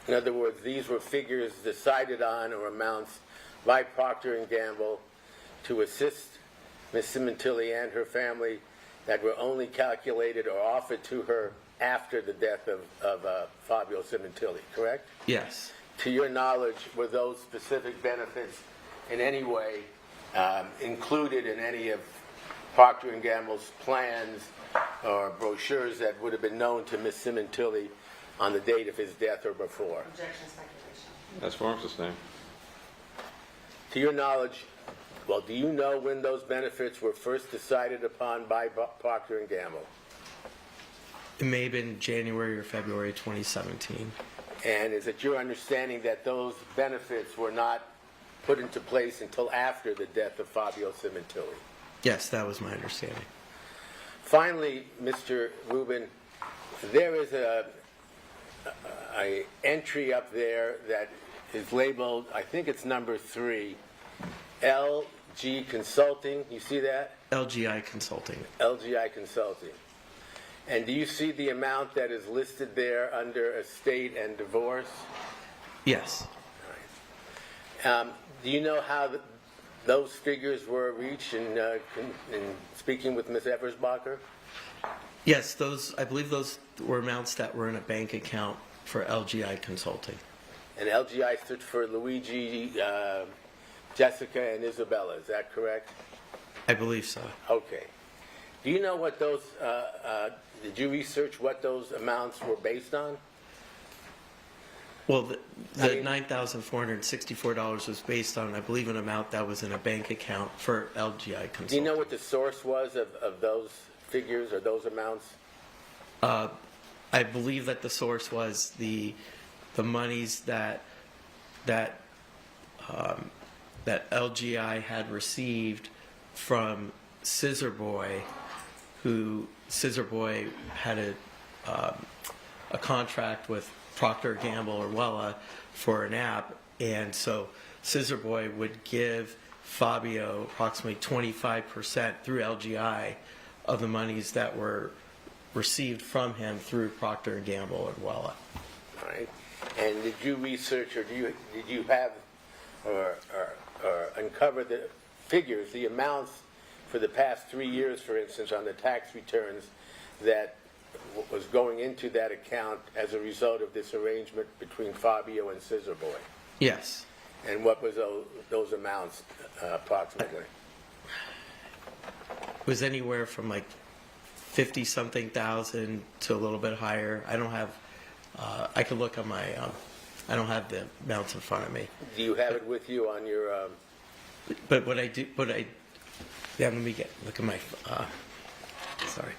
In other words, these were figures decided on or amounts by Procter and Gamble to assist Ms. Sementilli and her family that were only calculated or offered to her after the death of Fabio Sementilli, correct? Yes. To your knowledge, were those specific benefits in any way included in any of Procter & Gamble's plans or brochures that would have been known to Ms. Sementilli on the date of his death or before? Objection, speculation. That's Forms' name. To your knowledge, well, do you know when those benefits were first decided upon by Procter & Gamble? It may have been January or February 2017. And is it your understanding that those benefits were not put into place until after the death of Fabio Sementilli? Yes, that was my understanding. Finally, Mr. Rubin, there is a entry up there that is labeled, I think it's number 3, LG Consulting. You see that? LGI Consulting. LGI Consulting. And do you see the amount that is listed there under estate and divorce? Yes. Do you know how those figures were reached in speaking with Ms. Eversbacher? Yes, I believe those were amounts that were in a bank account for LGI Consulting. And LGI stood for Luigi, Jessica, and Isabella. Is that correct? I believe so. Okay. Do you know what those, did you research what those amounts were based on? Well, the $9,464 was based on, I believe, an amount that was in a bank account for LGI Consulting. Do you know what the source was of those figures or those amounts? I believe that the source was the monies that LGI had received from Scissor Boy, who Scissor Boy had a contract with Procter & Gamble or Wella for an app, and so Scissor Boy would give Fabio approximately 25% through LGI of the monies that were received from him through Procter & Gamble and Wella. All right. And did you research or did you have or uncover the figures, the amounts for the past 3 years, for instance, on the tax returns that was going into that account as a result of this arrangement between Fabio and Scissor Boy? Yes. And what was those amounts approximately? It was anywhere from like 50-something thousand to a little bit higher. I don't have, I could look on my, I don't have the amounts in front of me. Do you have it with you on your... But what I do, yeah, let me look at my, sorry,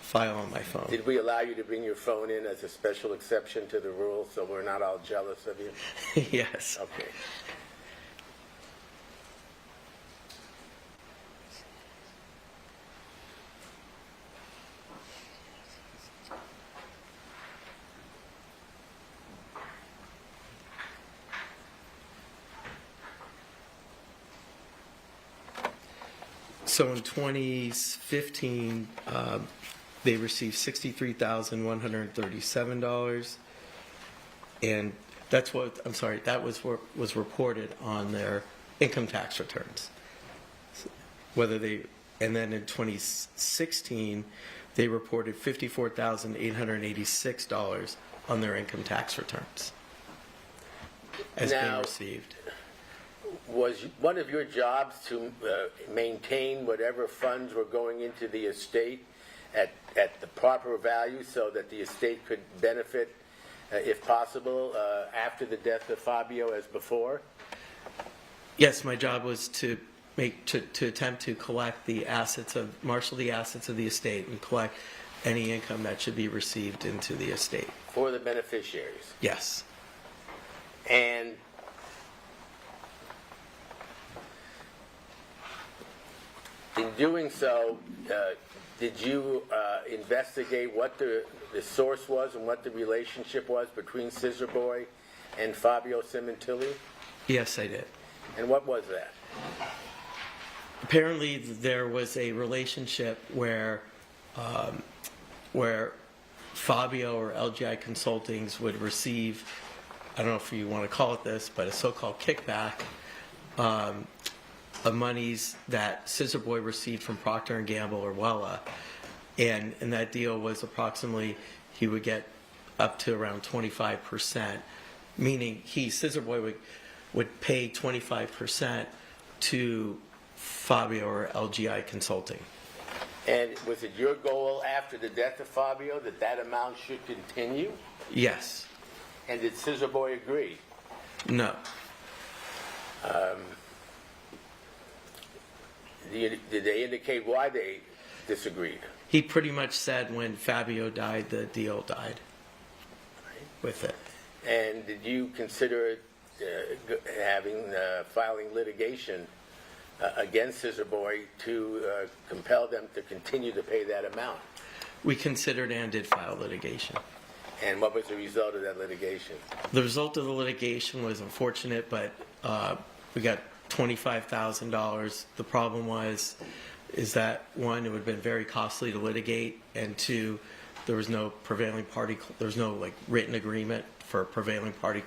file on my phone. Did we allow you to bring your phone in as a special exception to the rule so we're not all jealous of you? Yes. Okay. So in 2015, they received $63,137, and that's what, I'm sorry, that was what was reported on their income tax returns. Whether they, and then in 2016, they reported $54,886 on their income tax returns as being received. Was one of your jobs to maintain whatever funds were going into the estate at the proper value so that the estate could benefit, if possible, after the death of Fabio as before? Yes, my job was to to attempt to collect the assets of, marshal the assets of the estate and collect any income that should be received into the estate. For the beneficiaries. Yes. And in doing so, did you investigate what the source was and what the relationship was between Scissor Boy and Fabio Sementilli? Yes, I did. And what was that? Apparently, there was a relationship where Fabio or LGI Consultings would receive, I don't know if you want to call it this, but a so-called kickback of monies that Scissor Boy received from Procter & Gamble or Wella. And that deal was approximately, he would get up to around 25%, meaning Scissor Boy would pay 25% to Fabio or LGI Consulting. And was it your goal after the death of Fabio that that amount should continue? Yes. And did Scissor Boy agree? No. Did they indicate why they disagreed? He pretty much said when Fabio died, the deal died with it. And did you consider filing litigation against Scissor Boy to compel them to continue to pay that amount? We considered and did file litigation. And what was the result of that litigation? The result of the litigation was unfortunate, but we got $25,000. The problem is that, one, it would have been very costly to litigate, and two, there was no prevailing party, there was no written agreement for prevailing party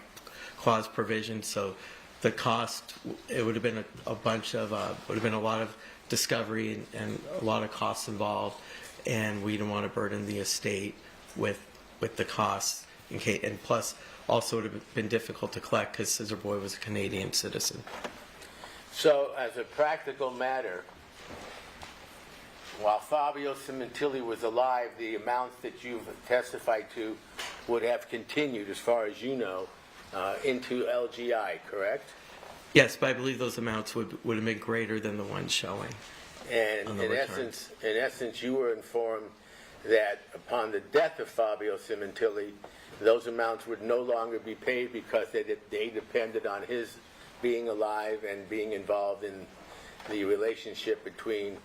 clause provision, so the cost, it would have been a bunch of, would have been a lot of discovery and a lot of costs involved, and we didn't want to burden the estate with the costs, and plus also it would have been difficult to collect because Scissor Boy was a Canadian citizen. So, as a practical matter, while Fabio Sementilli was alive, the amounts that you've testified to would have continued, as far as you know, into LGI, correct? Yes, but I believe those amounts would have been greater than the ones showing. And on the in returns. essence, you were informed that upon the death of Fabio Sementilli, those amounts would no longer be paid because they depended on his being alive and being involved in the relationship between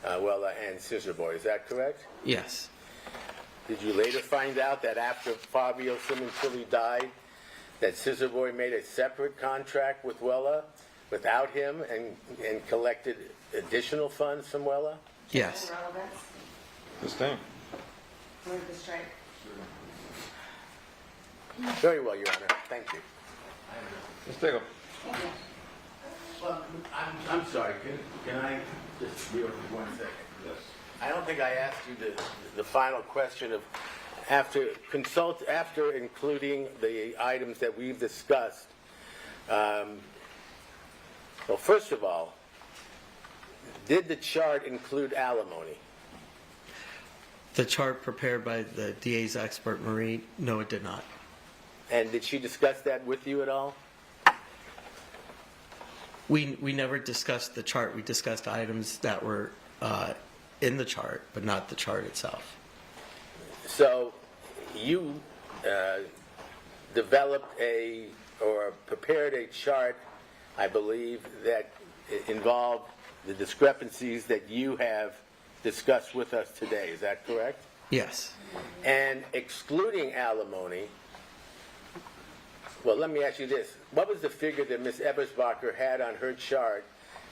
Wella and Scissor Boy. Is that correct? Yes. Did you later find out that after Fabio Sementilli died, that Scissor Boy made a separate contract with Wella without him and collected additional funds from Wella? Yes. Relevance. This thing. Move the strike. Very well, Your Honor. Thank you. Ms. Daigle. Well, I'm sorry. Can I just be with you 1 second? Yes. I don't think I asked you the final question of after including the items that we've discussed. Well, first of all, did the chart include alimony? The chart prepared by the DA's expert, Marie, no, it did not. And did she discuss that with you at all? We never discussed the chart. We discussed items that were in the chart, but not the chart itself. So you developed or prepared a chart, I believe, that involved the discrepancies that you have discussed with us today. Is that correct? Yes. And excluding alimony, well, let me ask you this. What was the figure that Ms. Ebersbacher had on her chart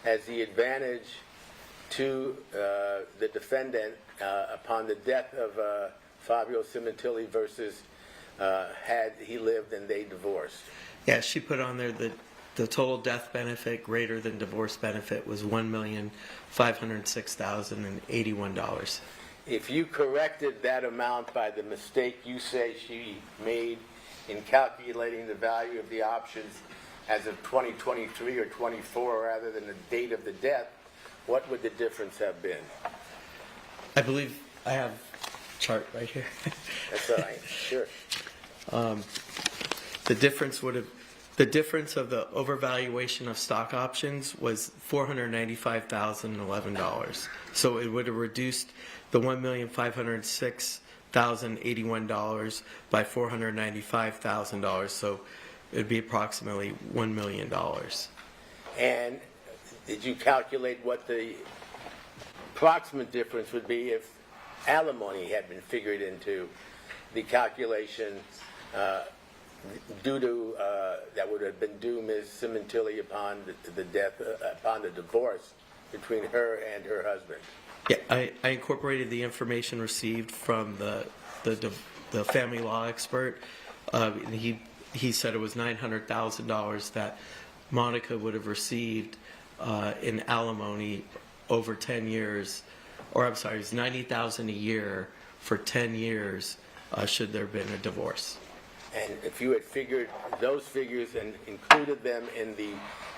as the advantage to the defendant upon the death of Fabio Sementilli versus had he lived and they divorced? Yeah, she put on there that the total death benefit greater than divorce benefit was $1,506,081. If you corrected that amount by the mistake you say she made in calculating the value of the options as of 2023 or 24 rather than the date of the death, what would the difference have been? I believe I have a chart right here. That's all right. Sure. The difference would have The difference of the overvaluation of stock options was $495,011. So it would have reduced the $1,506,081 by $495,000. So it would be approximately $1 million. And did you calculate what the approximate difference would be if alimony had been figured into the calculation due to that would have been due Ms. Sementilli upon the death, upon the divorce between her and her husband? Yeah, I incorporated the information received from the family law expert. He said it was $900,000 that Monica would have received in alimony over 10 years, or I'm sorry, it was $90,000 a year for 10 years should there have been a divorce. And if you had figured those figures and included them in the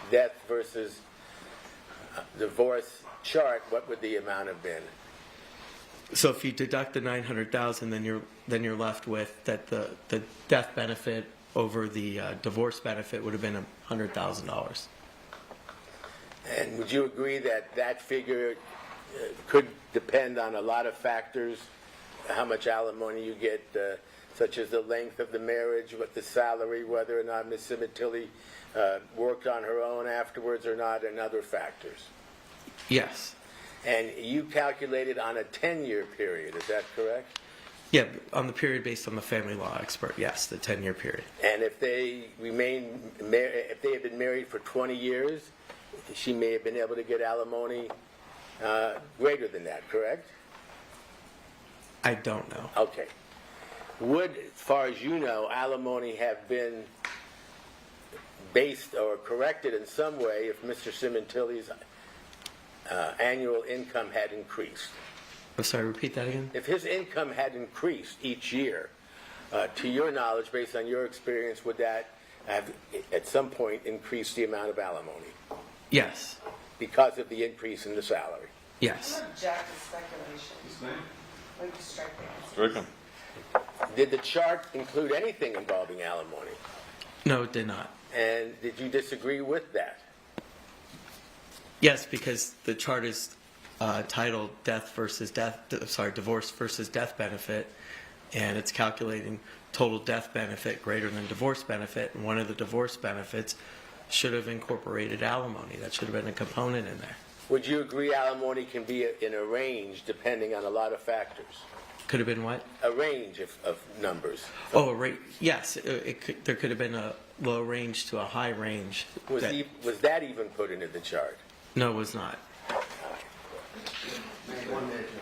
death versus divorce chart, what would the amount have been? So if you deduct the $900,000, then you're left with that the death benefit over the divorce benefit would have been $100,000. And would you agree that that figure could depend on a lot of factors, how much alimony you get, such as the length of the marriage, what the salary, whether or not Ms. Sementilli worked on her own afterwards or not, and other factors? Yes. And you calculated on a 10-year period, is that correct? Yeah, on the period based on the family law expert, yes, the 10-year period. And if they if they had been married for 20 years, she may have been able to get alimony greater than that, correct? I don't know. Okay. Would, as far as you know, alimony have been based or corrected in some way if Mr. Sementilli's annual income had increased? I'm sorry, repeat that again? If his income had increased each year, to your knowledge, based on your experience, would that have at some point increased the amount of alimony? Yes. Because of the increase in the salary? Yes. I'm object to speculation. Like to strike the answer. Strike him. Did the chart include anything involving alimony? No, it did not. And did you disagree with that? Yes, because the chart is titled divorce versus death benefit, and it's calculating total death benefit greater than divorce benefit, and one of the divorce benefits should have incorporated alimony. That should have been a component in there. Would you agree alimony can be in a range depending on a lot of factors? Could have been what? A range of numbers. Oh, right. Yes, there could have been a low range to a high range. Was that even put into the chart? No, it was not. 1 minute, John.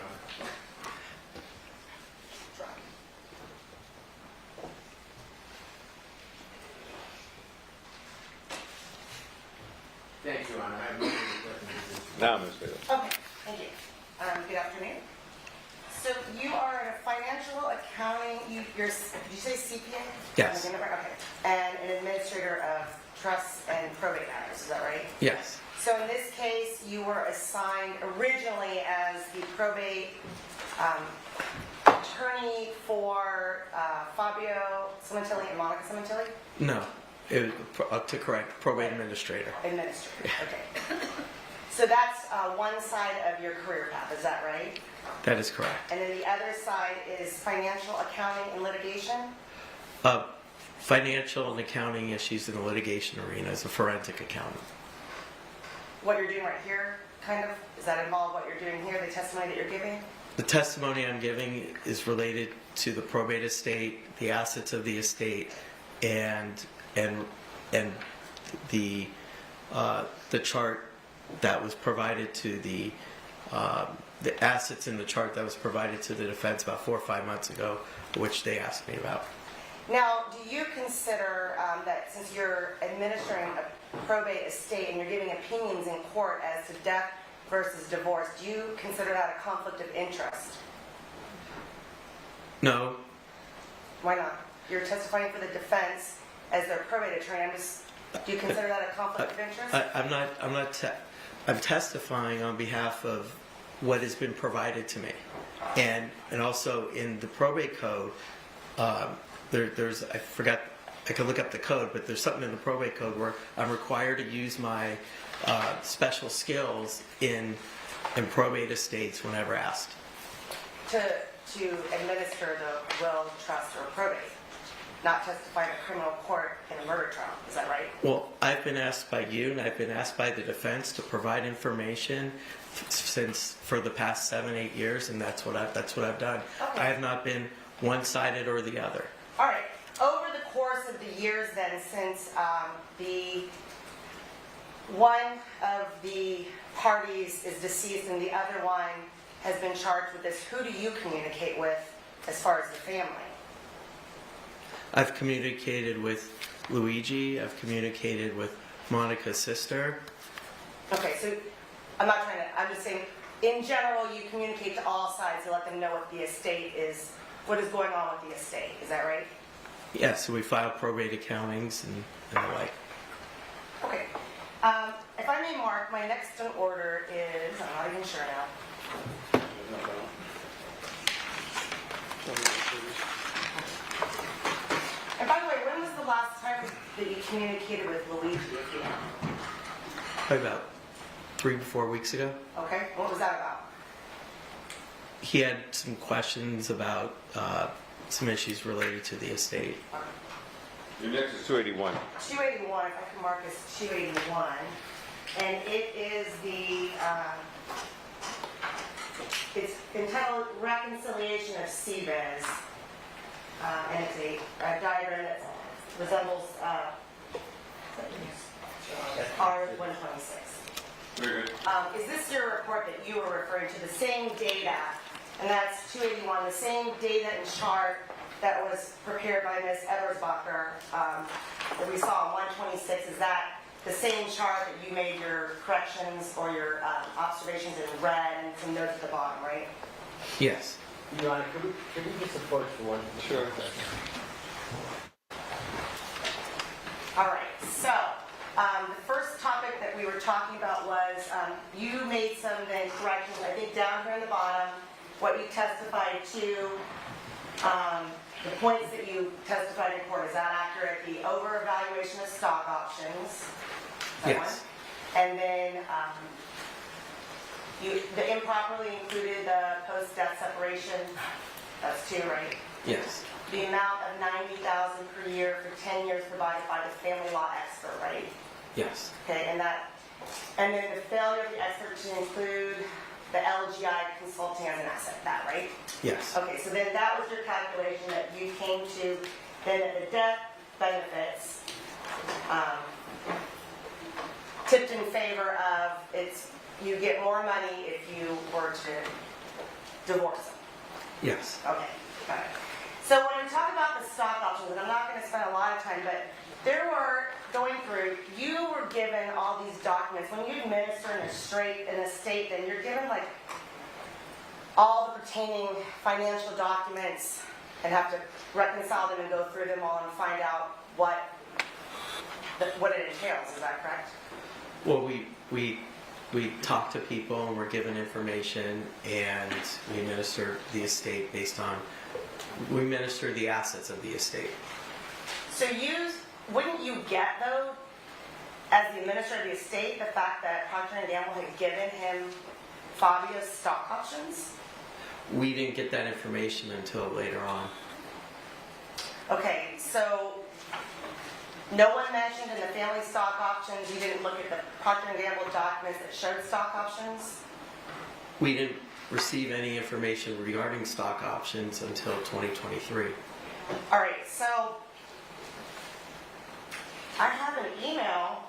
Thank you, Your Honor. I have no further questions. Now, Ms. Bailey. Okay, thank you. Good afternoon. So you are in a financial accounting, did you say CPA? Yes. Okay. And an administrator of trusts and probate matters, is that right? Yes. So in this case, you were assigned originally as the probate attorney for Fabio Sementilli and Monica Sementilli? No. To correct, probate administrator. Administrator, okay. So that's one side of your career path, is that right? That is correct. And then the other side is financial accounting and litigation? Financial and accounting issues in the litigation arena as a forensic accountant. What you're doing right here, kind of, does that involve what you're doing here, the testimony that you're giving? The testimony I'm giving is related to the probate estate, the assets of the estate, and the chart that was provided to the assets in the chart that was provided to the defense about 4 or 5 months ago, which they asked me about. Now, do you consider that since you're administering a probate estate and you're giving opinions in court as to death versus divorce, do you consider that a conflict of interest? No. Why not? You're testifying for the defense as their probate attorney. Do you consider that a conflict of interest? I'm testifying on behalf of what has been provided to me, and also in the probate code, there's I forgot I could look up the code, but there's something in the probate code where I'm required to use my special skills in probate estates whenever asked. To administer the will, trust, or probate, not testify in a criminal court in a murder trial. Is that right? Well, I've been asked by you and I've been asked by the defense to provide information for the past 7-8 years, and that's what I've done. Okay. I have not been one-sided or the other. All right. Over the course of the years then, since one of the parties is deceased and the other one has been charged with this, who do you communicate with as far as the family? I've communicated with Luigi. I've communicated with Monica's sister. Okay, so I'm just saying, in general, you communicate to all sides to let them know what the estate is, what is going on with the estate. Is that right? Yes, so we file probate accountings and the like. Okay. If I may, Mark, my next in order is, I'm not even sure now. And by the way, when was the last time that you communicated with Luigi, if you know? Probably about 3-4 weeks ago. Okay, what was that about? He had some questions about some issues related to the estate. Your next is 281. 281, if I can mark as 281. And it is it's entitled Reconciliation of CBIZ. And it's a diagram that resembles R126. Very good. Is this your report that you were referring to? The same data, and that's 281, the same data and chart that was prepared by Ms. Eversbacher that we saw on 126. Is that the same chart that you made your corrections or your observations in red and some notes at the bottom, right? Yes. Your Honor, could we just approach for one? Sure. All right, so the first topic that we were talking about was you made some then corrections, I think down here in the bottom, what you testified to, the points that you testified in court, is that accurate? The over-evaluation of stock options. That Yes. one. And then the improperly included the post-death separation, that's 2, right? Yes. The amount of $90,000 per year for 10 years provided by the family law expert, right? Yes. Okay, and then the failure of the expert to include the LGI consulting as an asset, that, right? Yes. Okay, so then that was your calculation that you came to, then that the death benefits tipped in favor of you get more money if you were to divorce them. Yes. Okay, got it. So when we talk about the stock options, and I'm not going to spend a lot of time, but you were given all these documents. When you administer an estate, then you're given like all the pertaining financial documents and have to reconcile them and go through them all and find out what it entails. Is that correct? Well, we talk to people and we're given information, and we administer the estate we administer the assets of the estate. So wouldn't you get, though, as the administrator of the estate, the fact that Procter & Gamble had given him Fabio's stock options? We didn't get that information until later on. Okay, so no one mentioned in the family stock options, you didn't look at the Procter & Gamble documents that showed stock options? We didn't receive any information regarding stock options until 2023. All right, so I have an email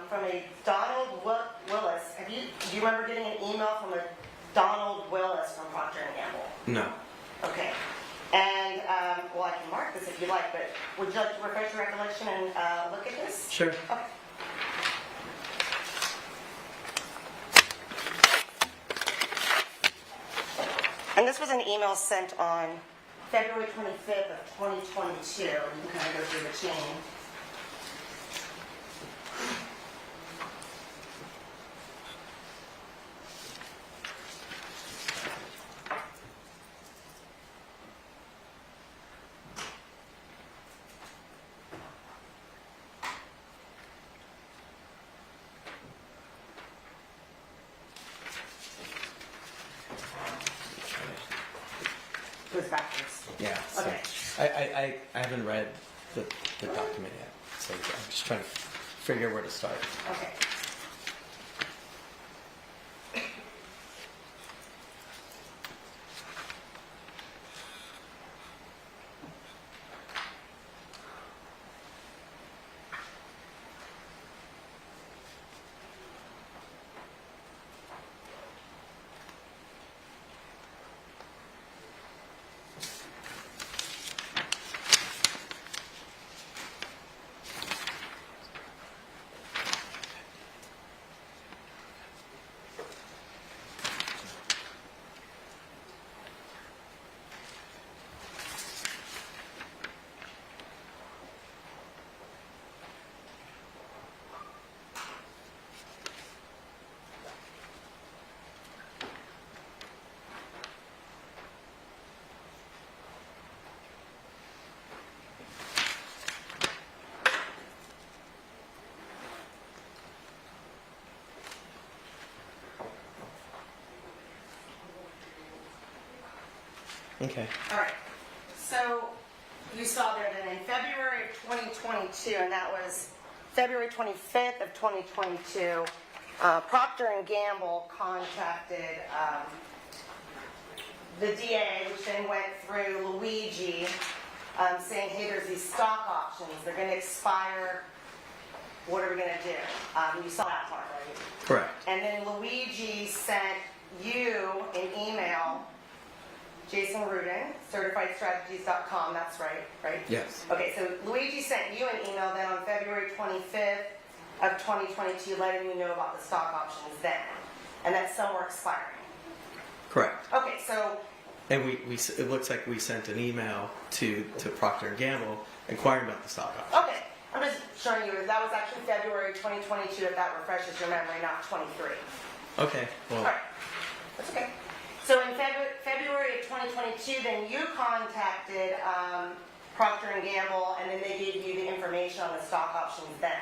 from a Donald Willis. Do you remember getting an email from a Donald Willis from Procter & Gamble? No. Okay. And, well, I can mark this if you like, but would you like to refresh your recollection and look at this? Sure. Okay. And this was an email sent on February 25th of 2022. You can kind of go through the chain. factors. Yeah. So Okay. I haven't read the document yet, so I'm just trying to figure where to start. Okay. Okay. All right. So you saw there that in February of 2022, and that was February 25th of 2022, Procter & Gamble contacted the DA, which then went through Luigi, saying, hey, there's these stock options. They're going to expire. What are we going to do? You saw that part, right? Correct. And then Luigi sent you an email, Jason Rudin, certifiedstrategies.com, that's right? Yes. Okay, so Luigi sent you an email then on February 25th of 2022 letting you know about the stock options then, and that some were expiring. Correct. Okay, so... And it looks like we sent an email to Procter & Gamble inquiring about the stock option. Okay, I'm just showing you, that was actually February 2022, if that refreshes your memory, not 23. Okay. Well. All right, that's okay. So in February of 2022, then you contacted Procter & Gamble, and then they gave you the information on the stock options then.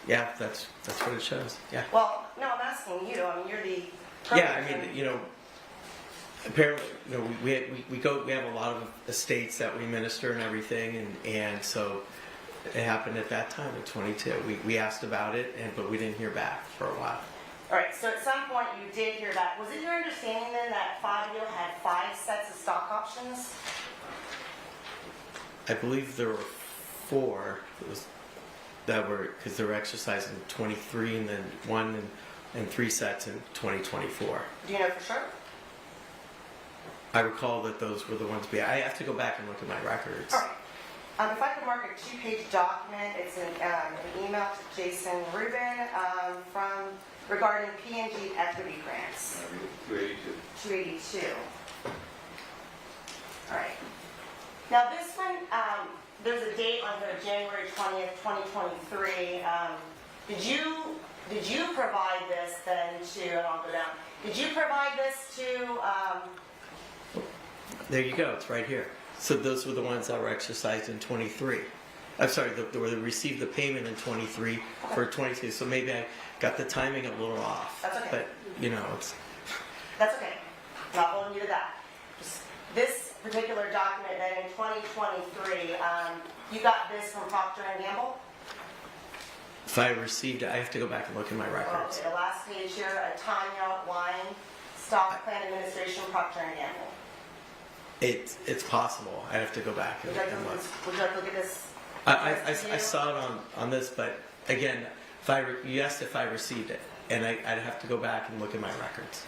Yeah, that's what it shows. Yeah. Well, no, I'm asking you. I mean, you're the... Yeah, I mean, apparently, we have a lot of estates that we minister and everything, and so it happened at that time in 22. We asked about it, but we didn't hear back for a while. All right, so at some point you did hear that. Was it your understanding then that Fabio had 5 sets of stock options? I believe there were 4 because they were exercised in 23, and then 1 and 3 sets in 2024. Do you know for sure? I recall that those were the ones I have to go back and look at my records. All right. If I could mark a 2-page document, it's an email to Jason Rubin regarding P&G equity grants. 282. All right. Now this one, there's a date on here, January 20th, 2023. Did you provide this then to, and I'll go down, did you provide this to... There you go, it's right here. So those were the ones that were exercised in 23. I'm sorry, they received the payment in 23 for 22, so maybe I got the timing a little off. That's okay. But, it's... That's okay. Not holding you to that. Just this particular document that in 2023, you got this from Procter & Gamble? If I received it, I have to go back and look at my records. Okay, the last page here, Tanya Wine, Stock Plan Administration, Procter & Gamble. It's possible. I have to go back and look. Would you like to look at this? I saw it on this, but again, you asked if I received it, and I'd have to go back and look at my records.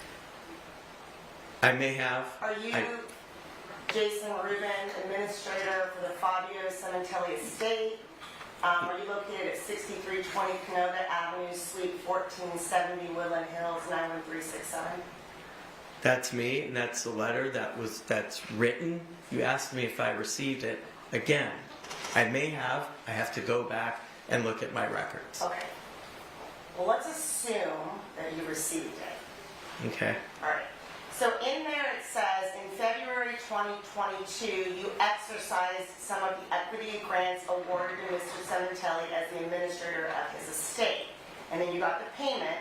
I may have. Are you Jason Rubin, administrator for the Fabio Sementilli estate? Are you located at 6320 Canova Avenue, Suite 1470, Woodland Hills, 91367? That's me, and that's the letter that's written. You asked me if I received it. Again, I may have. I have to go back and look at my records. Okay. Well, let's assume that you received it. Okay. All right. So in there it says, in February 2022, you exercised some of the equity grants awarded to Mr. Sementilli as the administrator of his estate. And then you got the payment.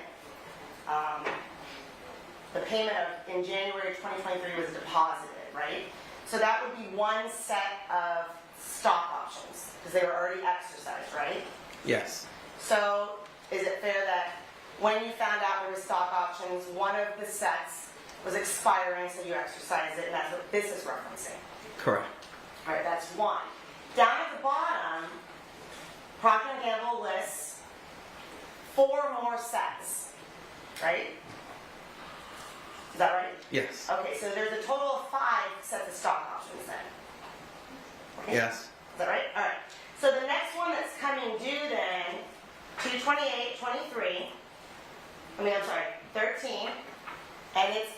The payment in January 2023 was deposited. right? So that would be one set of stock options, because they were already exercised, right? Yes. So is it fair that when you found out there were stock options, one of the sets was expiring, so you exercised it, and that's what this is referencing? Correct. All right, that's one. Down at the bottom, Procter & Gamble lists 4 more sets, right? Is that right? Yes. Okay, so there's a total of 5 sets of stock options then. Okay? Yes. Is that right? All right. So the next one that's coming due then, 2/28/23, I'm sorry, 13, and it's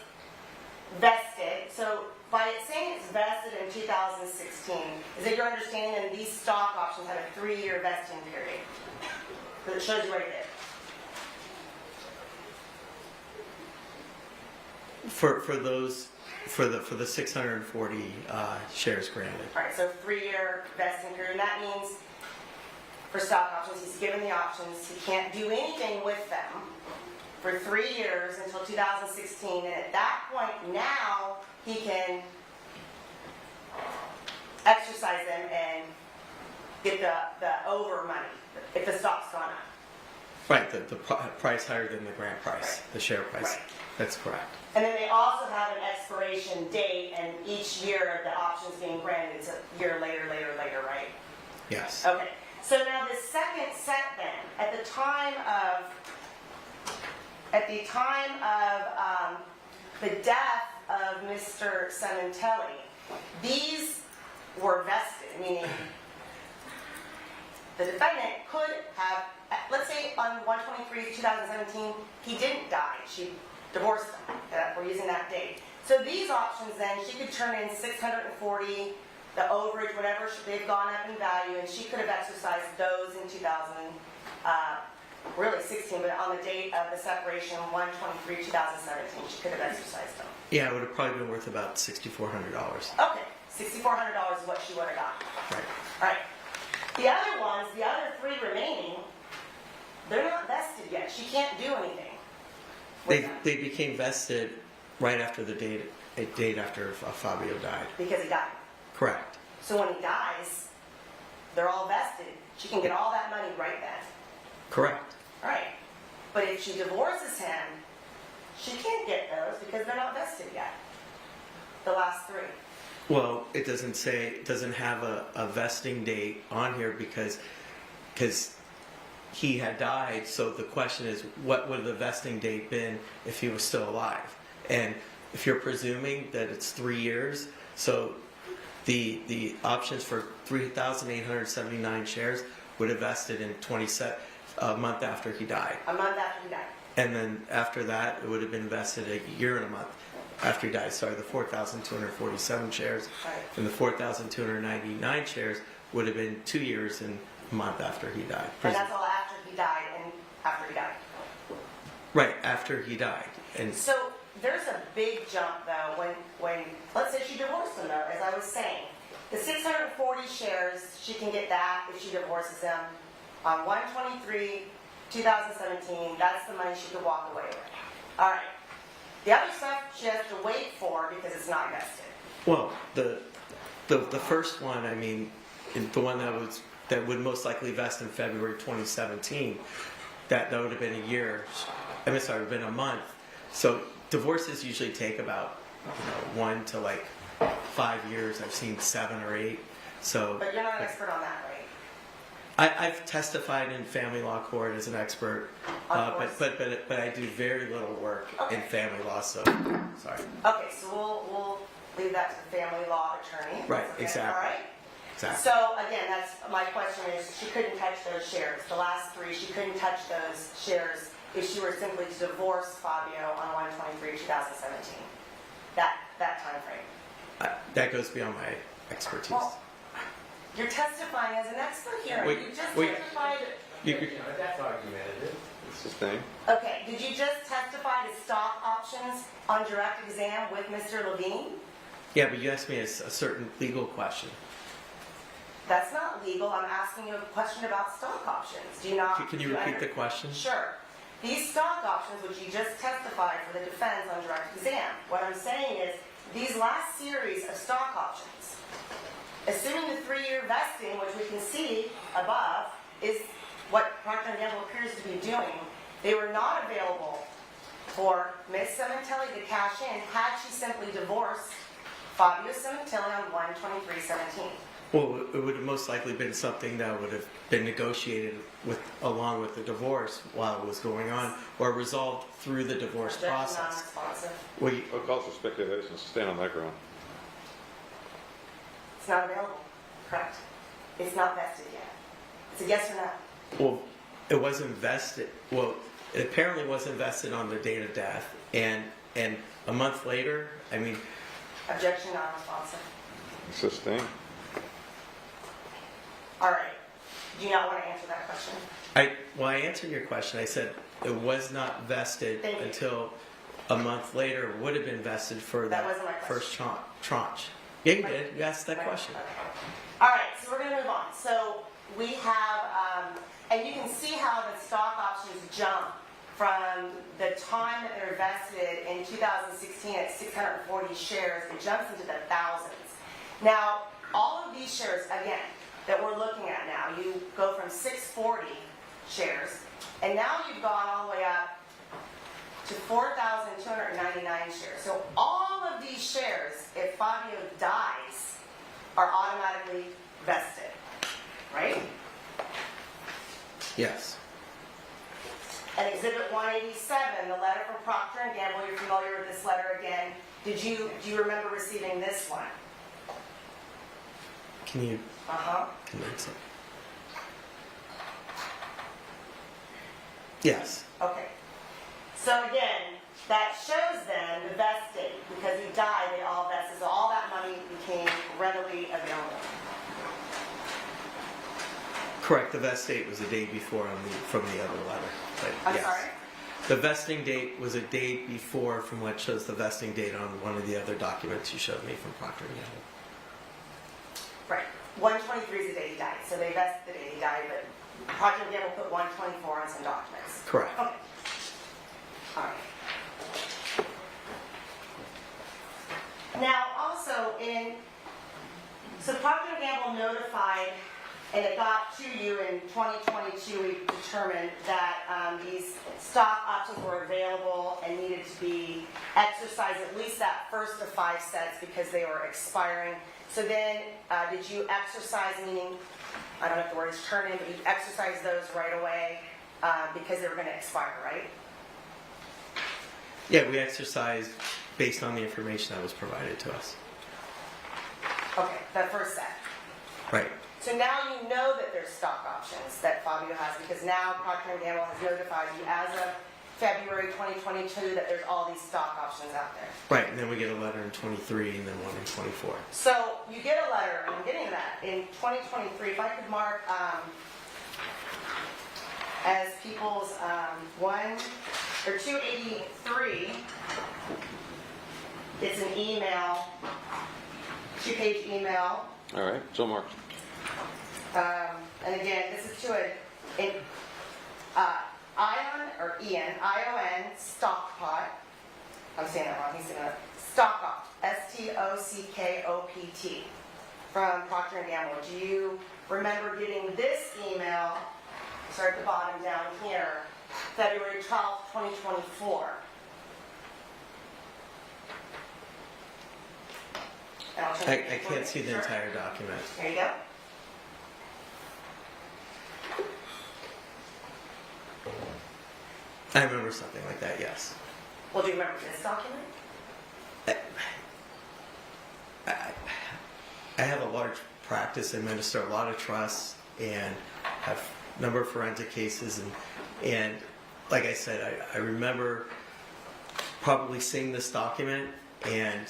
vested. So by it saying it's vested in 2016, is it your understanding that these stock options have a 3-year vesting period? Because it shows you right there. For the 640 shares granted. All right, so 3-year vesting period, and that means for stock options, he's given the options, he can't do anything with them for 3 years until 2016, and at that point now, he can exercise them and get the over money, if the stock's gone up. Right, the price higher than the grant price, Right. the share price. Right. That's correct. And then they also have an expiration date, and each year the options being granted is a year later, right? Yes. Okay, so now the second set then, at the time of the death of Mr. Sementilli, these were vested, meaning the defendant could have, let's say on 1/23/2017, he didn't die, she divorced him, we're using that date. So these options then, she could turn in 640, the overage, whatever, they've gone up in value, and she could have exercised those in 2016, but on the date of the separation, 1/23/2017, she could have exercised them. Yeah, it would have probably been worth about $6,400. Okay, $6,400 is what she would have gotten. Right. All right. The other ones, the other 3 remaining, they're not vested yet. She can't do anything with them They became vested right after the date after Fabio died. because he died. Correct. So when he dies, they're all vested. She can get all that money right then. Correct. All right. But if she divorces him, she can't get those because they're not vested yet. The last 3. Well, it doesn't have a vesting date on here because he had died. So the question is, what would the vesting date been if he was still alive? And if you're presuming that it's 3 years, so the options for 3,879 shares would have vested in a month after he died. A month after he died. And then after that, it would have been vested a year and a month after he died. Sorry, the 4,247 shares. Right. And the 4,299 shares would have been 2 years and a month after he died. And that's all after he died and after he died. Right, after he died. And So there's a big jump though when let's say she divorced him though, as I was saying. The 640 shares, she can get that if she divorces him on 1/23/2017. That's the money she could walk away with. All right. The other stuff she has to wait for because it's not vested. well, the first one, I mean, the one that would most likely vest in February 2017, that would have been a year. It would have been a month. So divorces usually take about 1 to 5 years. I've seen 7 or 8. So, But you're not an expert on that, right? I've testified in family law court as an expert, Of course. but I do very little work in Okay. family law. So, sorry. Okay, so we'll leave that to the family law attorney. Right, Okay, exactly. All right. Exactly. So again, that's my question is she couldn't touch those shares. The last 3, she couldn't touch those shares if she were simply to divorce Fabio on 1/23/2017. That time frame. That goes beyond my expertise. Well, you're testifying as an expert here. Wait, You just wait. testified. That's argumentative. It's his thing. Okay, did you just testify to stock options on direct exam with Mr. Levine? Yeah, but you asked me a certain legal question. That's not legal. I'm asking you a question about stock options. Do you not? Can you repeat the question? Sure. These stock options, which you just testified for the defense on direct exam, what I'm saying is these last series of stock options, assuming the 3-year vesting, which we can see above, is what Procter & Gamble appears to be doing, they were not available for Ms. Sementilli to cash in had she simply divorced Fabio Sementilli on 1/23/17. Well, it would have most likely been something that would have been negotiated along with the divorce while it was going on, or resolved through the divorce Objection process. non-responsive. Well, you- What calls for speculation? Stand on that ground. It's not available, correct? It's not vested yet. It's a yes or no. Well, it wasn't vested. Well, it apparently wasn't vested on the date of death, and a month later, I mean, Objection non-responsive. Sustained. All right. Do you not want to answer that question? I answered your question. I said it was not vested Thank you. until a month later. It would have been vested for That the wasn't my first tranche. Yeah, you did. You asked that Right. question. Okay. All right, so we're going to move on. So we have, and you can see how the stock options jump from the time that they're vested in 2016 at 640 shares. It jumps into the thousands. Now, all of these shares, again, that we're looking at now, you go from 640 shares, and now you've gone all the way up to 4,299 shares. So all of these shares, if Fabio dies, are automatically vested, right? Yes. And Exhibit 187, the letter from Procter & Gamble, you're familiar with this letter again. Do you remember receiving this one? Can you Uh-huh. condense it? Yes. Okay. So again, that shows then the vest date. Because he died, they all vested. So all that money became readily available. Correct. The vest date was a day before from the other letter. But I'm yes. sorry? The vesting date was a day before from what shows the vesting date on one of the other documents you showed me from Procter & Gamble. Right. 123 is the day he died. So they vested the day he died, but Procter & Gamble put 124 on some documents. Correct. Okay. All right. Now, also so Procter & Gamble notified, and it got to you in 2022, we determined that these stock options were available and needed to be exercised, at least that first of 5 sets, because they were expiring. So then, did you exercise, meaning, I don't know if the word is turn in, but you exercised those right away because they were going to expire, right? Yeah, we exercised based on the information that was provided to us. Okay, that first set. Right. So now you know that there's stock options that Fabio has, because now Procter & Gamble has notified you as of February 2022 that there's all these stock options out there. Right, and then we get a letter in 23 and then one in 24. So you get a letter, and I'm getting that, in 2023, if I could mark as people's 283, it's an email, 2-page email. All right, so marked. And again, this is to ION, stockpot. I'm saying that wrong. He's saying that. Stockopt, STOCKOPT, from Procter & Gamble. Do you remember getting this email, start at the bottom down here, February 12th, 2024? And I'll turn I it can't see the Sure. entire document. There you go. I remember something like that, yes. Well, do you remember this document? I have a large practice, administer a lot of trusts, and have a number of forensic cases, and like I said, I remember probably seeing this document, and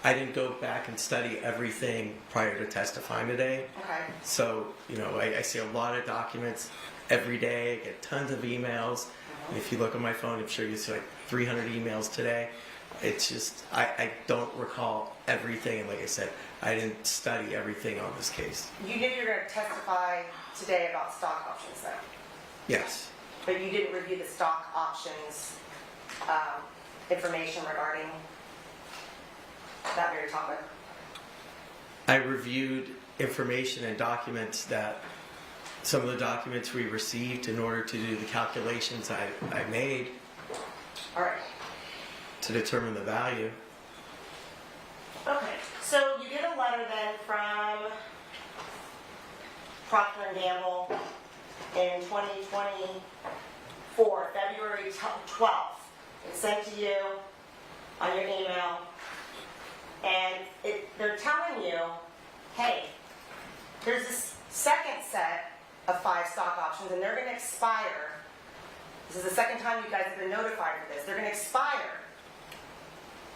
I didn't go back and study everything prior to testifying today. Okay. So, I see a lot of documents every day. I get tons of emails. And if you look at my phone, I'm sure you see like 300 emails today. It's just, I don't recall everything. And like I said, I didn't study everything on this case. You knew you were going to testify today about stock options, though. Yes. But you didn't review the stock options information regarding that very topic? I reviewed information and documents that, some of the documents we received in order to do the calculations I made All right. to determine the value. Okay, so you get a letter then from Procter & Gamble in 2024, February 12th. It's sent to you on your email, and they're telling you, hey, there's this second set of 5 stock options, and they're going to expire. This is the second time you guys have been notified for this. They're going to expire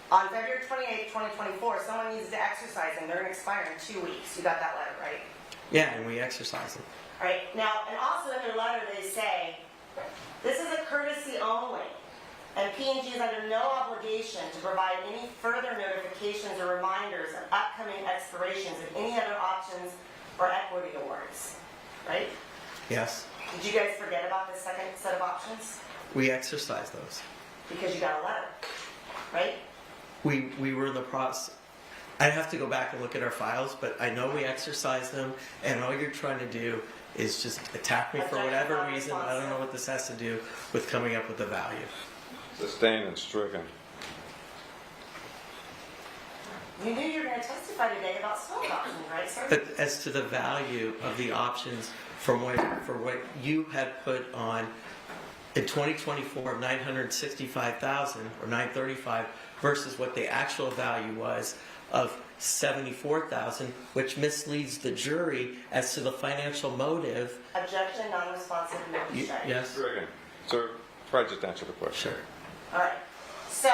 on February 28th, 2024. Someone needs to exercise them. They're going to expire in 2 weeks. You got that letter, right? Yeah, and we exercise them. All right. Now, and also in their letter, they say, this is a courtesy only, and P&G is under no obligation to provide any further notifications or reminders of upcoming expirations of any other options or equity awards. Right? Yes, Did you guys forget about the second set of options? we exercise those. Because you got a letter, right? We were in the process. I'd have to go back and look at our files, but I know we exercise them, and all you're trying to do is just attack me for whatever reason. I don't know what this has to do with coming up with the value. Sustained and stricken. You knew you were going to testify today about stock options, right, sir? But as to the value of the options from for what you had put on in 2024 of 965,000 or 935 versus what the actual value was of 74,000, which misleads the jury as to the financial motive. Objection, non-responsive, no strike. Yes? Stricken. Sir, try to just answer the question. Sure. All right. So,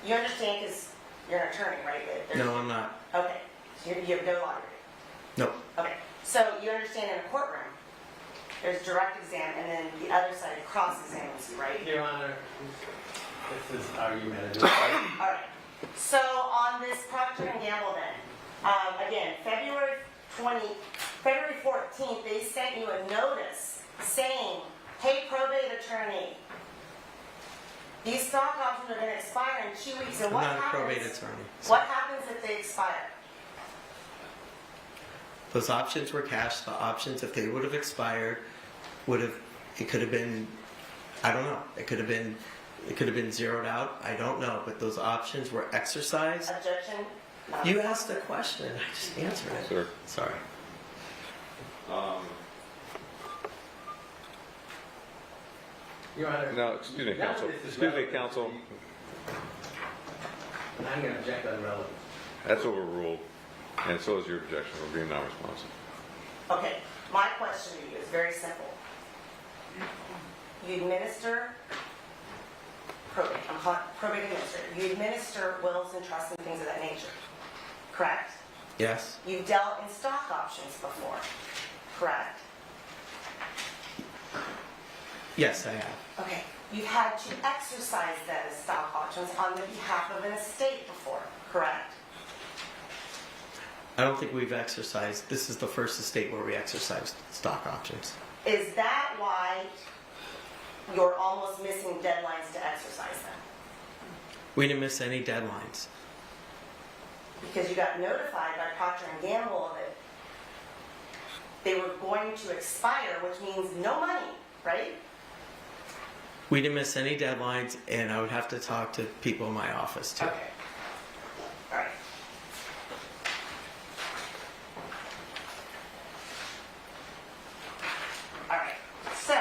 you understand because you're an attorney, right? that there's- No, I'm not. Okay. So you have no law degree. No. Okay. So, you understand in a courtroom, there's direct exam, and then the other side cross-examines you, right? Your Honor, this is argumentative. All right. So on this Procter & Gamble then, again, February 14th, they sent you a notice saying, hey, probate attorney, these stock options are going to expire in 2 weeks. And I'm what not a happens? probate attorney. What happens if they expire? Those options were cashed. The options, if they would have expired, it could have been, I don't know. It could have been zeroed out. I don't know. But those options were exercised. Objection. You asked a question. I just answered it. Sir. Sorry. Your Honor. No, excuse me, none of counsel. this is Excuse me, relevant to counsel. And I'm going to object on relevance. That's overruled, and so is your objection for being non-responsive. Okay. My question to you is very simple. You administer probate. I'm calling it probate administrator. You administer wills and trusts and things of that nature. Correct? Yes. You've dealt in stock options before. Correct? Yes, I have. Okay. You've had to exercise those stock options on the behalf of an estate before. Correct? I don't think we've exercised. This is the first estate where we exercised stock options. Is that why you're almost missing deadlines to exercise them? We didn't miss any deadlines. Because you got notified by Procter & Gamble that they were going to expire, which means no money, right? We didn't miss any deadlines, and I would have to talk to people in my office too. Okay. All right. All right. So,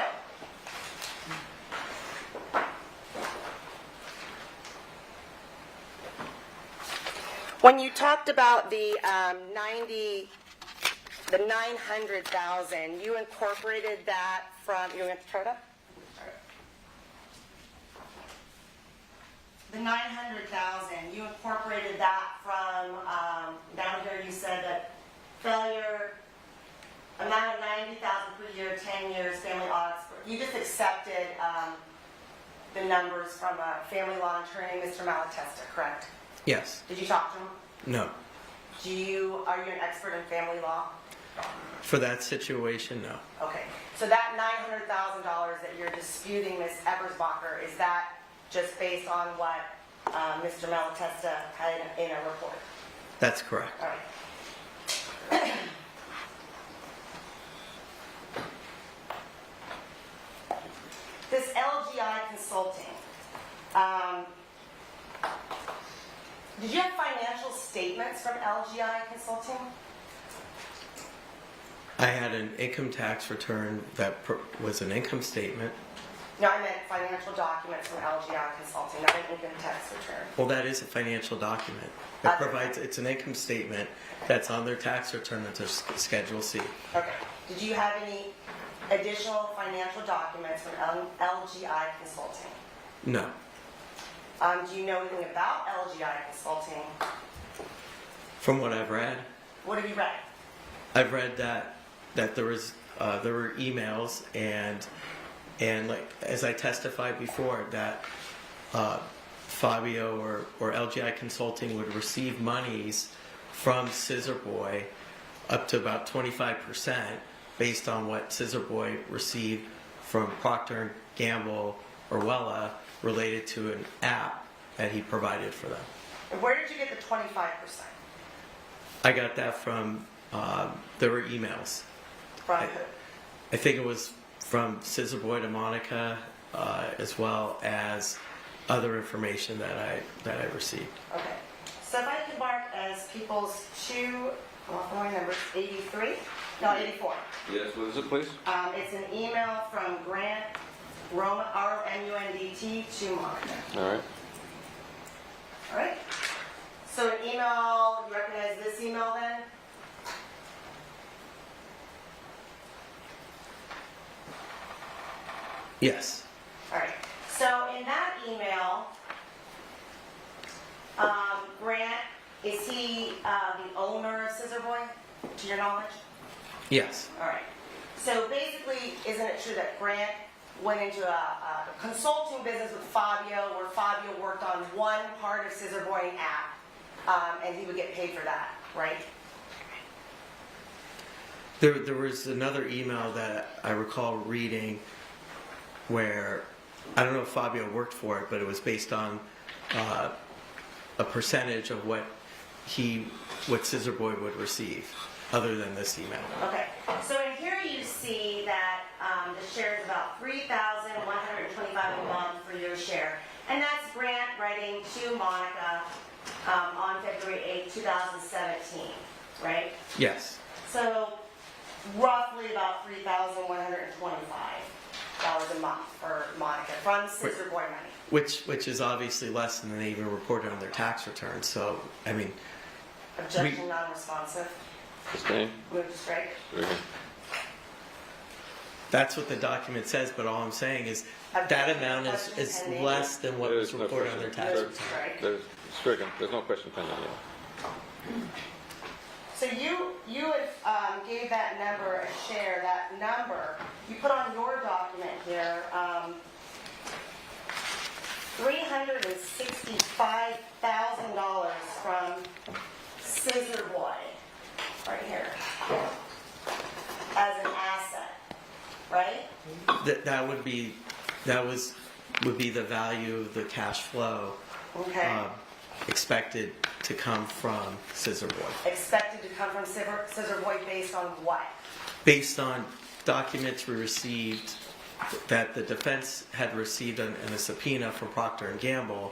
when you talked about the 900,000, you incorporated that from. You want to turn it up? The 900,000, you incorporated that from, down here you said that failure, amount of 90,000 per year, 10 years, family audits. You just accepted the numbers from a family law attorney, Mr. Malatesta, correct? Yes. Did you talk to him? No. Are you an expert in family law? For that situation, no. Okay. So that $900,000 that you're disputing, Ms. Ebersbacher, is that just based on what Mr. Malatesta had in a report. That's correct. All right. This LGI Consulting, did you have financial statements from LGI Consulting? I had an income tax return that was an income statement. No, I meant financial documents from LGI Consulting, not an income tax return. Well, that is a financial document. It provides, it's an income statement that's on their tax return that's a Schedule C. Okay. Did you have any additional financial documents from LGI Consulting? No. Do you know anything about LGI Consulting? From what I've read, What have you read? I've read that there were emails and like as I testified before that Fabio or LGI Consulting would receive monies from Scissor Boy up to about 25% based on what Scissor Boy received from Procter & Gamble or Wella related to an app that he provided for them. And where did you get the 25%? I got that from, there were emails. From who? I think it was from Scissor Boy to Monica, as well as other information that I received. Okay. So if I can mark as people's following numbers, 83? No, 84. Yes, what is it, please? It's an email from Grant, R-M-U-N-D-T, to Monica. All right. All right? So an email, you recognize this email then? Yes. All right. So in that email, Grant, is he the owner of Scissor Boy, to your knowledge? Yes. All right. So basically, isn't it true that Grant went into a consulting business with Fabio, where Fabio worked on one part of Scissor Boy app, and he would get paid for that, right? There was another email that I recall reading where, I don't know if Fabio worked for it, but it was based on a percentage of what Scissor Boy would receive, other than this email. Okay. So in here you see that the share is about $3,125 a month for your share. And that's Grant writing to Monica on February 8, 2017, right? Yes. So roughly about $3,125 a month for Monica from Scissor Boy money. Which is obviously less than they even reported on their tax return. So, I mean, Objection non-responsive. Sustained. Move to strike. Very good. that's what the document says, but all I'm saying is that amount is less than what was There's no reported on their tax question. return. Strike. There's stricken. There's no question pending yet. So you gave that number a share, that number, you put on your document here, $365,000 from Scissor Boy, right here, as an asset, right? That would be the value of the cash flow Okay. expected to come from Scissor Boy, Expected to come from Scissor Boy based on what? based on documents we received that the defense had received in a subpoena from Procter & Gamble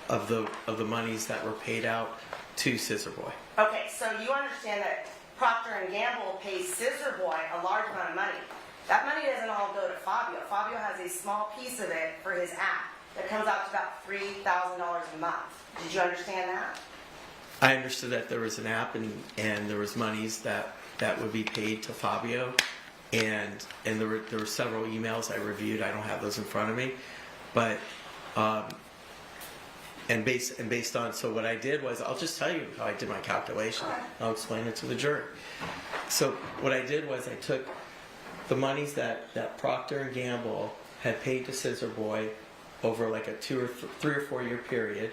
of the monies that were paid out to Scissor Boy. Okay, so you understand that Procter & Gamble pays Scissor Boy a large amount of money. That money doesn't all go to Fabio. Fabio has a small piece of it for his app that comes out to about $3,000 a month. Did you understand that? I understood that there was an app and there was monies that would be paid to Fabio, and there were several emails I reviewed. I don't have those in front of me, but and based on, so what I did was, I'll just tell you how I did my calculation. I'll explain it to the jury. So what I did was I took the monies that Procter & Gamble had paid to Scissor Boy over like a 3 or 4 year period,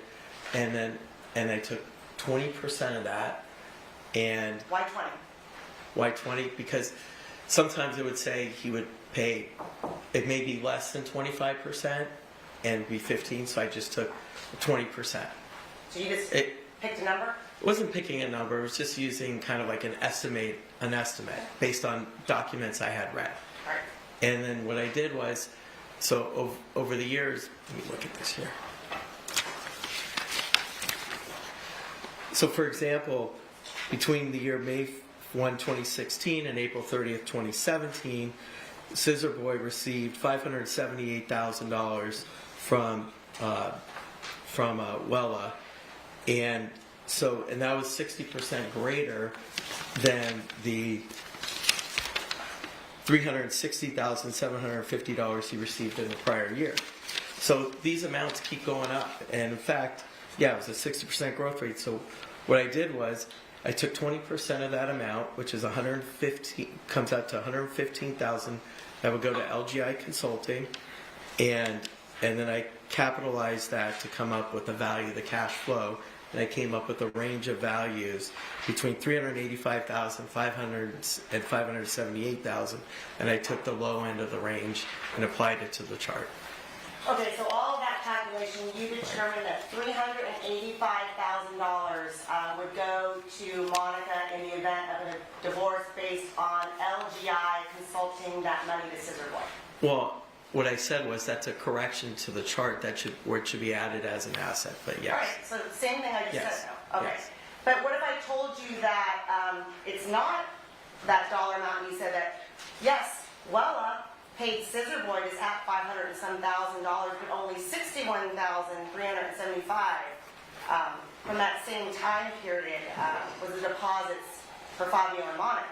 and I took 20% of that. And Why 20? why 20? Because sometimes it would say he would pay, it may be less than 25%, and be 15, so I just took 20%. So you just It picked a number? wasn't picking a number, it was just using kind of like an estimate based on documents I had read. All right. And then what I did was, so over the years, let me look at this here. So for example, between the year May 1, 2016 and April 30th, 2017, Scissor Boy received $578,000 from Wella, and that was 60% greater than the $360,750 he received in the prior year. So these amounts keep going up, and in fact, yeah, it was a 60% growth rate. So what I did was I took 20% of that amount, which is comes out to $115,000. That would go to LGI Consulting, and then I capitalized that to come up with the value of the cash flow. And I came up with a range of values between $385,500 and $578,000, and I took the low end of the range and applied it to the chart. Okay, so all of that calculation, you determined that $385,000 would go to Monica in the event of a divorce based on LGI consulting that money to Scissor Boy. Well, what I said was that's a correction to the chart where it should be added as an asset, but yes. All right, so the same thing I just Yes. said now. Okay. Yes. But what if I told you that it's not that dollar amount, and you said that, yes, Wella paid Scissor Boy this at $500 and some $1,000, but only $61,375 from that same time period was the deposits for Fabio and Monica.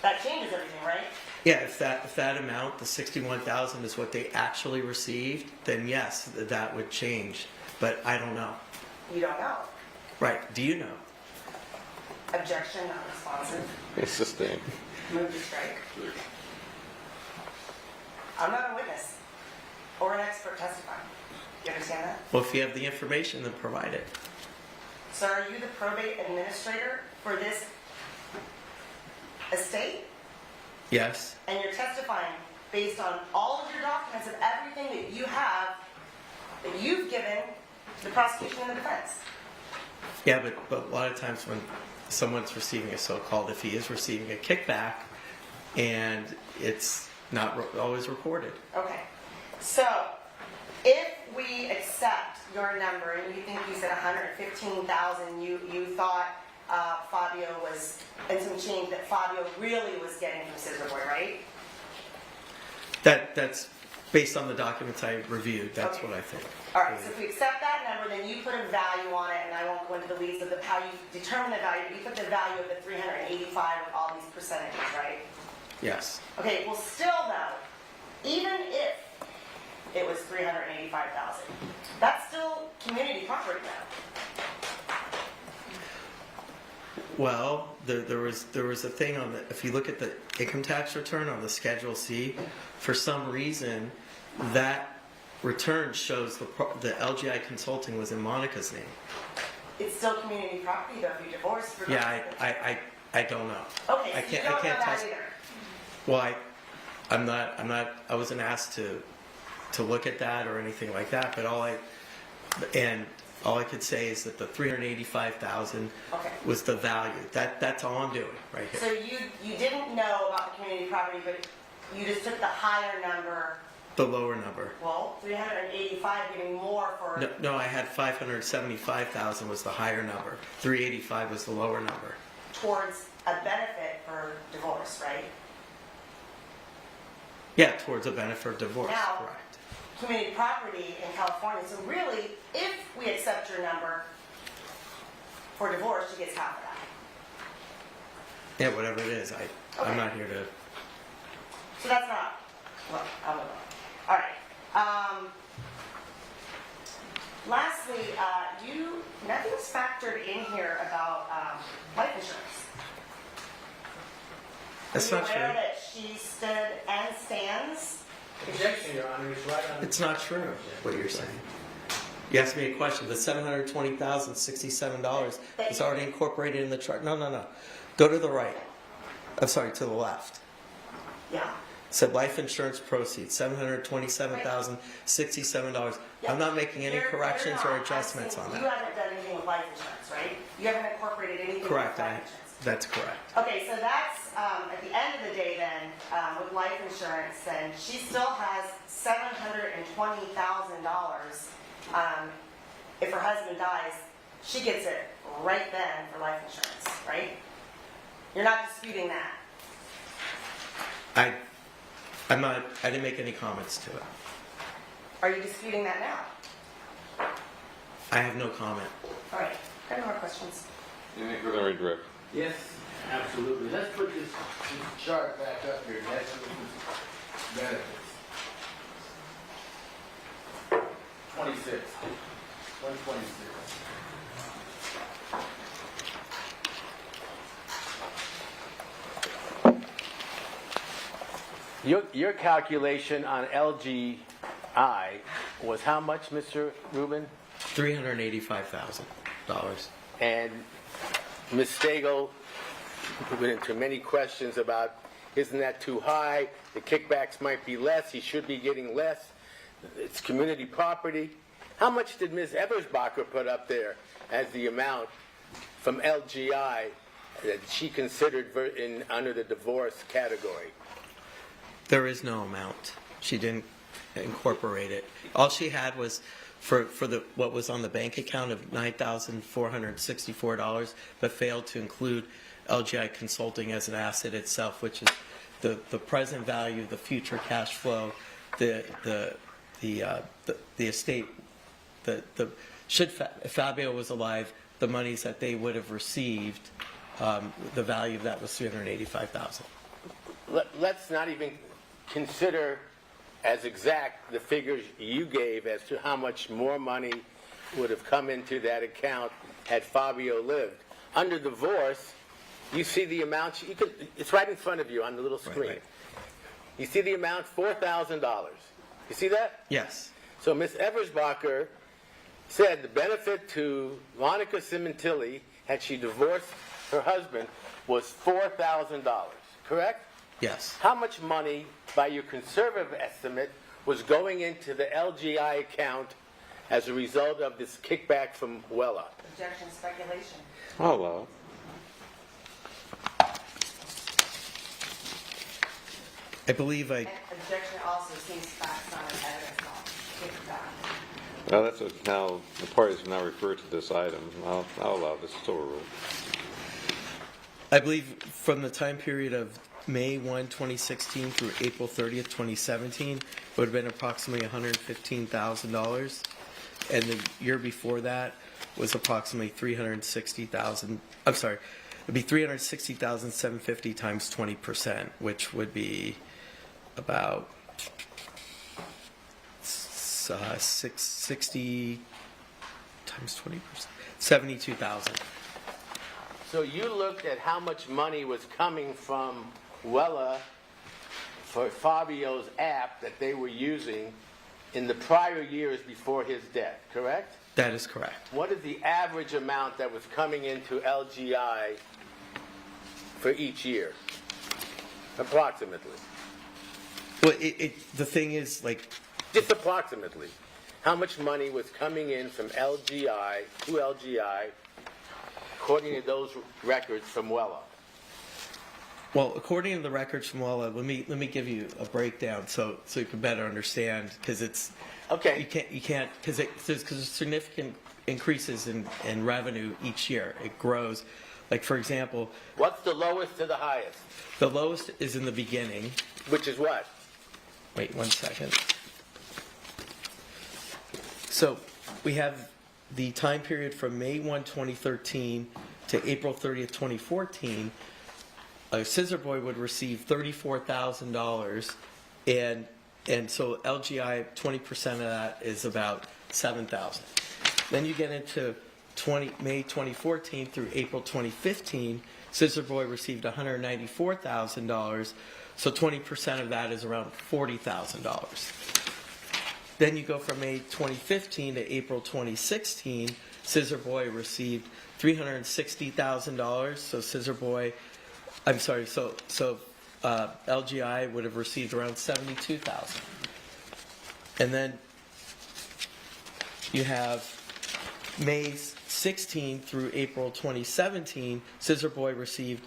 That changes everything, right? Yeah, if that amount, the $61,000, is what they actually received, then yes, that would change. But I don't know. You don't know. Right? Do you know? Objection, not responsive. It's the thing. Move to strike. I'm not a witness or an expert testifying. You understand that? Well, if you have the information, then provide it. So are you the probate administrator for this estate? Yes. And you're testifying based on all of your documents of everything that you have, that you've given the prosecution and the defense. Yeah, but a lot of times when someone's receiving a so-called, if he is receiving a kickback, and it's not always reported. Okay. So if we accept your number, and you think you said $115,000, you thought Fabio was, and some change that Fabio really was getting from Scissor Boy, right? That's based on the documents I reviewed. That's Okay. what I think. All right, so if we accept that number, then you put a value on it, and I won't go into the weeds of how you determine the value, but you put the value of the 385 with all these percentages, right? Yes. Okay, well still though, even if it was 385,000, that's still community property now. Well, there was a thing on the, if you look at the income tax return on the Schedule C, for some reason that return shows the LGI Consulting was in Monica's name. It's still community property though if you divorce. Yeah, I don't know. Okay, so I you can't don't know that test. either. Well, I wasn't asked to look at that or anything like that, but all I could say is that the $385,000 Okay. was the value. That's all I'm doing right here. So you didn't know about the community property, but you just took the higher number. The lower number. Well, 385 giving more for. No, I had 575,000 was the higher number. 385 was the lower number. Towards a benefit for divorce, right? Yeah, towards a benefit of divorce. Now- Correct. Community property in California. So really, if we accept your number for divorce, she gets half of that. Yeah, whatever it is. Okay. I'm not here to. So that's not. Well, I'll move on. All right. Lastly, nothing's factored in here about life insurance. That's Are you not aware true. that she stood and stands? Objection, Your Honor, is right on. It's not true what you're saying. You asked me a question. The $720,067 is already incorporated in the chart. No. Go to the right. I'm sorry, to the left. Yeah. Said life insurance proceeds, $727,067. I'm not making any corrections or adjustments on You that. haven't done anything with life insurance, right? You haven't incorporated anything Correct, with life insurance. that's correct. Okay, so that's, at the end of the day then, with life insurance, then she still has $720,000. If her husband dies, she gets it right then for life insurance, right? You're not disputing that? I didn't make any comments to it. Are you disputing that now? I have no comment. All right, got no more questions. Any further redirect? Yes, absolutely. Let's put this chart back up here. That's benefits. 26. 126. Your calculation on LGI was how much, Mr. Rubin? $385,000. And Ms. Stagel went into many questions about, isn't that too high? The kickbacks might be less. He should be getting less. It's community property. How much did Ms. Ebersbacher put up there as the amount from LGI that she considered under the divorce category? There is no amount. She didn't incorporate it. All she had was for what was on the bank account of $9,464, but failed to include LGI Consulting as an asset itself, which is the present value, the future cash flow, the estate. Should Fabio was alive, the monies that they would have received, the value of that was $385,000. Let's not even consider as exact the figures you gave as to how much more money would have come into that account had Fabio lived. Under divorce, you see the amount, it's right in front of you on the little screen. Right. You see the amount, $4,000. You see that? Yes. So Ms. Ebersbacher said the benefit to Monica Sementilli, had she divorced her husband, was $4,000, correct? Yes. How much money, by your conservative estimate, was going into the LGI account as a result of this kickback from Wella? Objection, speculation. I'll allow it. I believe And objection also seems facts on evidence not kickback. Well, that's now, the parties have now referred to this item. I'll allow this, it's overruled. I believe from the time period of May 1, 2016 through April 30th, 2017, it would have been approximately $115,000. And the year before that was approximately $360,000. I'm sorry, it'd be $360,750 times 20%, which would be about 660 times 20%, 72,000. So you looked at how much money was coming from Wella for Fabio's app that they were using in the prior years before his death, correct? That is correct. What is the average amount that was coming into LGI for each year? Approximately. Well, the thing is, like, Just approximately. How much money was coming in from LGI to LGI according to those records from Wella? well, according to the records from Wella, let me give you a breakdown so you can better understand, because it's Okay. you can't because there's significant increases in revenue each year. It grows. Like, for example, What's the lowest to the highest? the lowest is in the beginning. Which is what? Wait 1 second. So we have the time period from May 1, 2013 to April 30th, 2014. A scissor boy would receive $34,000, and so LGI, 20% of that is about $7,000. Then you get into May 2014 through April 2015. Scissor boy received $194,000, so 20% of that is around $40,000. Then you go from May 2015 to April 2016. Scissor boy received $360,000. So Scissor boy, I'm sorry. So LGI would have received around $72,000. And then you have May 16 through April 2017, Scissor Boy received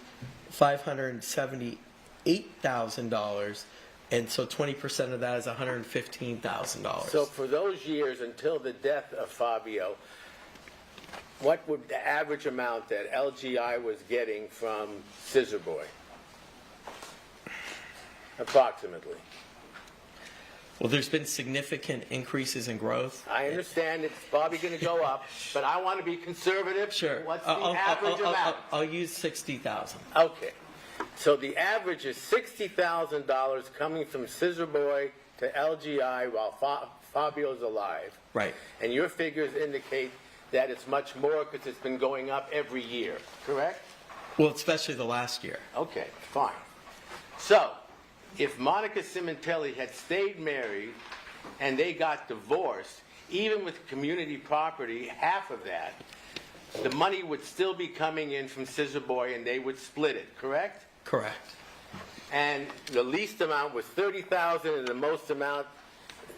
$578,000, and so 20% of that is $115,000. So for those years until the death of Fabio, what would the average amount that LGI was getting from Scissor Boy? Approximately. Well, there's been significant increases in growth. I understand it's probably going to go up, but I want to be conservative. Sure. What's the average amount? I'll use $60,000. Okay. So the average is $60,000 coming from Scissor Boy to LGI while Fabio's alive. Right. And your figures indicate that it's much more because it's been going up every year, correct? Well, especially the last year. Okay, fine. So, if Monica Sementilli had stayed married and they got divorced, even with community property, half of that, the money would still be coming in from Scissor Boy and they would split it, correct? Correct. And the least amount was $30,000 and the most amount,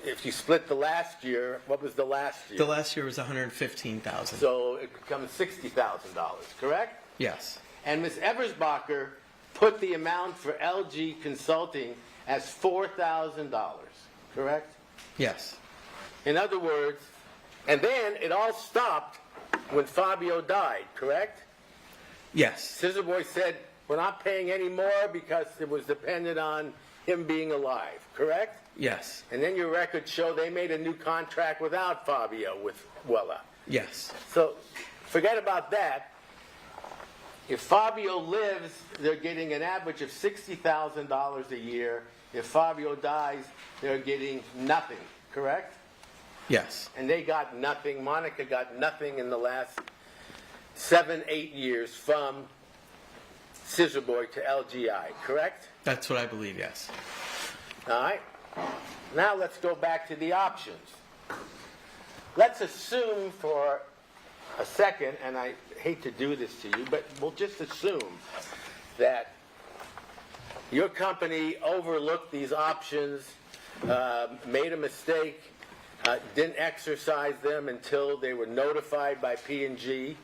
if you split the last year, what was the last year? The last year was $115,000. So it becomes $60,000, correct? Yes. And Ms. Eversbacher put the amount for LG Consulting as $4,000, correct? Yes. In other words, and then it all stopped when Fabio died, correct? Yes. Scissor Boy said, we're not paying any more because it was dependent on him being alive, correct? Yes. And then your records show they made a new contract without Fabio with Wella. Yes. So forget about that. If Fabio lives, they're getting an average of $60,000 a year. If Fabio dies, they're getting nothing, correct? Yes. And they got nothing. Monica got nothing in the last 7-8 years from Scissor Boy to LGI, correct? That's what I believe, yes. All right. Now let's go back to the options. Let's assume for a second, and I hate to do this to you, but we'll just assume that your company overlooked these options, made a mistake, didn't exercise them until they were notified by P&G.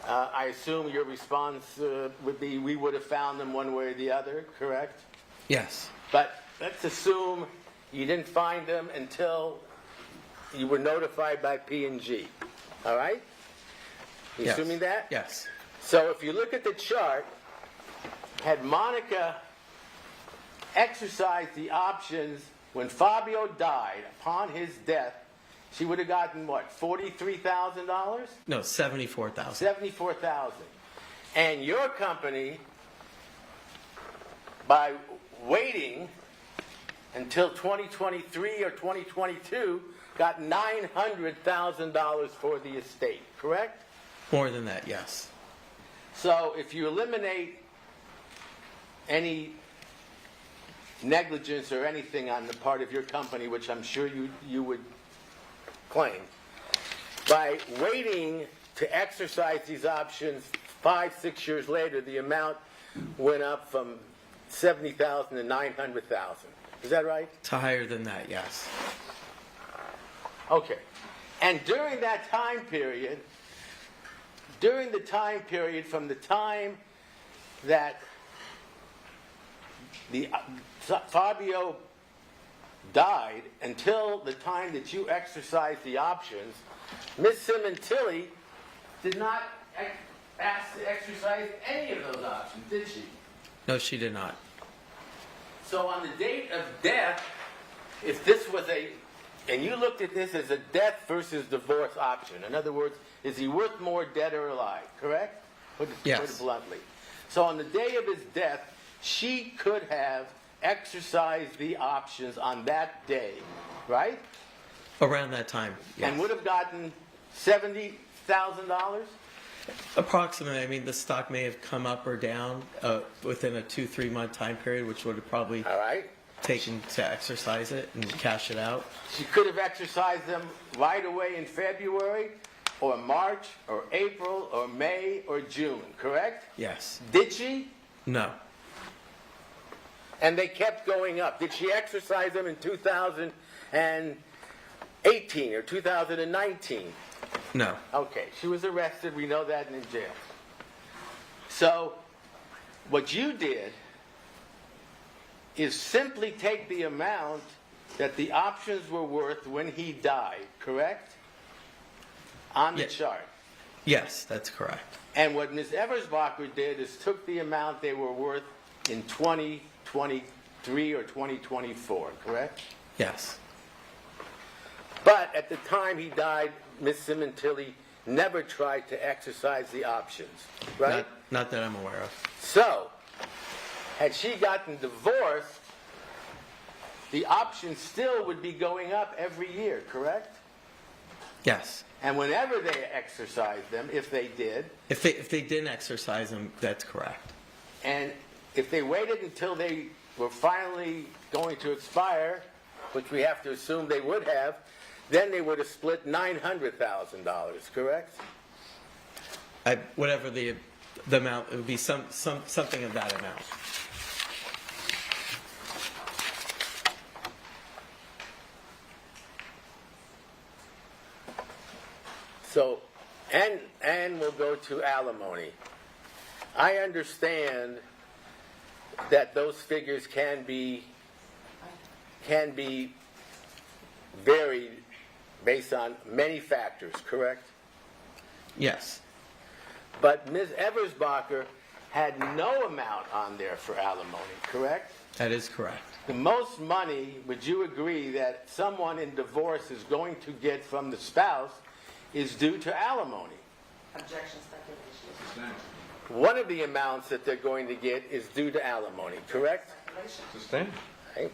I assume your response would be we would have found them one way or the other, correct? Yes. But let's assume you didn't find them until you were notified by P&G. All right? You Yes. assuming that? Yes. So if you look at the chart, had Monica exercised the options when Fabio died, upon his death, she would have gotten what, $43,000? No, $74,000. $74,000. And your company, by waiting until 2023 or 2022, got $900,000 for the estate, correct? More than that, yes. So if you eliminate any negligence or anything on the part of your company, which I'm sure you would claim, by waiting to exercise these options 5-6 years later, the amount went up from $70,000 to $900,000. Is that right? It's higher than that, yes. Okay. And during that time period, from the time that Fabio died until the time that you exercised the options, Ms. Sementilli did not ask to exercise any of those options, did she? No, she did not. So on the date of death, if this was and you looked at this as a death versus divorce option. In other words, is he worth more dead or alive, correct? Put it bluntly. So on the day of his death, she could have exercised the options on that day, right? Around that time, yes. And would have gotten $70,000? Approximately. I mean, the stock may have come up or down within a 2-3 month time period, which would have probably All right. taken to exercise it and cash it out. She could have exercised them right away in February, or March, or April, or May, or June, correct? Yes. Did she? No. And they kept going up. Did she exercise them in 2018 or 2019? No. Okay, she was arrested, we know that, and in jail. So, what you did is simply take the amount that the options were worth when he died, correct? On the Yes. chart. Yes, that's correct. And what Ms. Eversbacher did is took the amount they were worth in 2023 or 2024, correct? Yes. But at the time he died, Ms. Sementilli never tried to exercise the options, right? Not that I'm aware of. So, had she gotten divorced, the options still would be going up every year, correct? Yes. And whenever they exercised them, if they did, If they didn't exercise them, that's correct. and if they waited until they were finally going to expire, which we have to assume they would have, then they would have split $900,000, correct? Whatever the amount, it would be something of that amount. So, and we'll go to alimony. I understand that those figures can be varied based on many factors, correct? Yes. But Ms. Eversbacher had no amount on there for alimony, correct? That is correct. The most money, would you agree, that someone in divorce is going to get from the spouse is due to alimony? Objection, speculation. One of the amounts that they're going to get is due to alimony, correct? Sustained. Right.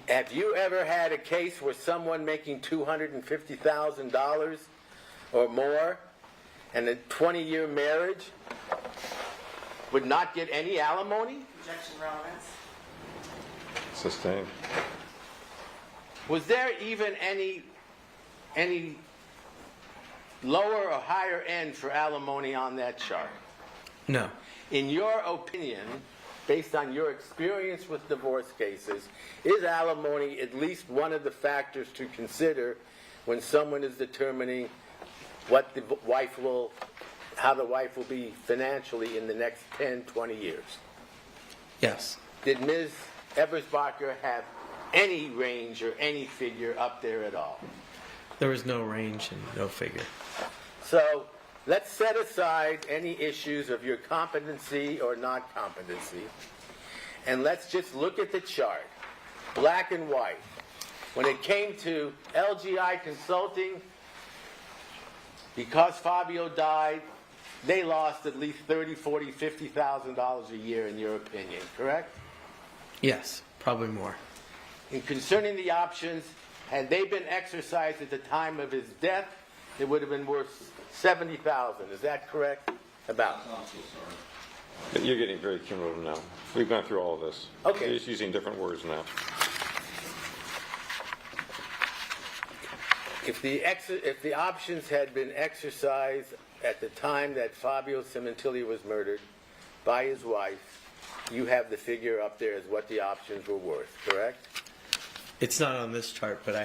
Have you ever had a case where someone making $250,000 or more and a 20-year marriage would not get any alimony? Objection, relevance. Sustained. Was there even any lower or higher end for alimony on that chart? No. In your opinion, based on your experience with divorce cases, is alimony at least one of the factors to consider when someone is determining what how the wife will be financially in the next 10, 20 years? Yes. Did Ms. Eversbacher have any range or any figure up there at all? There was no range and no figure. So let's set aside any issues of your competency or not competency, and let's just look at the chart, black and white. When it came to LGI Consulting, because Fabio died, they lost at least $30,000, $40,000, $50,000 a year, in your opinion, correct? Yes, probably more. And concerning the options, had they been exercised at the time of his death, it would have been worth $70,000. Is that correct? About. You're getting very cumulative now. We've gone through all of this. Okay. You're just using different words now. If the options had been exercised at the time that Fabio Sementilli was murdered by his wife, you have the figure up there as what the options were worth, correct? It's not on this chart, but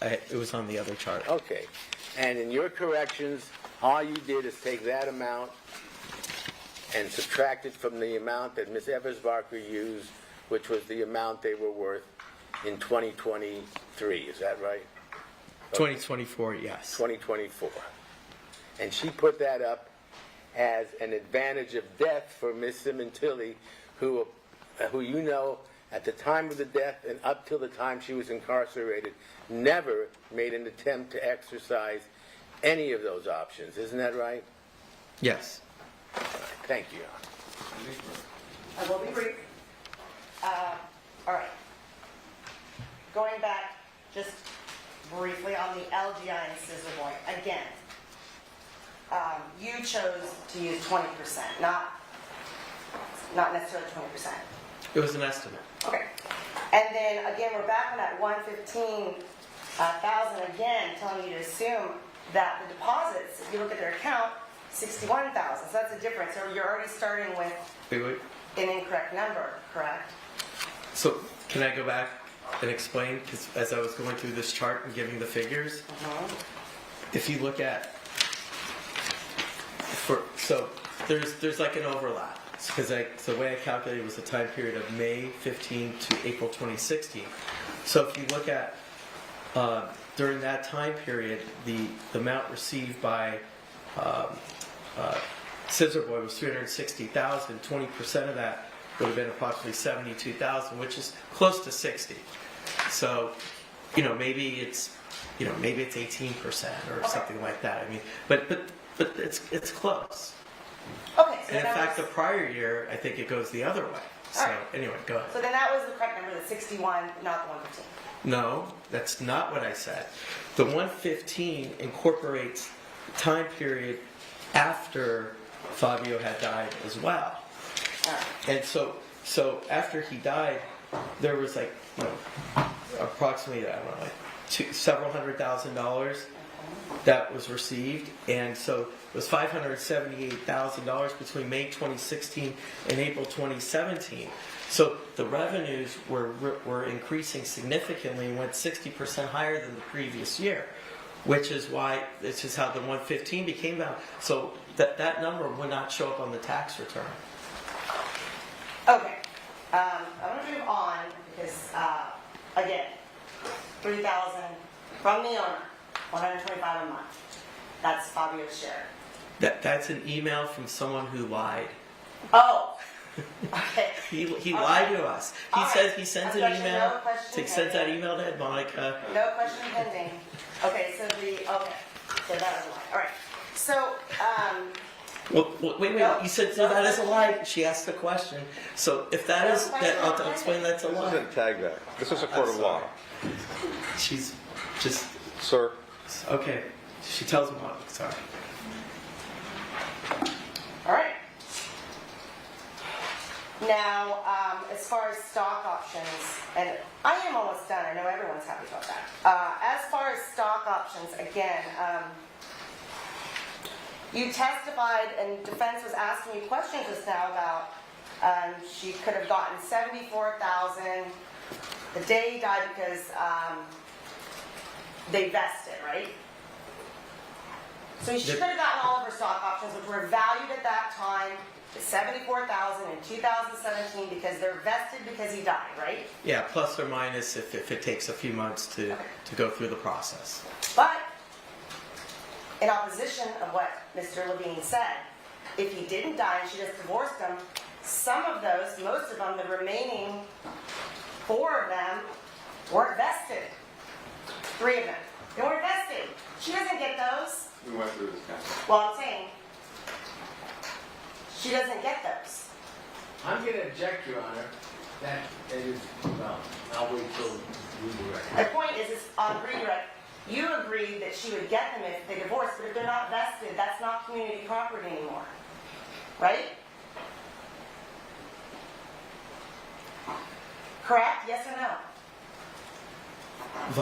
it was on the other chart. Okay. And in your corrections, all you did is take that amount and subtract it from the amount that Ms. Eversbacher used, which was the amount they were worth in 2023. Is that right? 2024, yes. 2024. And she put that up as an advantage of death for Ms. Sementilli, who you know at the time of the death and up till the time she was incarcerated never made an attempt to exercise any of those options. Isn't that right? Yes. Thank you. I will be brief. All right. Going back just briefly on the LGI and scissor boy. Again, you chose to use 20%, not necessarily 20%. It was an estimate. Okay. And then again, we're back on that 115,000 again, telling you to assume that the deposits, if you look at their account, 61,000. So that's a difference. So you're already starting with Wait. an incorrect number, correct? So can I go back and explain? Because as I was going through this chart and giving the figures, if you look at, so there's like an overlap. Because the way I calculated was the time period of May 15 to April 2016. So if you look at during that time period, the amount received by Scissor Boy was $360,000. 20% of that would have been approximately $72,000, which is close to 60. So, maybe it's 18% or something like that. I mean, but it's close. Okay, so And in that fact, was, the prior year, I think it goes the other way. So All right. anyway, go ahead. so then that was the correct number, the 61, not the 115. No, that's not what I said. The 115 incorporates time period after Fabio had died as well. All right. And so after he died, there was approximately, I don't know, several $100,000 that was received, and so it was $578,000 between May 2016 and April 2017. So the revenues were increasing significantly and went 60% higher than the previous year, which is how the 115 became about. So that number would not show up on the tax return. Okay, I'm going to move on because, again, $3,000 from the owner, $125 a month. That's Fabio's share. That's an email from someone who lied. Oh, okay. He lied to us. He All says right. he sends an Objection, email. no question He sends that pending. email to Monica. No question pending. Okay, so that was a lie. All right. So, Well, wait. No. You said so that is a lie. She asked the question. So if that No is, question. I'll explain that's a This lie. isn't tag back. This is a court of law. She's just Sir, okay. She tells him what. Sorry. all right. Now, as far as stock options, and I am almost done. I know everyone's happy about that. As far as stock options, again, you testified and defense was asking you questions just now about she could have gotten $74,000 the day he died because they vested, right? So she could have gotten all of her stock options, which were valued at that time at $74,000 in 2017 because they're vested because he died, right? Yeah, plus or minus if it takes a few months to go through the process. But in opposition of what Mr. Levine said, if he didn't die and she just divorced him, some of those, most of them, the remaining 4 of them weren't vested. 3 of them. They weren't vested. She doesn't get those. we went through this kind of. Well, I'm saying she doesn't get those. I'm going to object, Your Honor, that it is, well, I'll wait till you direct. The point is on redirect, you agreed that she would get them if they divorced, but if they're not vested, that's not community property anymore. Right? Correct? Yes or no?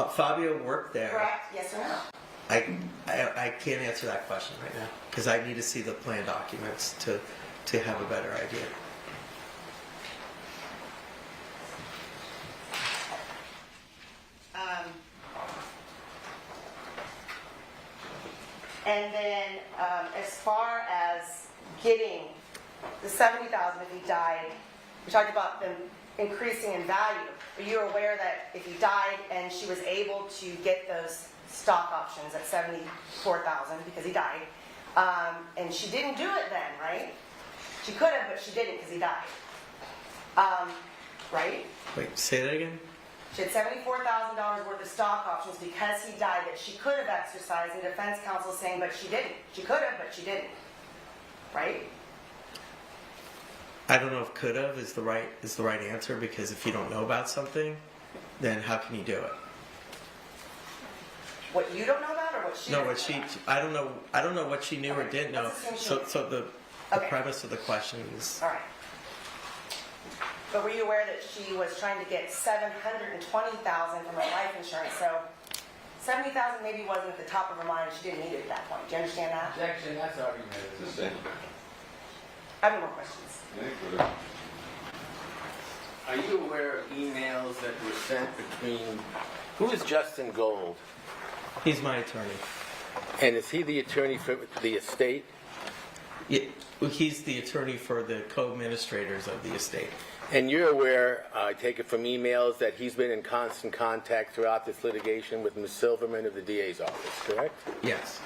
Fabio worked there. Correct? Yes or no? I can't answer that question right now because I need to see the plan documents to have a better idea. And then as far as getting the $70,000 if he died, we talked about them increasing in value. Are you aware that if he died and she was able to get those stock options at $74,000 because he died, and she didn't do it then, right? She could have, but she didn't because he died. Right? Wait, say that again? She had $74,000 worth of stock options because he died that she could have exercised, and defense counsel is saying, but she didn't. She could have, but she didn't. Right? I don't know if could have is the right answer because if you don't know about something, then how can you do it? What you don't know about, or what she? No, doesn't what she know about? I don't know what she knew or Okay, didn't know. let's assume she So knew. the Okay. premise of the question is All right. But were you aware that she was trying to get $720,000 from her life insurance? So $70,000 maybe wasn't at the top of her mind. She didn't need it at that point. Do you understand that? Objection, that's argument. It's the same. I have no more questions. Are you aware of emails that were sent between, who is Justin Gold? He's my attorney. And is he the attorney for the estate? Yeah, well, he's the attorney for the co-administrators of the estate. And you're aware, I take it from emails, that he's been in constant contact throughout this litigation with Ms. Silverman of the DA's office, correct? Yes.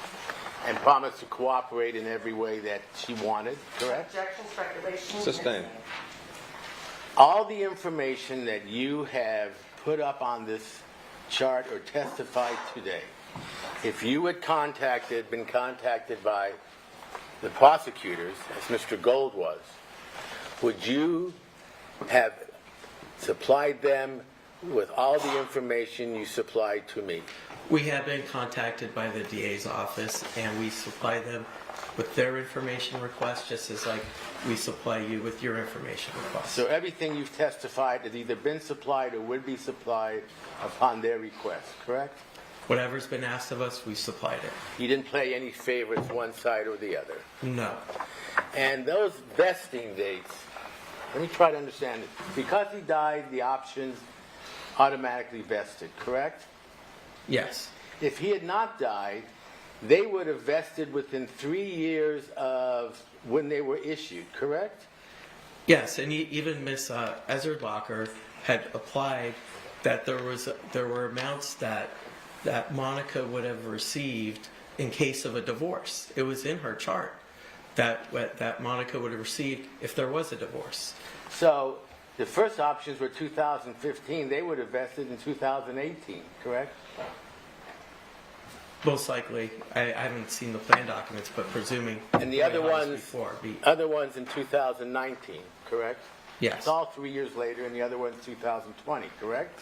And promised to cooperate in every way that she wanted, correct? Objection, speculation. Sustained. All the information that you have put up on this chart or testified today, if you had been contacted by the prosecutors, as Mr. Gold was, would you have supplied them with all the information you supplied to me? We have been contacted by the DA's office, and we supply them with their information requests, just as like we supply you with your information requests. So everything you've testified has either been supplied or would be supplied upon their request, correct? Whatever's been asked of us, we supplied it. You didn't play any favorites one side or the other. No. And those vesting dates, let me try to understand it. Because he died, the options automatically vested, correct? Yes. If he had not died, they would have vested within 3 years of when they were issued, correct? Yes, and even Ms. Ezerbacher had applied that there were amounts that Monica would have received in case of a divorce. It was in her chart that Monica would have received if there was a divorce. So the first options were 2015. They would have vested in 2018, correct? Most likely, I haven't seen the plan documents, but presuming. And the other ones, before, other ones in 2019, correct? Yes. It's all 3 years later, and the other one's 2020, correct?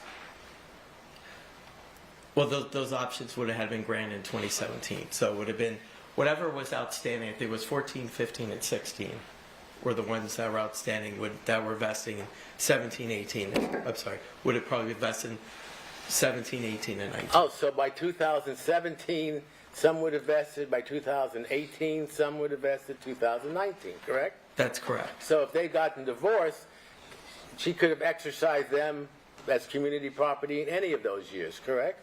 Well, those options would have been granted in 2017. So it would have been whatever was outstanding. I think it was 14, 15, and 16 were the ones that were outstanding that were vesting in 17, 18. I'm sorry, would have probably vested in 17, 18, and 19. Oh, so by 2017, some would have vested. By 2018, some would have vested 2019, correct? That's correct. So if they'd gotten divorced, she could have exercised them as community property in any of those years, correct?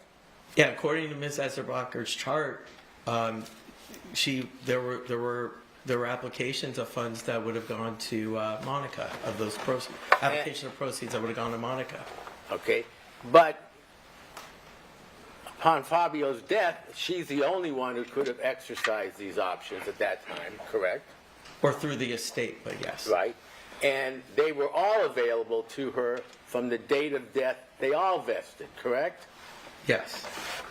Yeah, according to Ms. Ezerbacher's chart, there were applications of funds that would have gone to Monica, of those application of proceeds that would have gone to Monica. Okay, but upon Fabio's death, she's the only one who could have exercised these options at that time, correct? Or through the estate, but yes. Right, and they were all available to her from the date of death. They all vested, correct? Yes.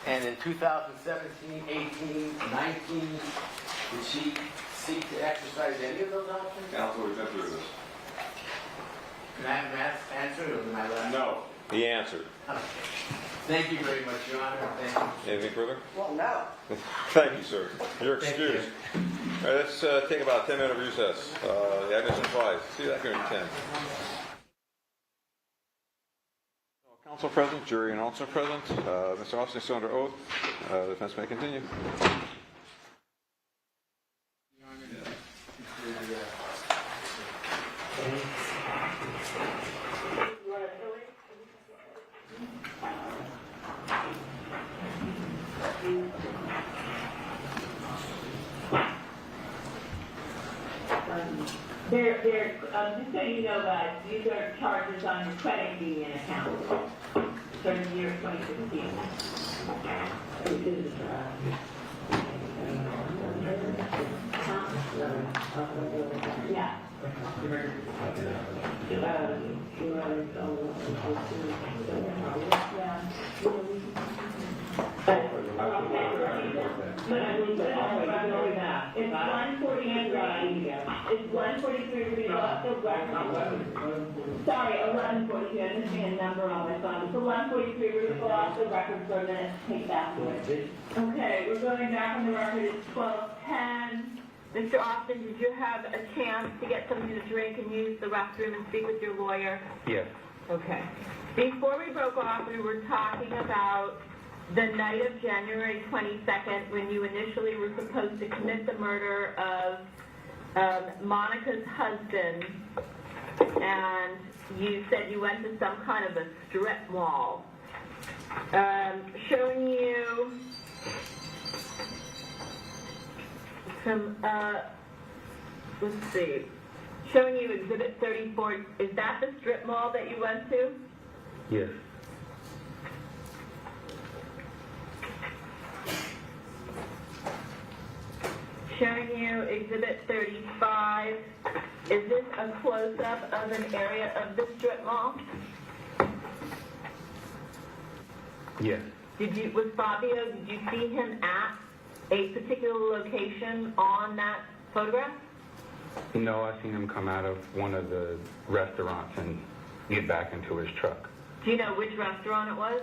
And in 2017, 18, 19, did she seek to exercise any of those options? Counsel, we've been through this. Can I have an answer, or am I last? No. He answered. Okay. Thank you very much, Your Honor. Thank you. Anything further? Well, no. Thank you, sir. You're Thank you. excused. All right, let's take about a 10-minute recess. The evidence implies. See you back here in 10. Counsel present, jury and also present. Mr. Austin is still under oath. The defense may continue. Just so you know, guys, these are charges on your credit union account for the year 2015. Yeah. It's 143, we lost the record. Sorry, 1142, I'm missing a number on my phone. So 143, we're going to go off the record for a minute, take that away. Okay, we're going back on the record, it's 12:10. Mr. Austin, did you have a chance to get something to drink and use the restroom and speak with your lawyer? Yes. Okay. Before we broke off, we were talking about the night of January 22nd when you initially were supposed to commit the murder of Monica's husband and you said you went to some kind of a strip mall. Showing you some, let's see, showing you Exhibit 34. Is that the strip mall that you went to? Yes. Showing you Exhibit 35. Is this a close-up of an area of the strip mall? Yes. Was Fabio, did you see him at a particular location on that photograph? No, I seen him come out of one of the restaurants and get back into his truck. Do you know which restaurant it was?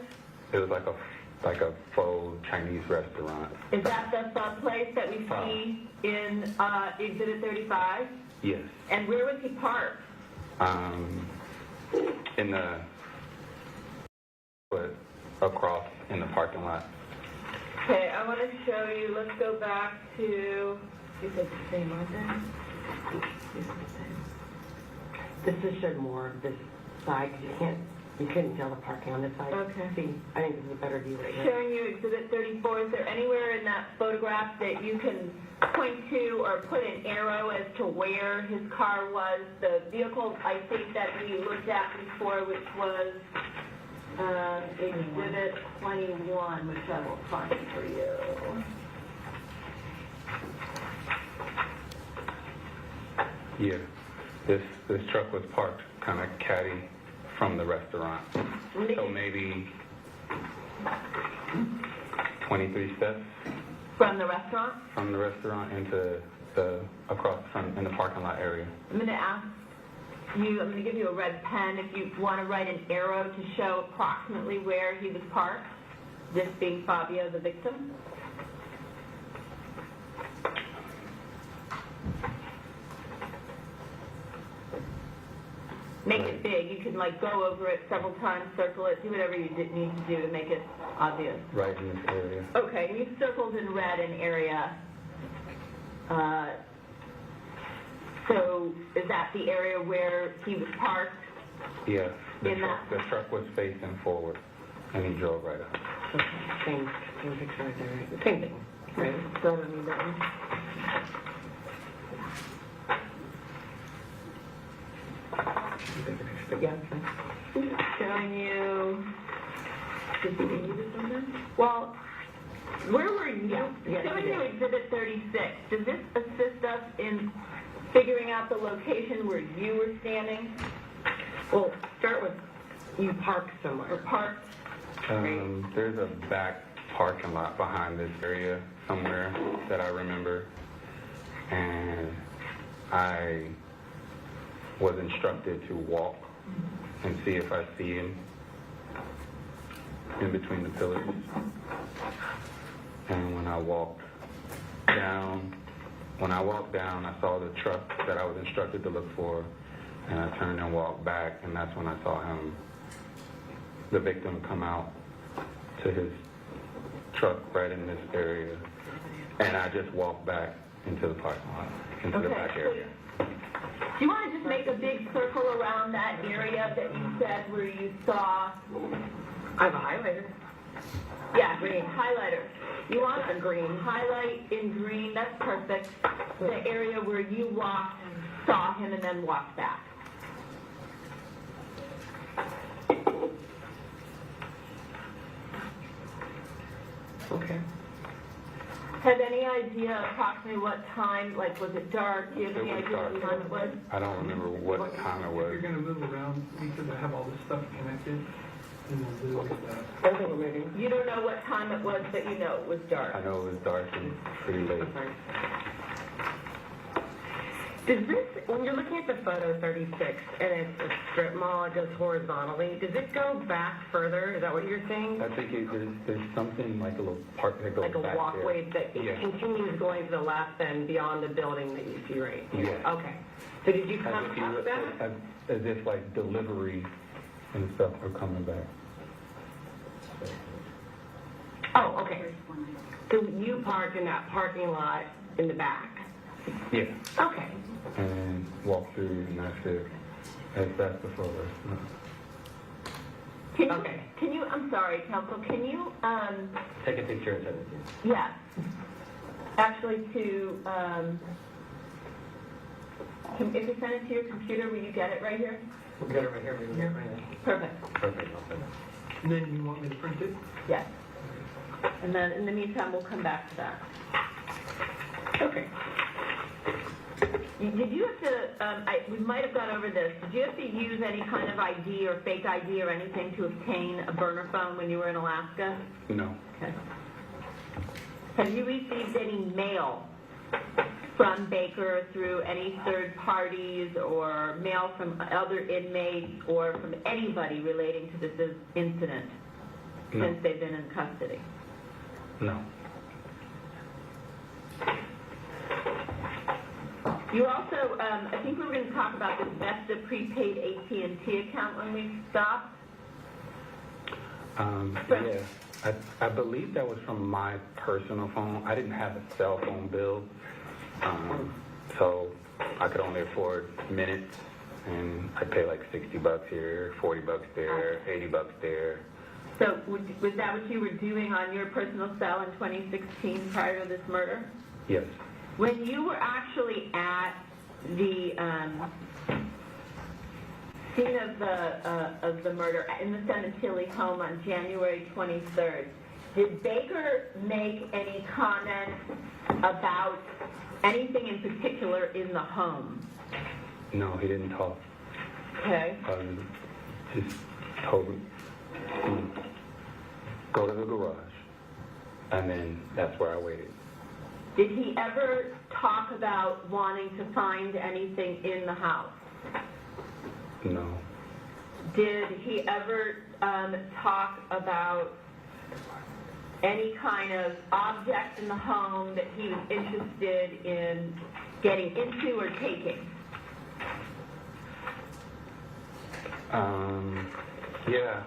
It was like a faux Chinese restaurant. Is that the place that we see in Exhibit 35? Yes. And where was he parked? In the across in the parking lot. Okay, I want to show you. Let's go back to. You said the same, aren't they? This just showed more of this side, because you couldn't tell the parking on this side. Okay. See, I think this is a better view right here. Showing you Exhibit 34. Is there anywhere in that photograph that you can point to or put an arrow as to where his car was? The vehicle, I think, that we looked at before, which was Exhibit 21, which I will find for you. Yeah. This truck was parked kind of catty from the restaurant. So maybe 23 steps From the restaurant? from the restaurant into across from in the parking lot area. I'm going to ask you, I'm going to give you a red pen if you want to write an arrow to show approximately where he was parked, this being Fabio, the victim. Make it big. You can like go over it several times, circle it, do whatever you need to do to make it obvious. Right in this area. Okay, and you've circled in red an area. So is that the area where he was parked? Yeah. The In truck was facing forward, and he drove right up. Okay, same picture right there, right? Same thing, right? So I mean, that one. But yeah, okay. Showing you. Did you need this one then? Well, where were you? Showing you Exhibit 36. Does this assist us in figuring out the location where you were standing Well, start with, you parked or somewhere. parked? There's a back parking lot behind this area somewhere that I remember, and I was instructed to walk and see if I see him in between the pillars. And when I walked down, I saw the truck that I was instructed to look for, and I turned and walked back, and that's when I saw him, the victim, come out to his truck right in this area, and I just walked back into the parking lot, into the back area. Do you want to just make a big circle around that area that you said where you saw? I have a highlighter. Yeah, green highlighter. You want a green highlight in green. That's perfect. The area where you walked, saw him, and then walked back. Okay. Have any idea approximately what time? Like, was it dark? Do you have any It was idea dark. what time it was? I don't remember what time it If was. you're gonna move around, make sure to have all this stuff connected, and we'll do that. I think we're moving. You don't know what time it was, but you know it was dark. I know it was dark and pretty late. Okay. Does this, when you're looking at the photo 36, and it's a strip mall, it goes horizontally, does it go back further? Is that what you're saying? I think there's something like a little part that goes Like a back walkway that Yeah. it continues going to the left and beyond the building that you see right here? Yeah. Okay. So did you there. come up that? As if like delivery and stuff are coming back. Oh, okay. So you parked in that parking lot in the back? Yeah. Okay. And walk through, and that's it. That's before us. Can you, I'm sorry, counsel, can you, Take a picture and send it to you. yeah, actually if you send it to your computer, will you get it right here? We'll get it right here. We can get it right here. Perfect. Perfect. I'll send it. And then you want me to print it? Yes. And then in the meantime, we'll come back to that. Okay. Did you have to, we might have gone over this, did you have to use any kind of ID or fake ID or anything to obtain a burner phone when you were in Alaska? No. Okay. Have you received any mail from Baker through any third parties or mail from other inmates or from anybody relating to this incident since they've been in custody? No. You also, I think we were going to talk about this Vesta prepaid AT&T account when we stopped. Yeah. I believe that was from my personal phone. I didn't have a cell phone bill, so I could only afford minutes, and I'd pay like $60 here, $40 there, $80 there. So was that what you were doing on your personal cell in 2016 prior to this murder? Yes. When you were actually at the scene of the murder in the Sementilli home on January 23rd, did Baker make any comments about anything in particular in the home? No, he didn't talk. Okay. Just told me, go to the garage, and then that's where I waited. Did he ever talk about wanting to find anything in the house? No. Did he ever talk about any kind of object in the home that he was interested in getting into or taking? Yeah.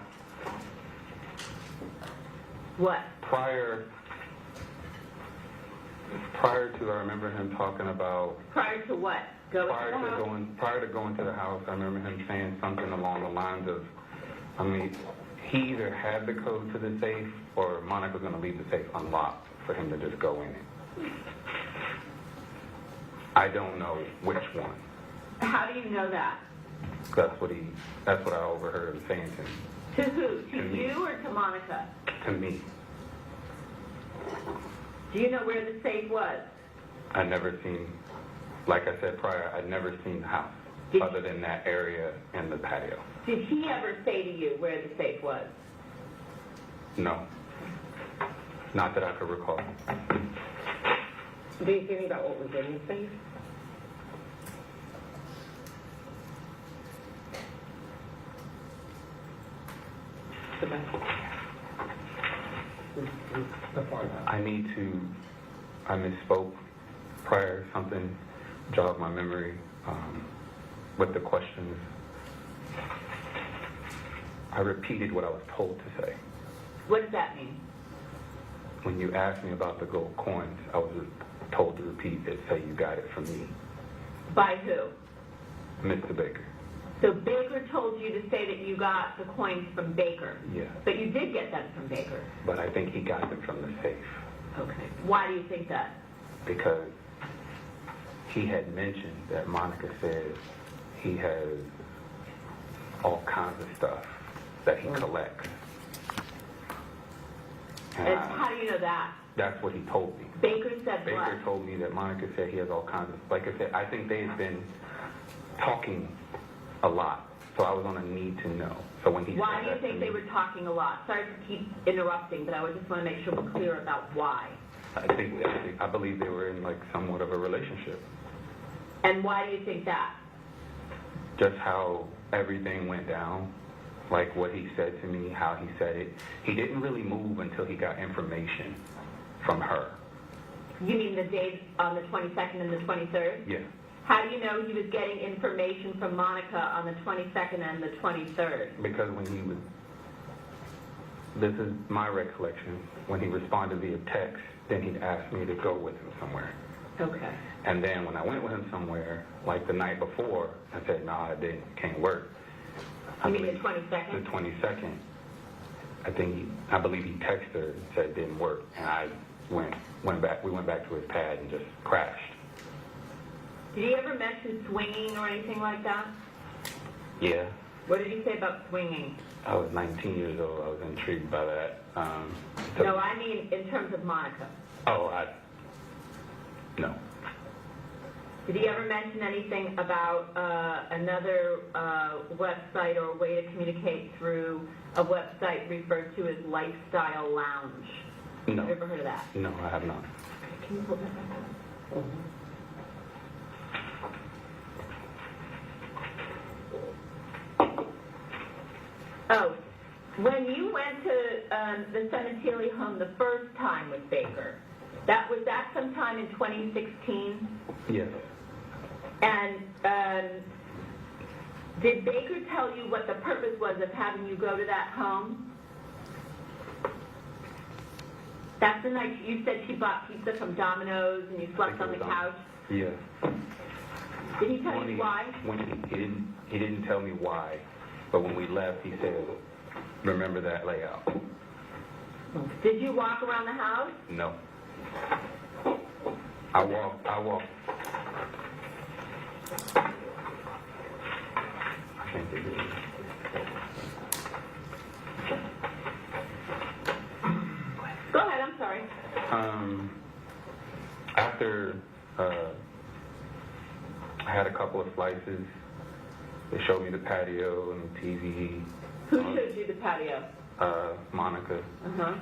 What? Prior to, I remember him talking about. Prior to what? Prior to going to the house, I remember him saying something along the lines of, he either had the code to the safe or Monica was going to leave the safe unlocked for him to just go in it. I don't know which one. How do you know that? That's what I overheard him saying to me. To who? To me. you or to Monica? To me. Do you know where the safe was? I'd never seen, like I said prior, I'd never seen the house other than that area and the patio. Did he ever say to you where the safe was? No. Not that I could recall. Do you think about what was in the safe? I misspoke prior, something jogged my memory with the questions. I repeated what I was told to say. What does that mean? When you asked me about the gold coins, I was told to repeat it, say you got it from me. By who? Mr. Baker. So Baker told you to say that you got the coins from Baker? Yeah. But you did get them from Baker? But I think he got them from the safe. Okay. Why do you think that? Because he had mentioned that Monica said he has all kinds of stuff that he collects. And how do you know that? That's what he told me. Baker said what? Baker told me that Monica said he has all kinds of, like I said, I think they've been talking a lot, so I was on a need to know. So when he Why said do you that think to they me, were talking a lot? Sorry to keep interrupting, but I would just want to make sure we're clear about why. I believe they were in like somewhat of a relationship. And why do you think that? Just how everything went down, like what he said to me, how he said it. He didn't really move until he got information from her. You mean the days on the 22nd and the 23rd? Yeah. How do you know he was getting information from Monica on the 22nd and the 23rd? Because when he was, this is my recollection, when he responded via text, then he'd ask me to go with him somewhere. Okay. And then when I went with him somewhere, like the night before, I said, "No, it didn't, can't work." You mean the 22nd? The 22nd. I believe he texted her and said it didn't work, and I went back. We went back to his pad and just crashed. Did he ever mention swinging or anything like that? Yeah, What did he say about swinging? I was 19 years old. I was intrigued by that. No, I mean in terms of Monica. No. Did he ever mention anything about another website or way to communicate through a website referred to as Lifestyle Lounge? No. Have you ever heard of that? No, I have not. Can you pull that back up? Oh, when you went to the Sementilli home the first time with Baker, was that sometime in 2016? Yes. And did Baker tell you what the purpose was of having you go to that home? That's the night you said she bought pizza from Domino's and you slept on the couch? Yeah. Did he tell you why? He didn't tell me why, but when we left, he said, "Remember that layout." Did you walk around the house? No. I walked. I can't think of it. Go ahead, I'm sorry. After I had a couple of slices, they showed me the patio and the TV. Who showed you the patio? Monica. Uh-huh.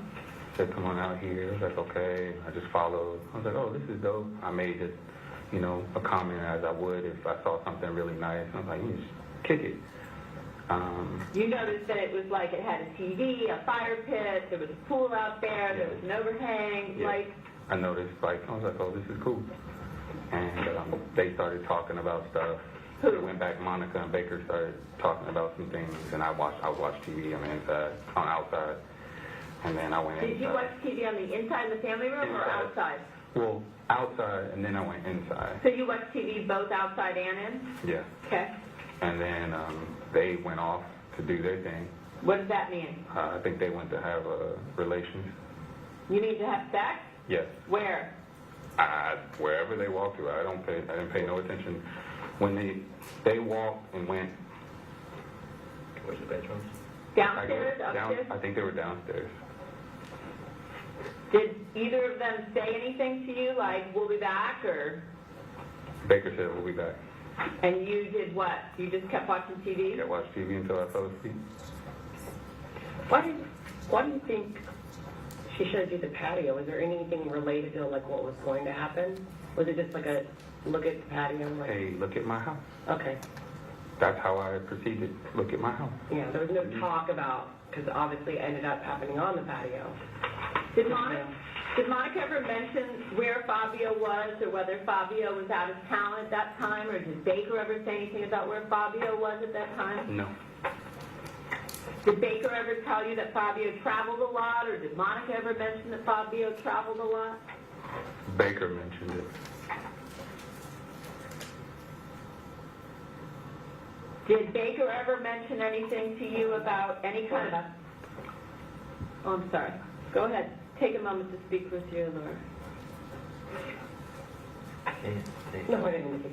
Said, "Come on out here." I was like, "Okay." I just followed. I was like, "Oh, this is dope." I made just, a comment as I would if I saw something really nice. I was like, "You just kick it." You noticed that it was like it had a TV, a fire pit, there was a pool out there, there was an overhang, Yeah. like... I noticed, I was like, "Oh, this is cool." And they started talking about stuff. Who? They went back, Monica and Baker started talking about some things, and I watched TV, outside. And then I went inside. Did you watch TV on the inside of the family room or Inside. outside? Well, outside, and then I went inside. So you watched TV both outside and in? Yeah. Okay. And then they went off to do their thing. What does that mean? I think they went to have relations. You need to have sex? Yes. Where? Wherever they walked to, I didn't pay no attention. When they walked and went. Where's the bedrooms? Downstairs? Upstairs? I think they were downstairs. Did either of them say anything to you, like, we'll be back, or... Baker said, "We'll be back." And you did what? You just kept watching TV? I watched TV until I fell asleep. Why do you think she showed you the patio? Was there anything related to like what was going to happen? Was it just like a look at the patio? Like, Hey, look at my house. okay. That's how I proceeded. Look at my house. Yeah, there was no talk about, because obviously it ended up happening on the patio. Did Monica ever mention where Fabio was or whether Fabio was out of town at that time, or did Baker ever say anything about where Fabio was at that time? No. Did Baker ever tell you that Fabio traveled a lot, or did Monica ever mention that Fabio traveled a lot? Baker mentioned it. Did Baker ever mention anything to you about any kind of... Oh, I'm sorry. Go ahead. Take a moment to speak with your lawyer. No, I didn't.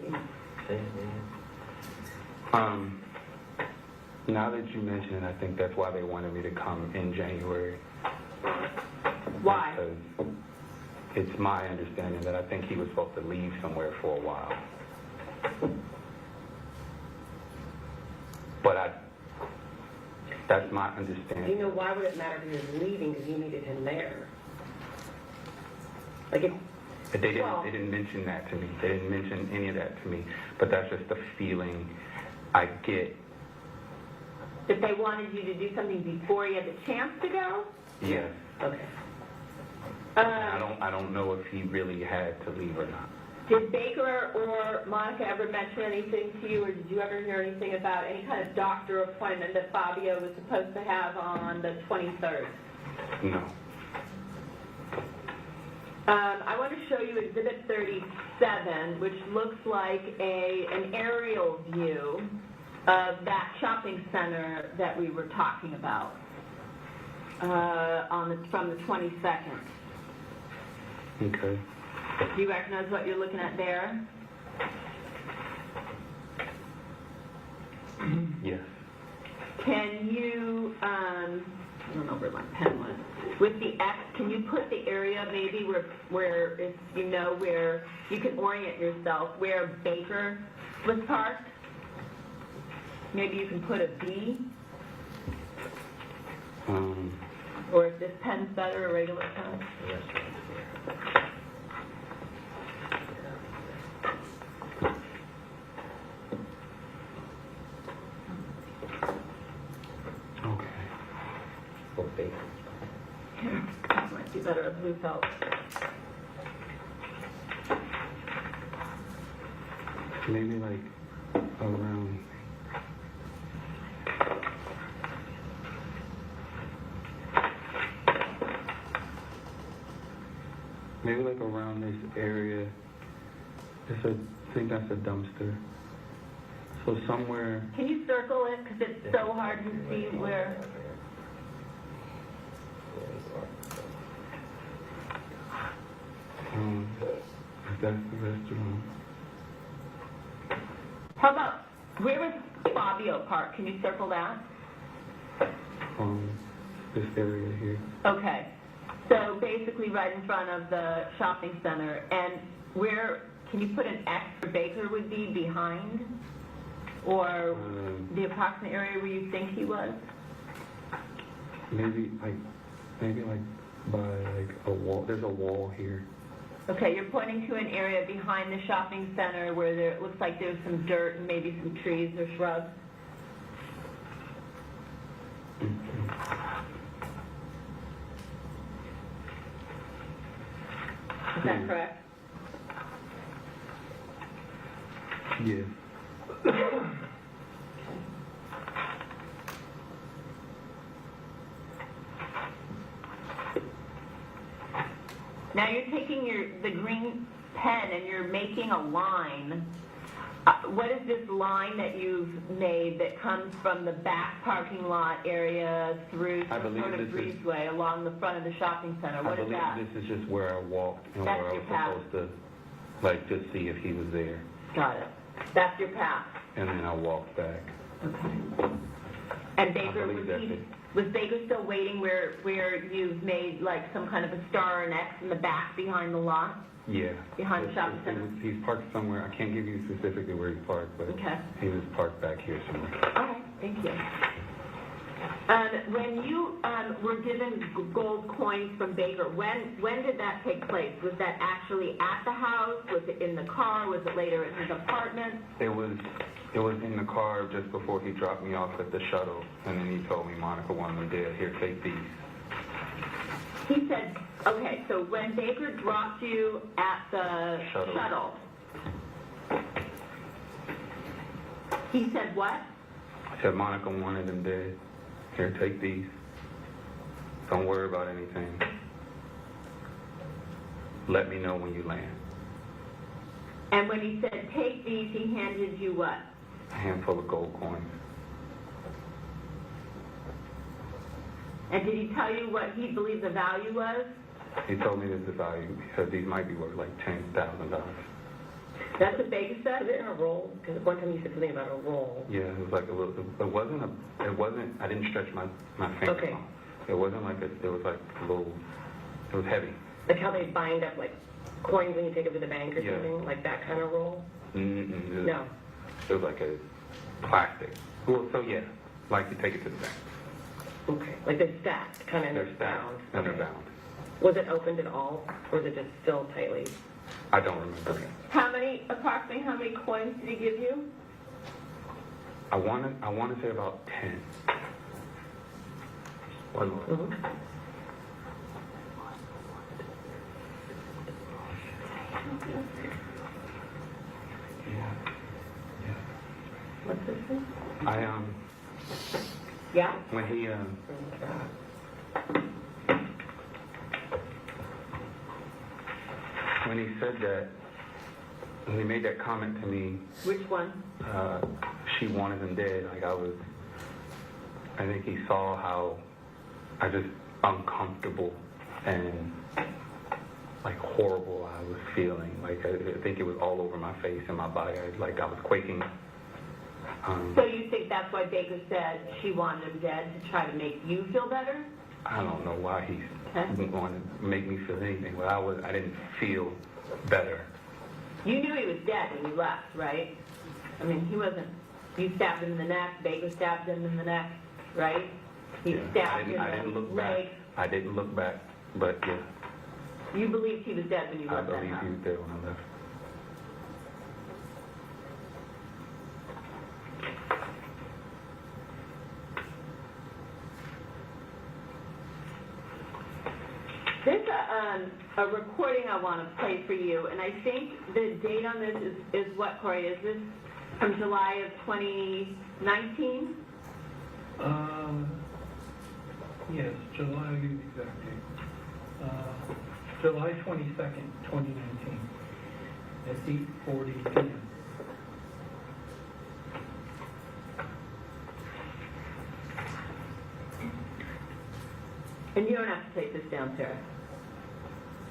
Now that you mention it, I think that's why they wanted me to come in January. Why? Because it's my understanding that I think he was supposed to leave somewhere for a while. But that's my understanding. Why would it matter if he was leaving? Because you needed him there. Like if... They didn't mention that to me. They didn't mention any of that to me. But that's just the feeling I get. That they wanted you to do something before you had the chance to go? Yes. Okay. I don't know if he really had to leave or not. Did Baker or Monica ever mention anything to you, or did you ever hear anything about any kind of doctor appointment that Fabio was supposed to have on the 23rd? No. I want to show you Exhibit 37, which looks like an aerial view of that shopping center that we were talking about from the 22nd. Okay. Do you recognize what you're looking at there? Yes. Can you, I don't know where my pen went. With the X, can you put the area maybe where if you know where you can orient yourself, where Baker was parked? Maybe you can put a B? Or if this pen's better, a regular pen? Okay. Might be better a blue felt. Maybe like around. Maybe like around this area. I think that's a dumpster. So somewhere. Can you circle it? Because it's so hard to see where. That's the restaurant. How about, where was Fabio Park? Can you circle that? This area here. Okay. So basically right in front of the shopping center. And where, can you put an X for Baker would be behind? Or the approximate area where you think he was? Maybe like by like a wall. There's a wall here. Okay, you're pointing to an area behind the shopping center where it looks like there's some dirt and maybe some trees or shrubs. Is that correct? Yeah. Now you're taking the green pen and you're making a line. What is this line that you've made that comes from the back parking lot area through some sort of breezeway along the front of the shopping center? What is that? I believe this is just where I walked and That's where I your was path. supposed to, like, just see if he was there. Got it. That's your path. And then I walked back. Okay. And Baker, believe that's it. was Baker still waiting where you've made like some kind of a star or an X in the back behind the lot? Yeah. Behind the shopping center? He's parked somewhere. I can't give you specifically where he's parked, but Okay. he was parked back here somewhere. All right, thank you. When you were given gold coins from Baker, when did that take place? Was that actually at the house? Was it in the car? Was it later at his apartment? It was in the car just before he dropped me off at the shuttle, and then he told me Monica wanted them dead. Here, take these. He said, okay, so when Baker dropped you at the shuttle, he said what? He said Monica wanted them dead. Here, take these. Don't worry about anything. Let me know when you land. And when he said take these, he handed you what? A handful of gold coins. And did he tell you what he believed the value was? He told me this is the value because these might be worth like $10,000. That's what Baker said? Is it in a roll? Because one time you said something about a roll. Yeah, it was like a little. It wasn't. I didn't stretch my finger. Okay. Long. It wasn't like it was like a little. It was heavy. Like how they bind up like coins when you take it to the bank or Yeah. something? Like that kind of roll? Mm-mm. No. It was like a plastic. Well, so yeah, like you take it to the bank. Okay. Like they're stacked, kind of They're stacked bound. and Okay. they're bound. Was it opened at all? Or was it just still tightly? I don't remember. Approximately how many coins did he give you? I want to say about 10. Mm-hmm. Yeah. What's this thing? Yeah? When he when he said that, when he made that comment to me, Which one? she wanted him dead, like I think he saw how I just uncomfortable and like horrible I was feeling. Like I think it was all over my face and my body. I was quaking. So you think that's why Baker said she wanted him dead, to try to make you feel better? I don't know why he Okay. wanted to make me feel anything, but I didn't feel better. You knew he was dead when you left, right? I mean, he wasn't, you stabbed him in the neck, Baker stabbed him in the neck, right? He Yeah, stabbed I didn't in look the back. leg. I didn't look back, but yeah, You believed he was dead when you I left that believe house? he was there when I left. There's a recording I want to play for you, and I think the date on this is what, Corey? Is this from July of 2019? Yes, July, I'll give you the exact date. July 22nd, 2019, at 8:40 p.m. And you don't have to take this down, Sarah.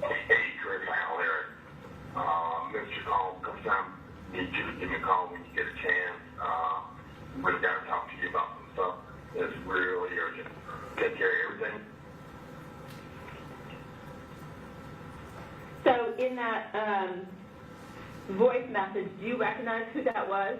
Hey, Chris, how are you? Missed your call a couple times. Need you to give me a call when you get a chance. Really got to talk to you about some stuff that's really urgent. Take care of everything. So in that voice message, do you recognize who that was?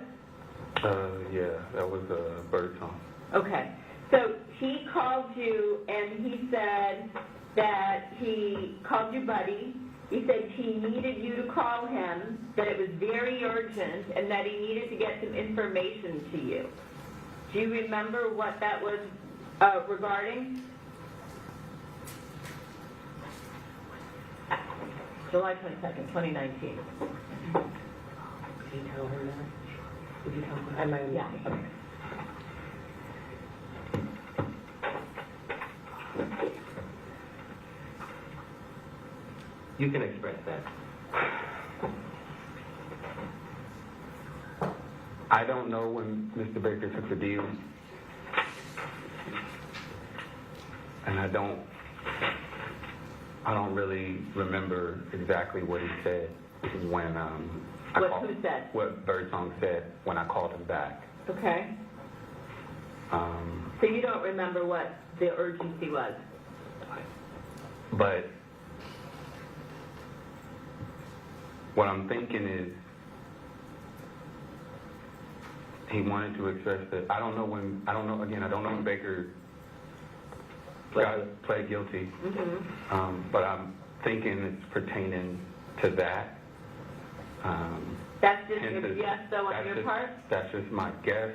Yeah, that was Birdsong. Okay. So he called you and he said that he called you buddy. He said he needed you to call him, that it was very urgent, and that he needed to get some information to you. Do you remember what that was regarding? July 22nd, 2019. Did you tell her that? Did you tell her? I might have. Yeah. Okay. You can express that. I don't know when Mr. Baker took the deal, and I don't really remember exactly what he said when Who said? what Birdsong said when I called him back. Okay. So you don't remember what the urgency was? But what I'm thinking is he wanted to express that. I don't know when Baker pled guilty. Mm-hmm. But I'm thinking it's pertaining to that. That's just your guess, though, on your part? That's just my guess,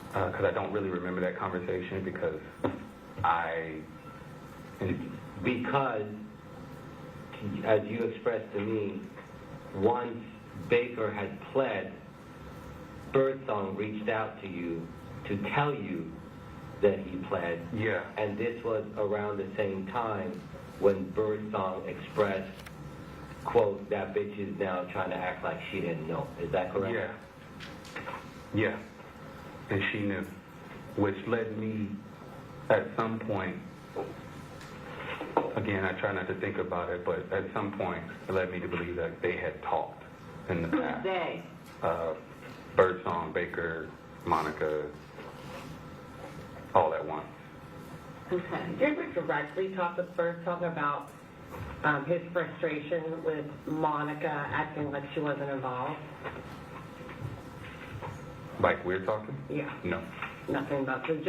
because I don't really remember that conversation because Because, as you expressed to me, once Baker had pled, Birdsong reached out to you to tell you that he pled. Yeah. And this was around the same time when Birdsong expressed, quote, that bitch is now trying to act like she didn't know. Is that correct? Yeah. And she knew, which led me at some point, again, I try not to think about it, but at some point it led me to believe that they had talked in the past. Who's they? Birdsong, Baker, Monica, all at once. Okay. Did you ever directly talk with Birdsong about his frustration with Monica acting like she wasn't involved? Like we're talking? Yeah. No. Nothing about it.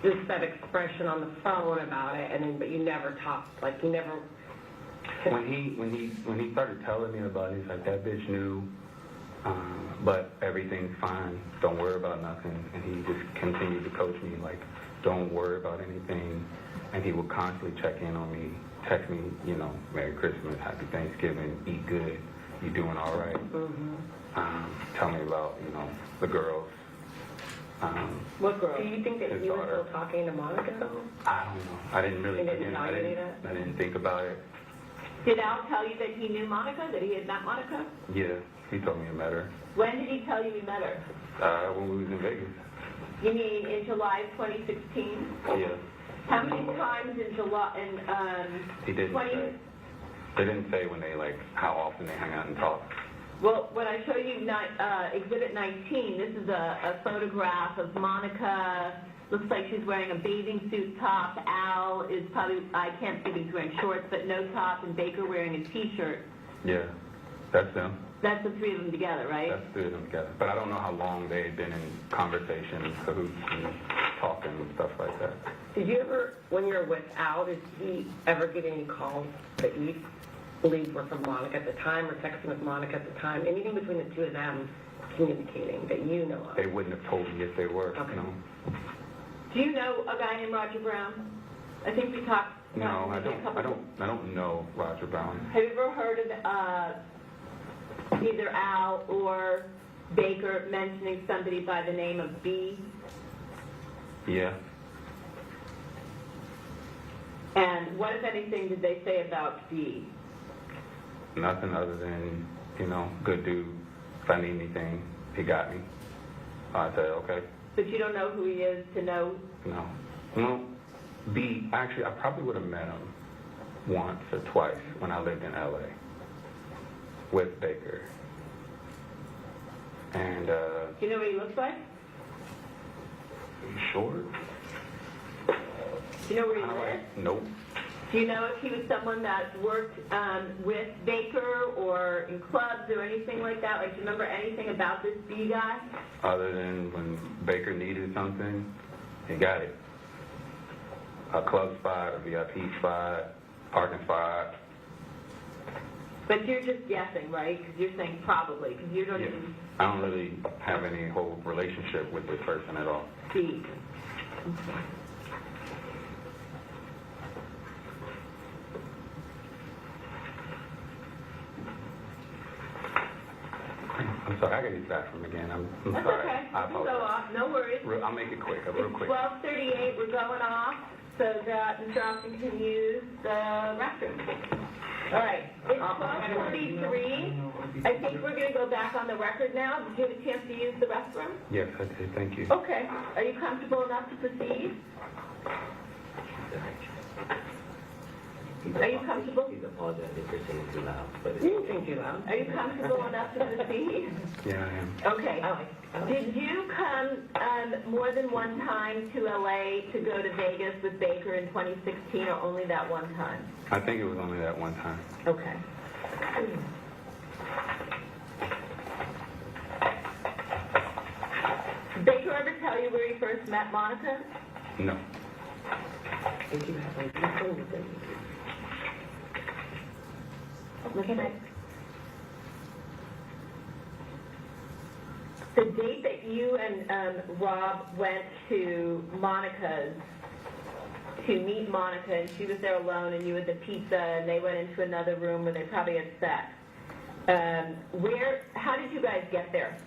Just that expression on the phone about it, and then but you never talked. Like you never. When he started telling me about it, he's like, that bitch knew, but everything's fine. Don't worry about nothing. And he just continued to coach me like, don't worry about anything. And he would constantly check in on me, text me, Merry Christmas, Happy Thanksgiving, eat good, you doing all right? Mm-hmm. Tell me about, the girls. What girl? Do you think that His you were daughter. still talking to Monica though? I don't know. I didn't really. You didn't value that? I didn't think about it. Did Al tell you that he knew Monica, that he had met Monica? Yeah, he told me I met her When did he tell you he met her? when we was in Vegas. You mean in July of 2016? Yeah, How many times in July, he didn't 20? say. They didn't say when they, like, how often they hang out and talk. Well, when I show you Exhibit 19, this is a photograph of Monica. Looks like she's wearing a bathing suit top. Al is probably, I can't see if he's wearing shorts, but no top, and Baker wearing a T-shirt. Yeah, that's them. That's the three of them together, right? That's three of them together. But I don't know how long they had been in conversation, cahoots, and talking and stuff like that. Did you ever, when you were with Al, did he ever get any calls that you believed were from Monica at the time, or texting with Monica at the time? Anything between the two of them communicating that you know of? They wouldn't have told me if they were. Okay. No. Do you know a guy named Roger Brown? I think we talked about No, him a couple I don't know Roger Brown. Have you ever heard of either Al or Baker mentioning somebody by the name of B? Yeah. And what, if anything, did they say about B? Nothing other than, good dude. If I need anything, he got me. I say, okay. But you don't know who he is to know? No. No. B, actually, I probably would have met him once or twice when I lived in L.A. with Baker. And, Do you know what he looks like? short? Do you know where he lives? Nope. Do you know if he was someone that worked with Baker or in clubs or anything like that? Like, do you remember anything about this B guy? Other than when Baker needed something, he got it. A club spot, a VIP spot, parking spot. But you're just guessing, right? Because you're saying probably, because you don't Yeah. even I don't really have any whole relationship with this person at all. see. I'm sorry, I got to use the bathroom again. I'm That's sorry. okay. I You can go apologize. off. No worries. I'll make it quick, real quick. 12:38, we're going off so that Mr. Austin can use the restroom. All right, it's 12:43. I think we're going to go back on the record now. Did you have a chance to use the restroom? Yes, I did. Thank you. Okay. Are you comfortable enough to proceed? Are you comfortable? He's apologizing if you're singing too loud. But You didn't sing too loud. Are you comfortable enough to proceed? Yeah, I am. Okay. Did you come more than one time to LA to go to Vegas with Baker in 2016, or only that one time? I think it was only that one time. Okay. Did Baker ever tell you where he first met Monica? No. Did you have a phone with him? Okay. The date that you and Rob went to Monica's to meet Monica, and she was there alone, and you had the pizza, and they went into another room where they probably had sex. How did you guys get there?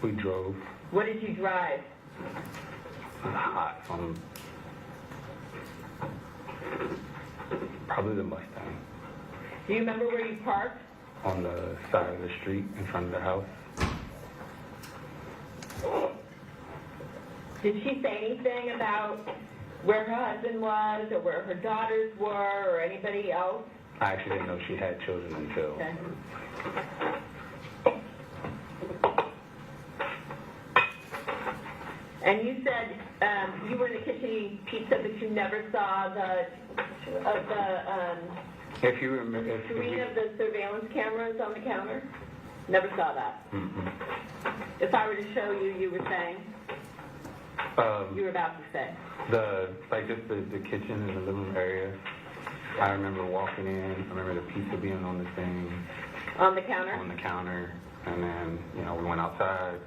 We drove. What did you drive? It was hot. Probably the Mustang. Do you remember where you parked? On the side of the street in front of the house. Did she say anything about where her husband was, or where her daughters were, or anybody else? I actually didn't know she had children until. Okay. And you said you were in the kitchen eating pizza, but you never saw the If you remember, screen of the surveillance cameras on the counter? Never saw that. Mm-hmm. If I were to show you, you were saying? You were about to say. Just the kitchen and the living room area. I remember walking in. I remember the pizza being on the thing. On the counter? On the counter. And then, we went outside.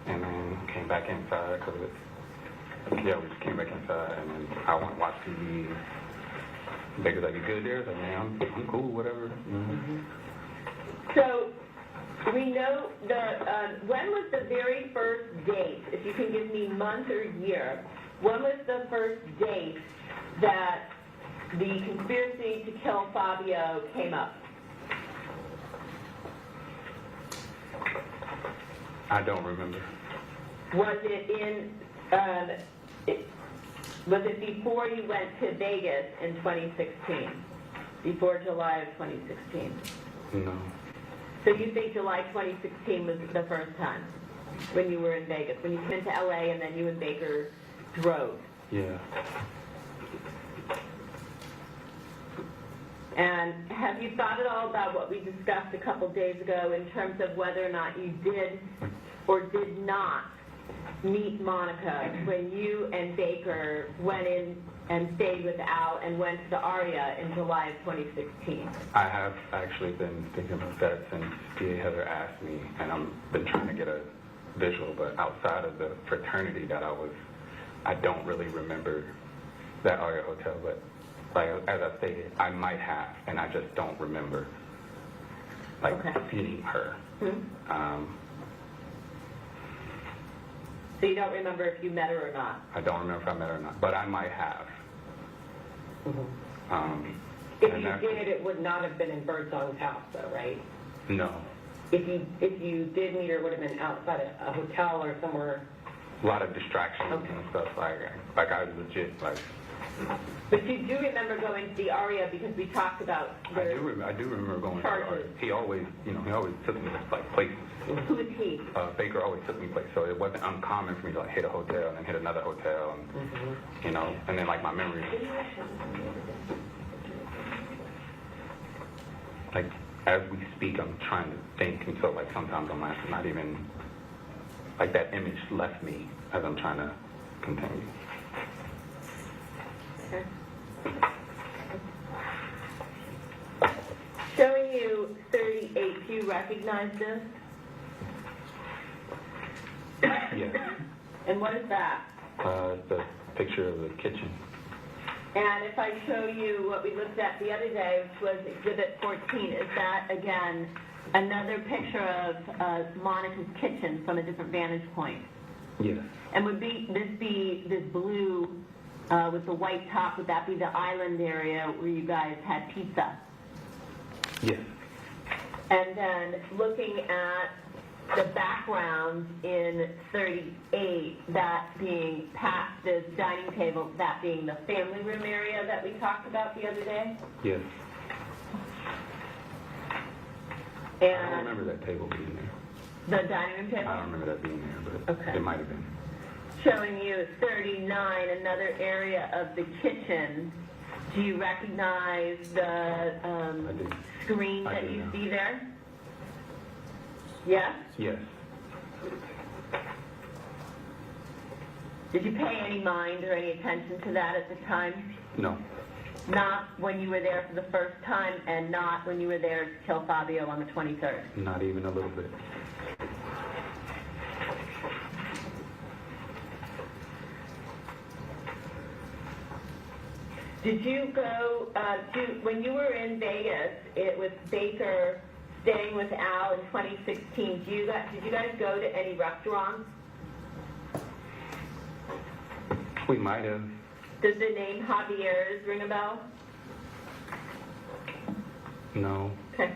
And then came back inside because we just came back inside. And then I went and watched TV. Baker's like, you good there? I was like, man, I'm cool, whatever. Mm-hmm. So, we know when was the very first date, if you can give me month or year, when was the first date that the conspiracy to kill Fabio came up? I don't remember. Was it was it before you went to Vegas in 2016? Before July of 2016? No. So you think July 2016 was the first time when you were in Vegas, when you went to LA and then you and Baker drove? Yeah. And have you thought at all about what we discussed a couple days ago in terms of whether or not you did or did not meet Monica when you and Baker went in and stayed with Al and went to the Aria in July of 2016? I have actually been thinking about that since DA Heather asked me, and I've been trying to get a visual, but outside of the fraternity that I don't really remember that Aria Hotel, but like as I stated, I might have, and I just don't remember, like, seeing her. So you don't remember if you met her or not? I don't remember if I met her or not, but I might have. If you did, it would not have been in Birdsong's house, though, right? No. If you did meet her, it would have been outside a hotel or somewhere. A lot of distractions and stuff, like I was legit, like. But you do remember going to the Aria because we talked about I do remember going to the Aria. He always took me to like places. Who is he? Baker always took me places, so it wasn't uncommon for me to like hit a hotel and then hit another hotel, and and then like my memories. Like as we speak, I'm trying to think, and so like sometimes I'm not even like that image left me as I'm trying to continue. Okay. Showing you 38, do you recognize this? Yes. And what is that? The picture of the kitchen. And if I show you what we looked at the other day, which was Exhibit 14, is that, again, another picture of Monica's kitchen from a different vantage point? Yes. And would this be this blue with the white top, would that be the island area where you guys had pizza? Yes. And then looking at the background in 38, that being past this dining table, that being the family room area that we talked about the other day? Yes. And I don't remember that table being there. the dining room table? I don't remember that being there, but it might have been. Showing you 39, another area of the kitchen. Do you recognize the screen that you see there? Yes? Yes. Did you pay any mind or any attention to that at the time? No. Not when you were there for the first time and not when you were there to kill Fabio on the 23rd? Not even a little bit. Did you go when you were in Vegas, it was Baker staying with Al in 2016, did you guys go to any restaurants? We might have. Does the name Javier's ring a bell? No. Okay.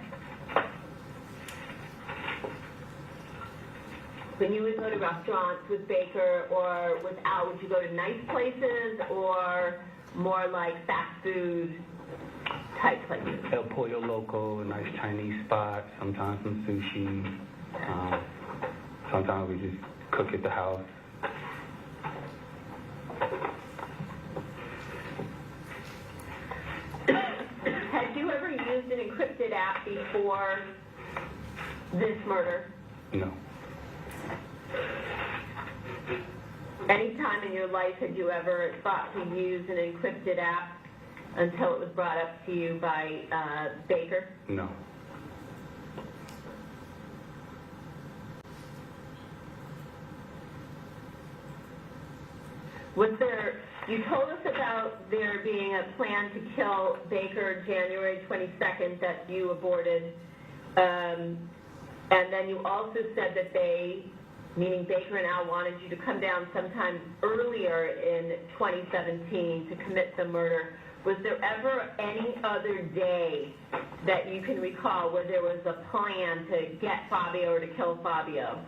When you would go to restaurants with Baker or with Al, would you go to nice places or more like fast food type places? El Pollo Loco, a nice Chinese spot, sometimes some sushi. Sometimes we just cook at the house. Had you ever used an encrypted app before this murder? No. Any time in your life had you ever thought to use an encrypted app until it was brought up to you by Baker? No. Was there, you told us about there being a plan to kill Baker January 22nd that you aborted, and then you also said that they, meaning Baker and Al, wanted you to come down sometime earlier in 2017 to commit the murder. Was there ever any other day that you can recall where there was a plan to get Fabio or to kill Fabio,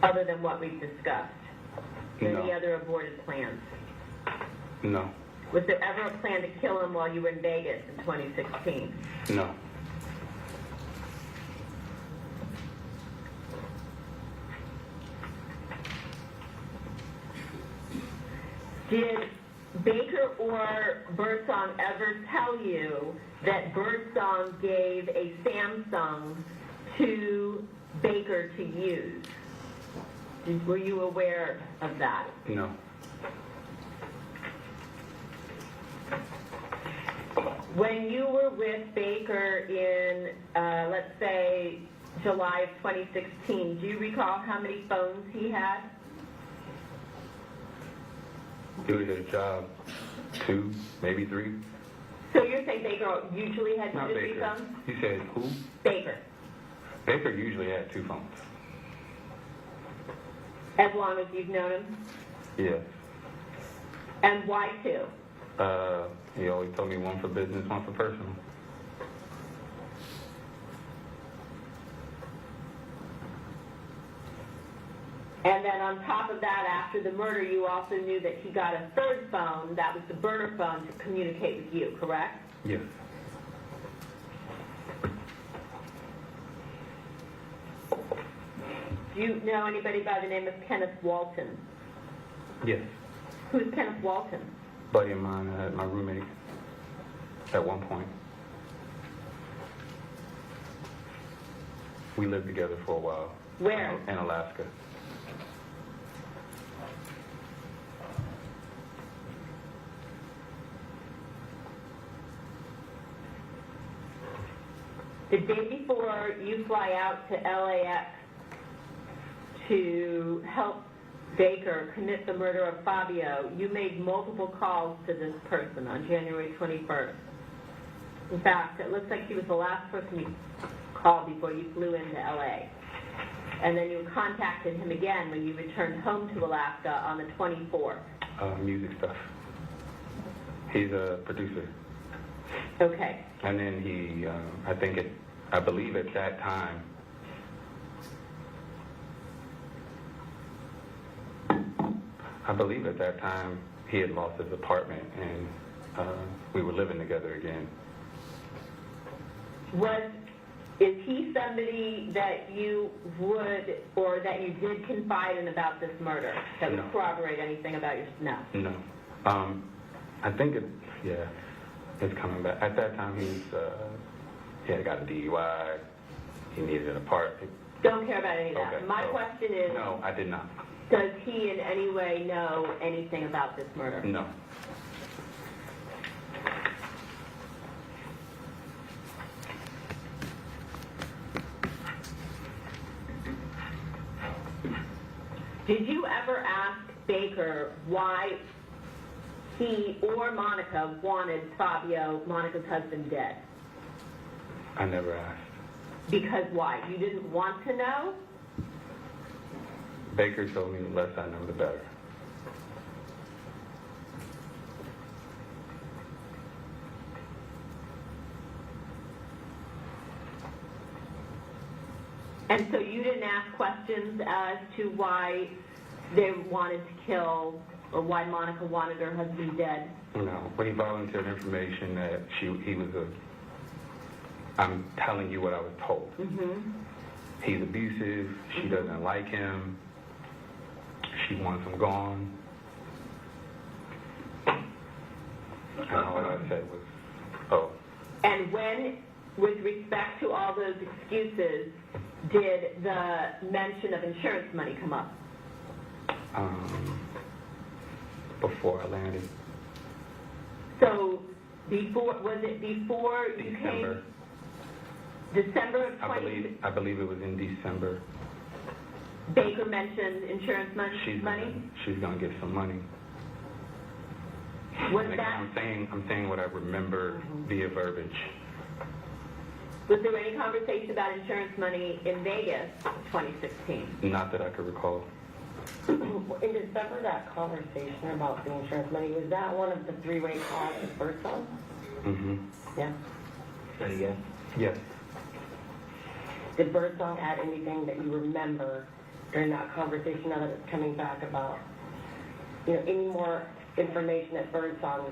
other than what we've discussed? No. Any other aborted plans? No. Was there ever a plan to kill him while you were in Vegas in 2016? No. Did Baker or Birdsong ever tell you that Birdsong gave a Samsung to Baker to use? Were you aware of that? No. When you were with Baker in, let's say, July of 2016, do you recall how many phones he had? He was at a job 2, maybe 3. So you're saying Baker usually had Not 2 to 3 Baker. phones? You said who? Baker. Baker usually had 2 phones. As long as you've known him? Yes. And why 2? He always told me 1 for business, 1 for personal. And then on top of that, after the murder, you also knew that he got a 3rd phone, that was the burner phone, to communicate with you, correct? Yes. Do you know anybody by the name of Kenneth Walton? Yes. Who's Kenneth Walton? Buddy of mine, I had my roommate at one point. We lived together for a while. Where? In Alaska. The day before you fly out to LAX to help Baker commit the murder of Fabio, you made multiple calls to this person on January 21st. In fact, it looks like he was the last person you called before you flew into LA. And then you contacted him again when you returned home to Alaska on the 24th. Music stuff. He's a producer. Okay. And then he, I believe at that time, he had lost his apartment and we were living together again. Is he somebody that you would, or that you did confide in about this murder, that would corroborate anything about your, no? No. I think it's coming back. At that time, he had got a DUI. He needed an apartment. Don't care about any of that. Okay, My question is, no, I did not. does he in any way know anything about this murder? No. Did you ever ask Baker why he or Monica wanted Fabio, Monica's husband, dead? I never asked. Because why? You didn't want to know? Baker told me the less I know, the better. And so you didn't ask questions as to why they wanted to kill, or why Monica wanted her husband dead? No, but he volunteered information that he was I'm telling you what I was told. Mm-hmm. He's abusive, she doesn't like him, she wants him gone. And all I said was, oh. And when, with respect to all those excuses, did the mention of insurance money come up? Before I landed. So, was it before you December. came? December of 20... I believe it was in December. Baker mentioned insurance money? She's gonna get some money. Was And again, that... I'm saying what I remember via verbiage. Was there any conversation about insurance money in Vegas 2016? Not that I could recall. In December, that conversation about the insurance money, was that one of the 3-way calls with Birdsong? Mm-hmm. Yeah. Say yes. Yes. Did Birdsong add anything that you remember during that conversation now that it's coming back about, any more information that Birdsong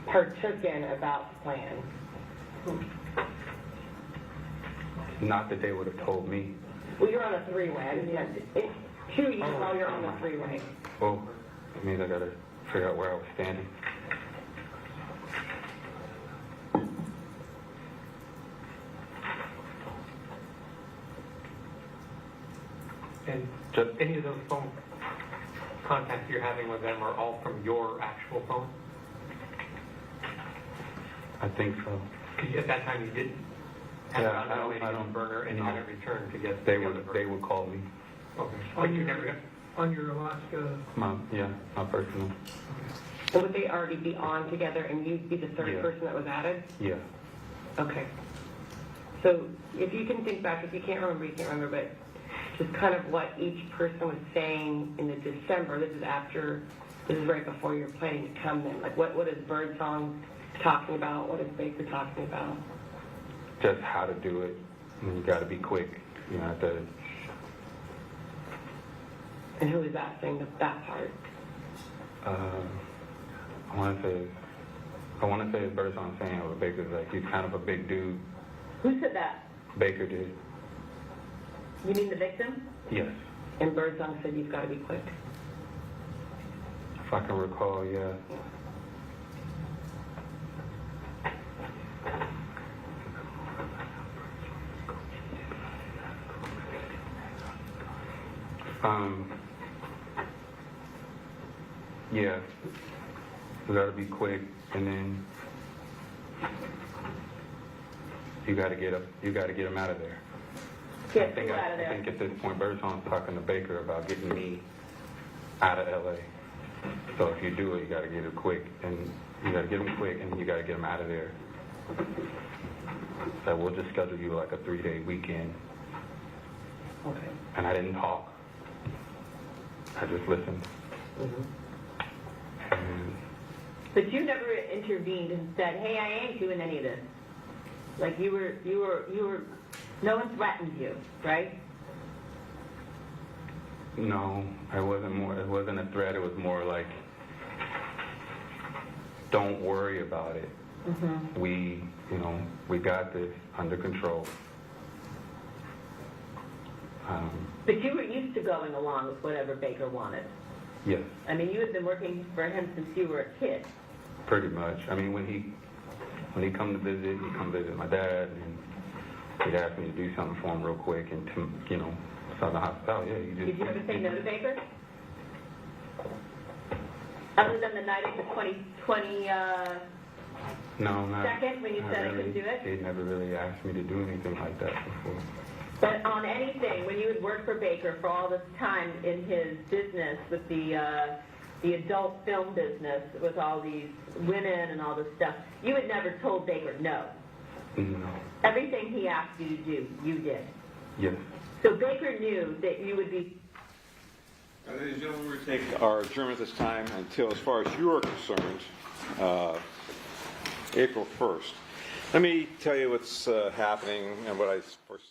partook in about the plan? Not that they would have told me. Well, you're on a three-way. I mean, it's two you while you're on the three-way. Oh, it means I gotta figure out where I was standing. And just any of those phone contacts you're having with them are all from your actual phone? I think so. Because at that time you didn't have Yeah, it on I don't- burner and you no. haven't returned to get They the other would burner. call me. Okay. On But you your, never, on your Alaska, My personal. And would they already be on together and you'd be the third Yeah. person that was added? Yeah. Okay. So if you can think back, if you can't remember, you can't remember, but just kind of what each person was saying in the December, this is right before you're planning to come then. Like what is Birdsong talking about? What is Baker talking about? Just how to do it. And you gotta be quick. You have to. And who is that saying that part? I want to say it's Birdsong saying it, but Baker's like, he's kind of a big dude. Who said that? Baker did. You mean the victim? Yes. And Birdsong said you've got to be quick. If I can recall, yeah. Yeah. You gotta be quick, and then you gotta get him out of there. Get who out of there? I think at this point, Birdsong's talking to Baker about getting me out of LA. So if you do it, you gotta get it quick, and you gotta get him quick, and you gotta get him out of there. So we'll just schedule you like a 3-day weekend. Okay. And I didn't talk. I just listened. And But you never intervened and said, hey, I ain't doing any of this. Like you were, no one threatened you, right? no, it wasn't a threat. It was more like, don't worry about it. Mm-hmm. We got this under control. But you were used to going along with whatever Baker wanted. Yes, I mean, you had been working for him since you were a kid. pretty much. I mean, when he come to visit, he'd come visit my dad, and he'd ask me to do something for him real quick, and Southern Hospitality, yeah, you just... Did you ever say no to Baker? Other than the night of the 2020, No, not... second, when you not said I really. could do it? He never really asked me to do anything like that before. But on anything, when you had worked for Baker for all this time in his business with the adult film business, with all these women and all this stuff, you had never told Baker no. No. Everything he asked you to do, you did. Yes. So Baker knew that you would be... Ladies and gentlemen, we're going to take our adjournment this time until, as far as you are concerned, April 1st. Let me tell you what's happening and what I first...